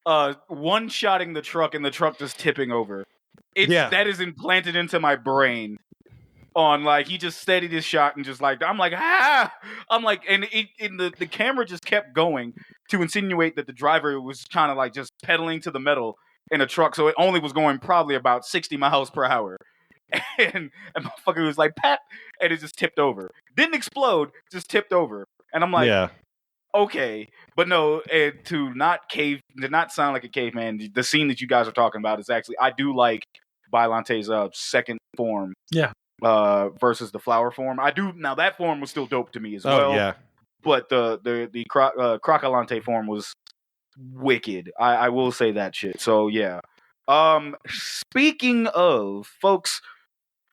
one-shotting the truck and the truck just tipping over. That is implanted into my brain. On like he just steadied his shot and just like I'm like and the camera just kept going to insinuate that the driver was kind of like just pedaling to the metal in a truck, so it only was going probably about 60 miles per hour. And motherfucker was like, pat, and it just tipped over. Didn't explode, just tipped over. And I'm like, okay. But no, to not sound like a caveman, the scene that you guys are talking about is actually, I do like Biollante's second form. Yeah. Versus the flower form. I do, now that form was still dope to me as well. Yeah. But the Crocalante form was wicked. I will say that shit. So yeah. Speaking of, folks,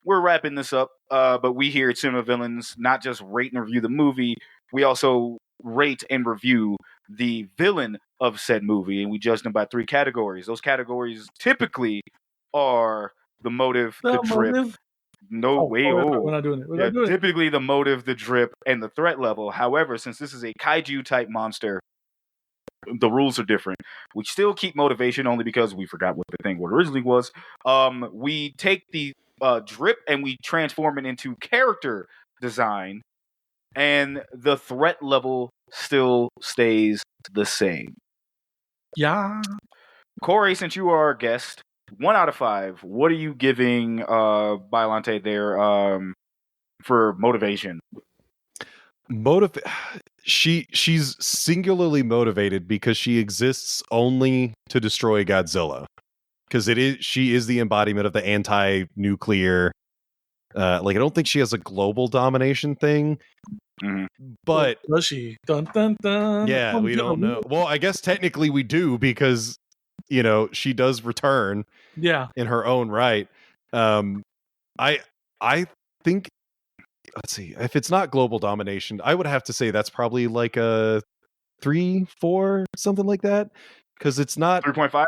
we're wrapping this up. But we here at Cinema Villains not just rate and review the movie, we also rate and review the villain of said movie, and we judge them by 3 categories. Those categories typically are the motive, the drip. We're not doing it. Typically the motive, the drip, and the threat level. However, since this is a kaiju type monster, the rules are different. We still keep motivation only because we forgot what the thing originally was. We take the drip and we transform it into character design, and the threat level still stays the same. Yeah. Kory, since you are our guest, 1 out of 5, what are you giving Biollante there for motivation? She's singularly motivated because she exists only to destroy Godzilla. Because she is the embodiment of the anti-nuclear. Like I don't think she has a global domination thing. But does she? Dun, dun, dun. Yeah, we don't know. Well, I guess technically we do, because she does return. Yeah. In her own right. I think, let's see, if it's not global domination, I would have to say that's probably like a 3, 4, something like that, because it's not 3.5.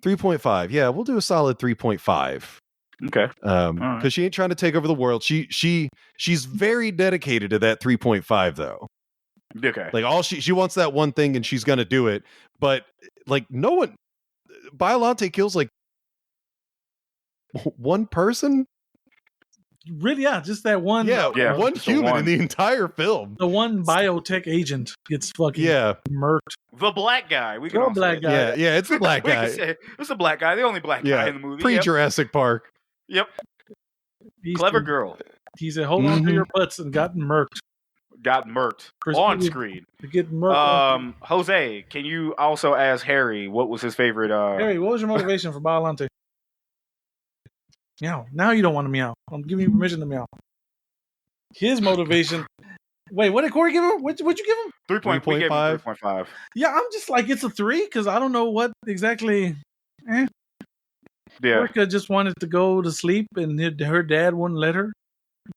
3.5. Yeah, we'll do a solid 3.5. Okay. Because she ain't trying to take over the world. She's very dedicated to that 3.5 though. Okay. Like all she wants that one thing and she's gonna do it. But like no one, Biollante kills like one person. Really? Yeah, just that one. One human in the entire film. The one biotech agent gets fucking murked. The black guy. We can the black guy. Yeah, it's the black guy. It's the black guy. The only black guy in the movie. Pre-Jurassic Park. Yep. Clever girl. He said, "Hold on to your butts," and got murked. Got murked on screen. To get murked. Jose, can you also ask Harry what was his favorite? Harry, what was your motivation for Biollante? Meow. Now you don't want to meow. I'm giving you permission to meow. His motivation. Wait, what did Kory give him? What'd you give him? 3.5. 3.5. Yeah, I'm just like, it's a 3 because I don't know what exactly. Yeah. Erica just wanted to go to sleep and her dad wouldn't let her.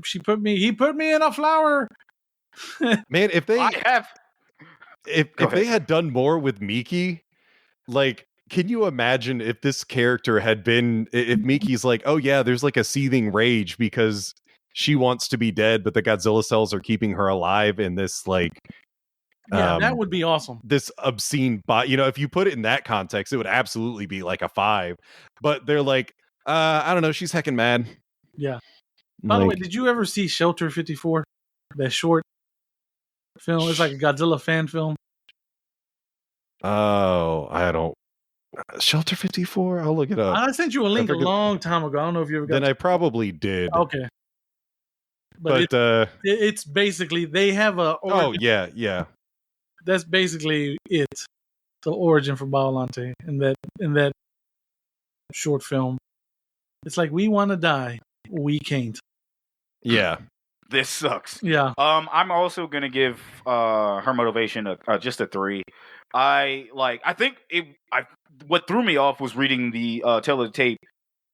He put me in a flower. Man, if they had done more with Miki, like, can you imagine if this character had been, if Miki's like, oh yeah, there's like a seething rage because she wants to be dead, but the Godzilla cells are keeping her alive in this like, that would be awesome. This obscene bot, if you put it in that context, it would absolutely be like a 5. But they're like, I don't know, she's heckin' mad. Yeah. By the way, did you ever see Shelter 54? That short film? It's like a Godzilla fan film. Oh, I don't. Shelter 54? I'll look it up. I sent you a link a long time ago. I don't know if you ever got I probably did. Okay. But it's basically, they have a... Oh, yeah. That's basically it. The origin for Biollante in that short film. It's like, we want to die. We can't. Yeah. This sucks. Yeah. I'm also gonna give her motivation just a 3. What threw me off was reading the tail of the tape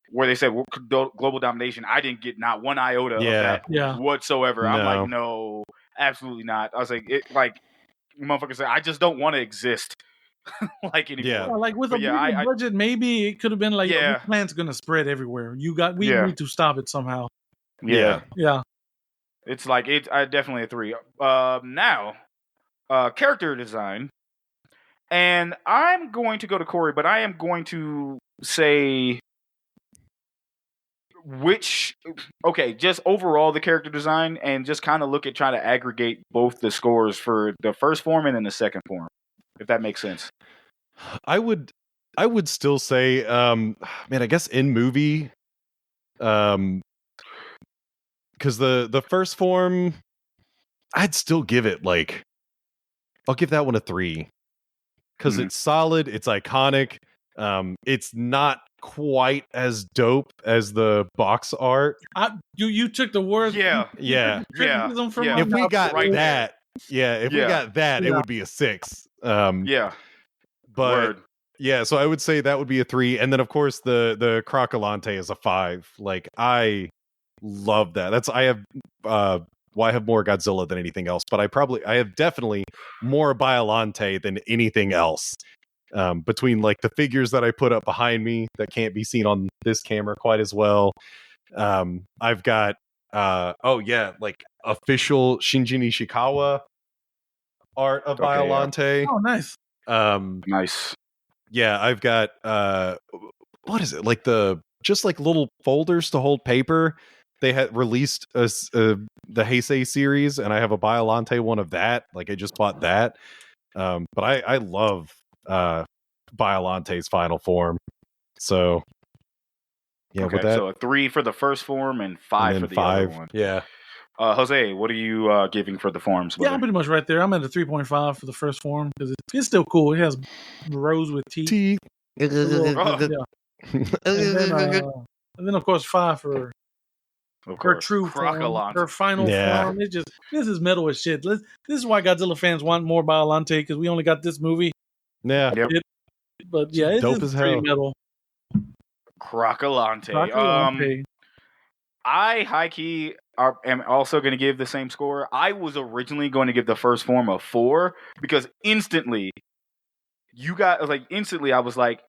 where they said global domination. I didn't get not one iota of that whatsoever. No. I'm like, no, absolutely not. I was like, motherfucker said, I just don't want to exist like anymore. Yeah. Like with a bigger budget, maybe it could have been like, this plant's gonna spread everywhere. We need to stop it somehow. Yeah. It's like definitely a 3. Now, character design. And I'm going to go to Kory, but I am going to say just overall the character design, and just kind of look at trying to aggregate both the scores for the first form and then the second form, if that makes sense. I would still say, man, I guess in movie, because the first form, I'd still give it I'll give that one a 3. Because it's solid, it's iconic. It's not quite as dope as the box art. You took the words. Yeah. If we got that, it would be a 6. But Word. Yeah, so I would say that would be a 3, and then of course the Crocalante is a 5. Like, I love that. I have more Godzilla than anything else, but I have definitely more Biollante than anything else. Between like the figures that I put up behind me that can't be seen on this camera quite as well. I've got like official Shinji Nishikawa art of Biollante. Oh, nice. Nice. Yeah, I've got what is it? Like just like little folders to hold paper. They had released the Heisei series, and I have a Biollante one of that. Like, I just bought that. But I love Biollante's final form. So, yeah, with that. So a 3 for the first form and 5 for the other one. Yeah. Jose, what are you giving for the forms? Yeah, I'm pretty much right there. I'm at a 3.5 for the first form because it's still cool. It has rows with teeth. And then, of course, 5 for her true form, her final form. This is metal as shit. This is why Godzilla fans want more Biollante, because we only got this movie. Yeah. But yeah, it's dope as pretty hell. metal. Crocalante. I high-key am also going to give the same score. I was originally going to give the first form a 4, because instantly I was like,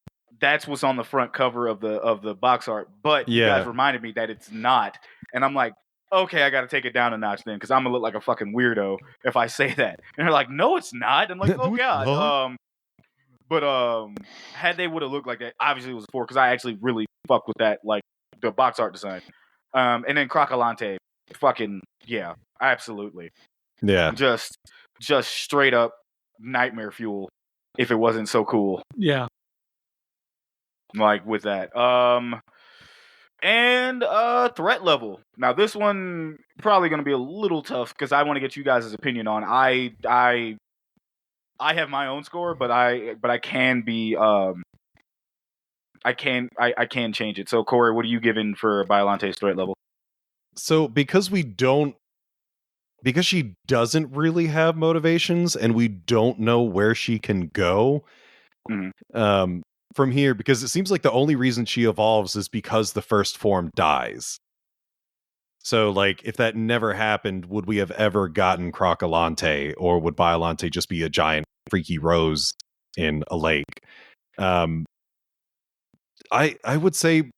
that's what's on the front cover of the box art. But you guys reminded me that it's not, and I'm like, okay, I got to take it down a notch then, because I'm gonna look like a fucking weirdo if I say that. And they're like, no, it's not. I'm like, oh god. But had they would have looked like that, obviously it was 4, because I actually really fucked with that, like the box art design. And then Crocalante, fucking yeah, absolutely. Yeah. Just straight up nightmare fuel if it wasn't so cool. Yeah. Like with that. And threat level. Now this one probably going to be a little tough because I want to get you guys' opinion on. I have my own score, but I can be I can change it. So Kory, what are you giving for Biollante's threat level? So because she doesn't really have motivations and we don't know where she can go from here, because it seems like the only reason she evolves is because the first form dies. So like if that never happened, would we have ever gotten Crocalante, or would Biollante just be a giant freaky rose in a lake? I would say,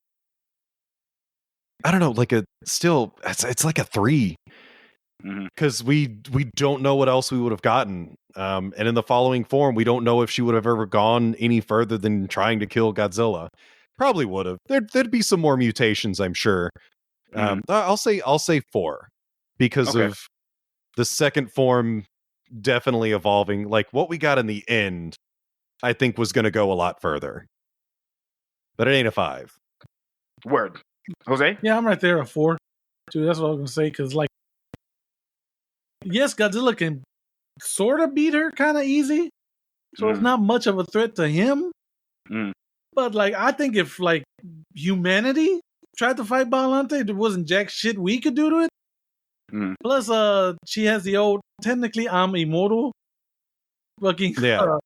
I don't know, like it's like a 3. Because we don't know what else we would have gotten. And in the following form, we don't know if she would have ever gone any further than trying to kill Godzilla. Probably would have. There'd be some more mutations, I'm sure. I'll say 4 because of the second form definitely evolving. Like what we got in the end, I think was going to go a lot further. But it ain't a 5. Word. Jose? Yeah, I'm right there, a 4. Dude, that's what I was going to say, because like, yes, Godzilla can sort of beat her kind of easy, so it's not much of a threat to him. But like, I think if like humanity tried to fight Biollante, there wasn't jack shit we could do to it. Plus, she has the old technically I'm immortal, fucking clause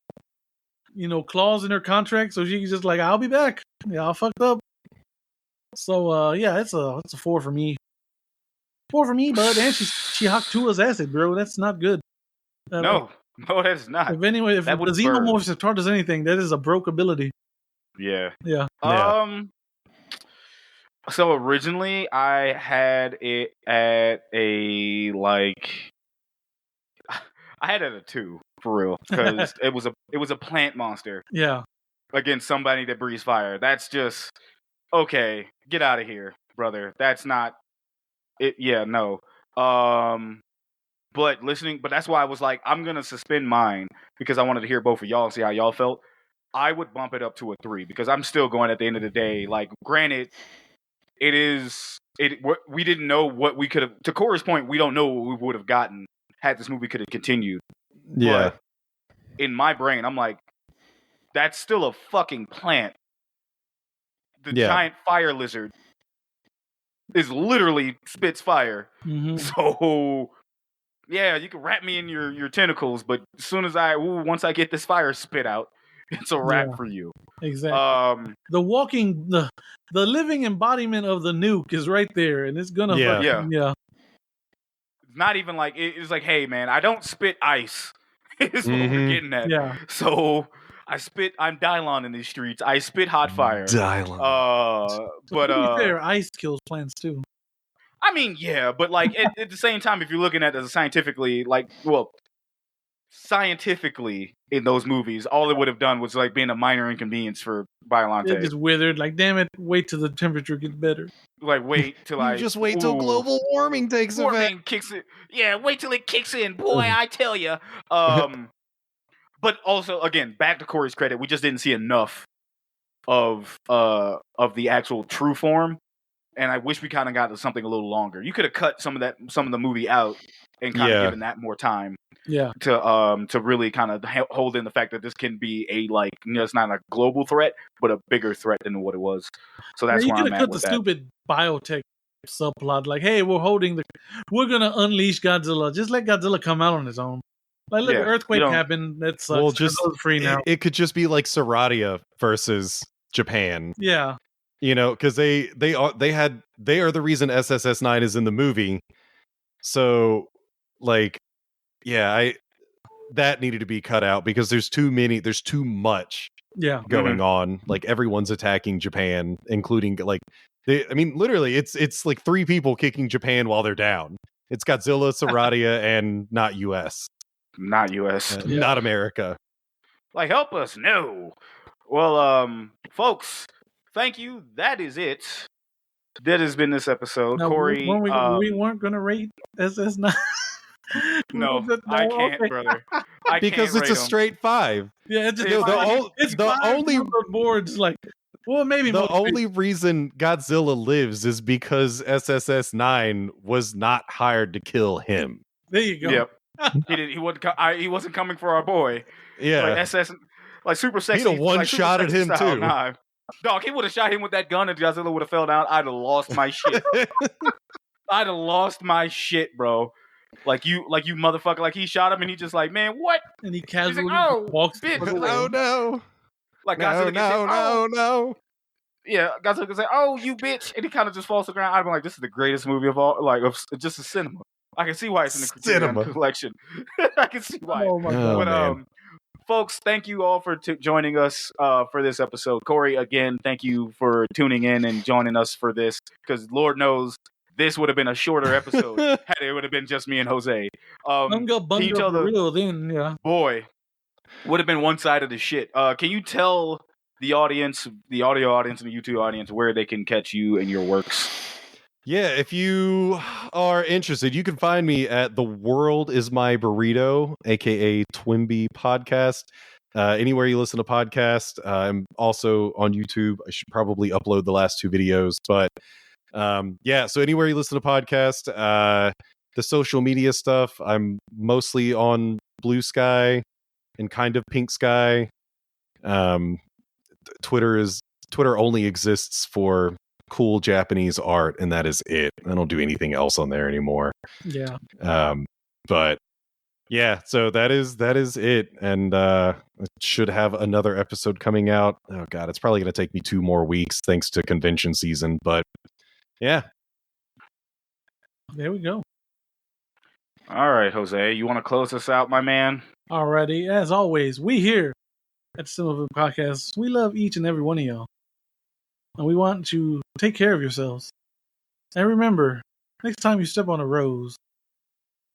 in her contract, so she can just like I'll be back. Yeah, I fucked up. So yeah, it's a 4 for me. 4 for me, bud. And she hocked Tua's acid, bro. That's not good. No, that's not. If the Xenomorphs have taught us anything, that is a broke ability. Yeah. Yeah. So originally I had it at a like I had it at a 2 for real, because it was a plant monster. Yeah. Against somebody that breathes fire. That's just okay. Get out of here, brother. That's not it. Yeah, no. But that's why I was like, I'm gonna suspend mine because I wanted to hear both of y'all and see how y'all felt. I would bump it up to a 3 because I'm still going at the end of the day. Like, granted, we didn't know what we could have. To Kory's point, we don't know what we would have gotten had this movie could have continued. Yeah. But in my brain, I'm like, that's still a fucking plant. The giant fire lizard is literally spits fire. So yeah, you can wrap me in your tentacles, but as soon as once I get this fire spit out, it's a wrap for you. Exactly. The living embodiment of the nuke is right there, and it's gonna It's not even like it's like, hey man, I don't spit ice. Is what we're getting at. Yeah. So I'm Dylon in these streets. I spit hot fire. Dylon. But to be fair, ice kills plants too. I mean, yeah, but like at the same time, if you're looking at it scientifically, scientifically in those movies, all it would have done was like being a minor inconvenience for Biollante. It just withered. Like, damn it! Wait till the temperature gets better. Like, wait till wait till global warming takes effect. Kicks in. Yeah, wait till it kicks in, boy. I tell you. But also, again, back to Kory's credit, we just didn't see enough of the actual true form, and I wish we kind of got to something a little longer. You could have cut some of the movie out and kind of given that more time. Yeah. To really kind of hold in the fact that this can be it's not a global threat, but a bigger threat than what it was. So that's why I'm at with that. You could have cut the stupid biotech subplot, like, hey, we're gonna unleash Godzilla. Just let Godzilla come out on his own. Like, look, earthquake happened. That sucks. Well, just free now. It could just be like Saradia versus Japan. Yeah. Because they are the reason SSS9 is in the movie. So, like, yeah, that needed to be cut out because there's too much going on. Like everyone's attacking Japan, including like literally it's like 3 people kicking Japan while they're down. It's Godzilla, Saradia, and not US. Not US. Not America. Like, help us. No. Well, folks, thank you. That is it. That has been this episode. Now, Kory. We weren't going to rate SS9. No, I can't, brother. Because it's a straight 5. Yeah, it's the only boards like. Well, maybe the only reason Godzilla lives is because SSS9 was not hired to kill him. There you go. Yep. He wasn't coming for our boy. Yeah. Like SS, like super sexy. He'd have one-shotted him too. Nah. Dog, he would have shot him with that gun and Godzilla would have fell down. I'd have lost my shit. I'd have lost my shit, bro. Like you motherfucker. Like he shot him and he just like, man, what? And he casually walks. Bitch, no. Like Godzilla no. Yeah, Godzilla can say, "Oh, you bitch," and he kind of just falls to the ground. I'd be like, "This is the greatest movie of all, like, of just a cinema." I can see why it's in the cinema collection. I can see why. Oh my god! But folks, thank you all for joining us for this episode. Kory, again, thank you for tuning in and joining us for this, because Lord knows this would have been a shorter episode had it would have been just me and Jose. Can you tell the real then? Yeah, boy, would have been one side of the shit. Can you tell the audience, the audio audience and the YouTube audience, where they can catch you and your works? Yeah, if you are interested, you can find me at The World Is My Burrito, aka TWIMB podcast. Anywhere you listen to podcasts. I'm also on YouTube. I should probably upload the last 2 videos, but so anywhere you listen to podcasts, the social media stuff, I'm mostly on Blue Sky and kind of Pink Sky. Twitter only exists for cool Japanese art, and that is it. I don't do anything else on there anymore. Yeah. But yeah, so that is it. And I should have another episode coming out. Oh god, it's probably going to take me 2 more weeks thanks to convention season, but yeah. There we go. All right, Jose, you want to close us out, my man? Alrighty, as always, we here at the Cinema Podcast, we love each and every one of y'all. And we want to take care of yourselves. And remember, next time you step on a rose,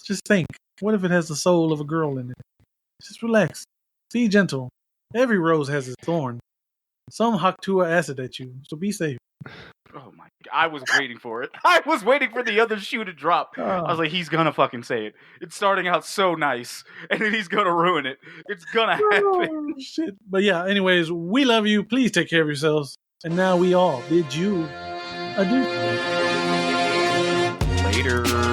just think, what if it has the soul of a girl in it? Just relax. Be gentle. Every rose has its thorn. Some Haktua acid at you, so be safe. Oh my god, I was waiting for it. I was waiting for the other shoe to drop. I was like, he's gonna fucking say it. It's starting out so nice, and then he's gonna ruin it. It's gonna happen. Oh, shit. But yeah, anyways, we love you. Please take care of yourselves. And now we all bid you adieu. Later.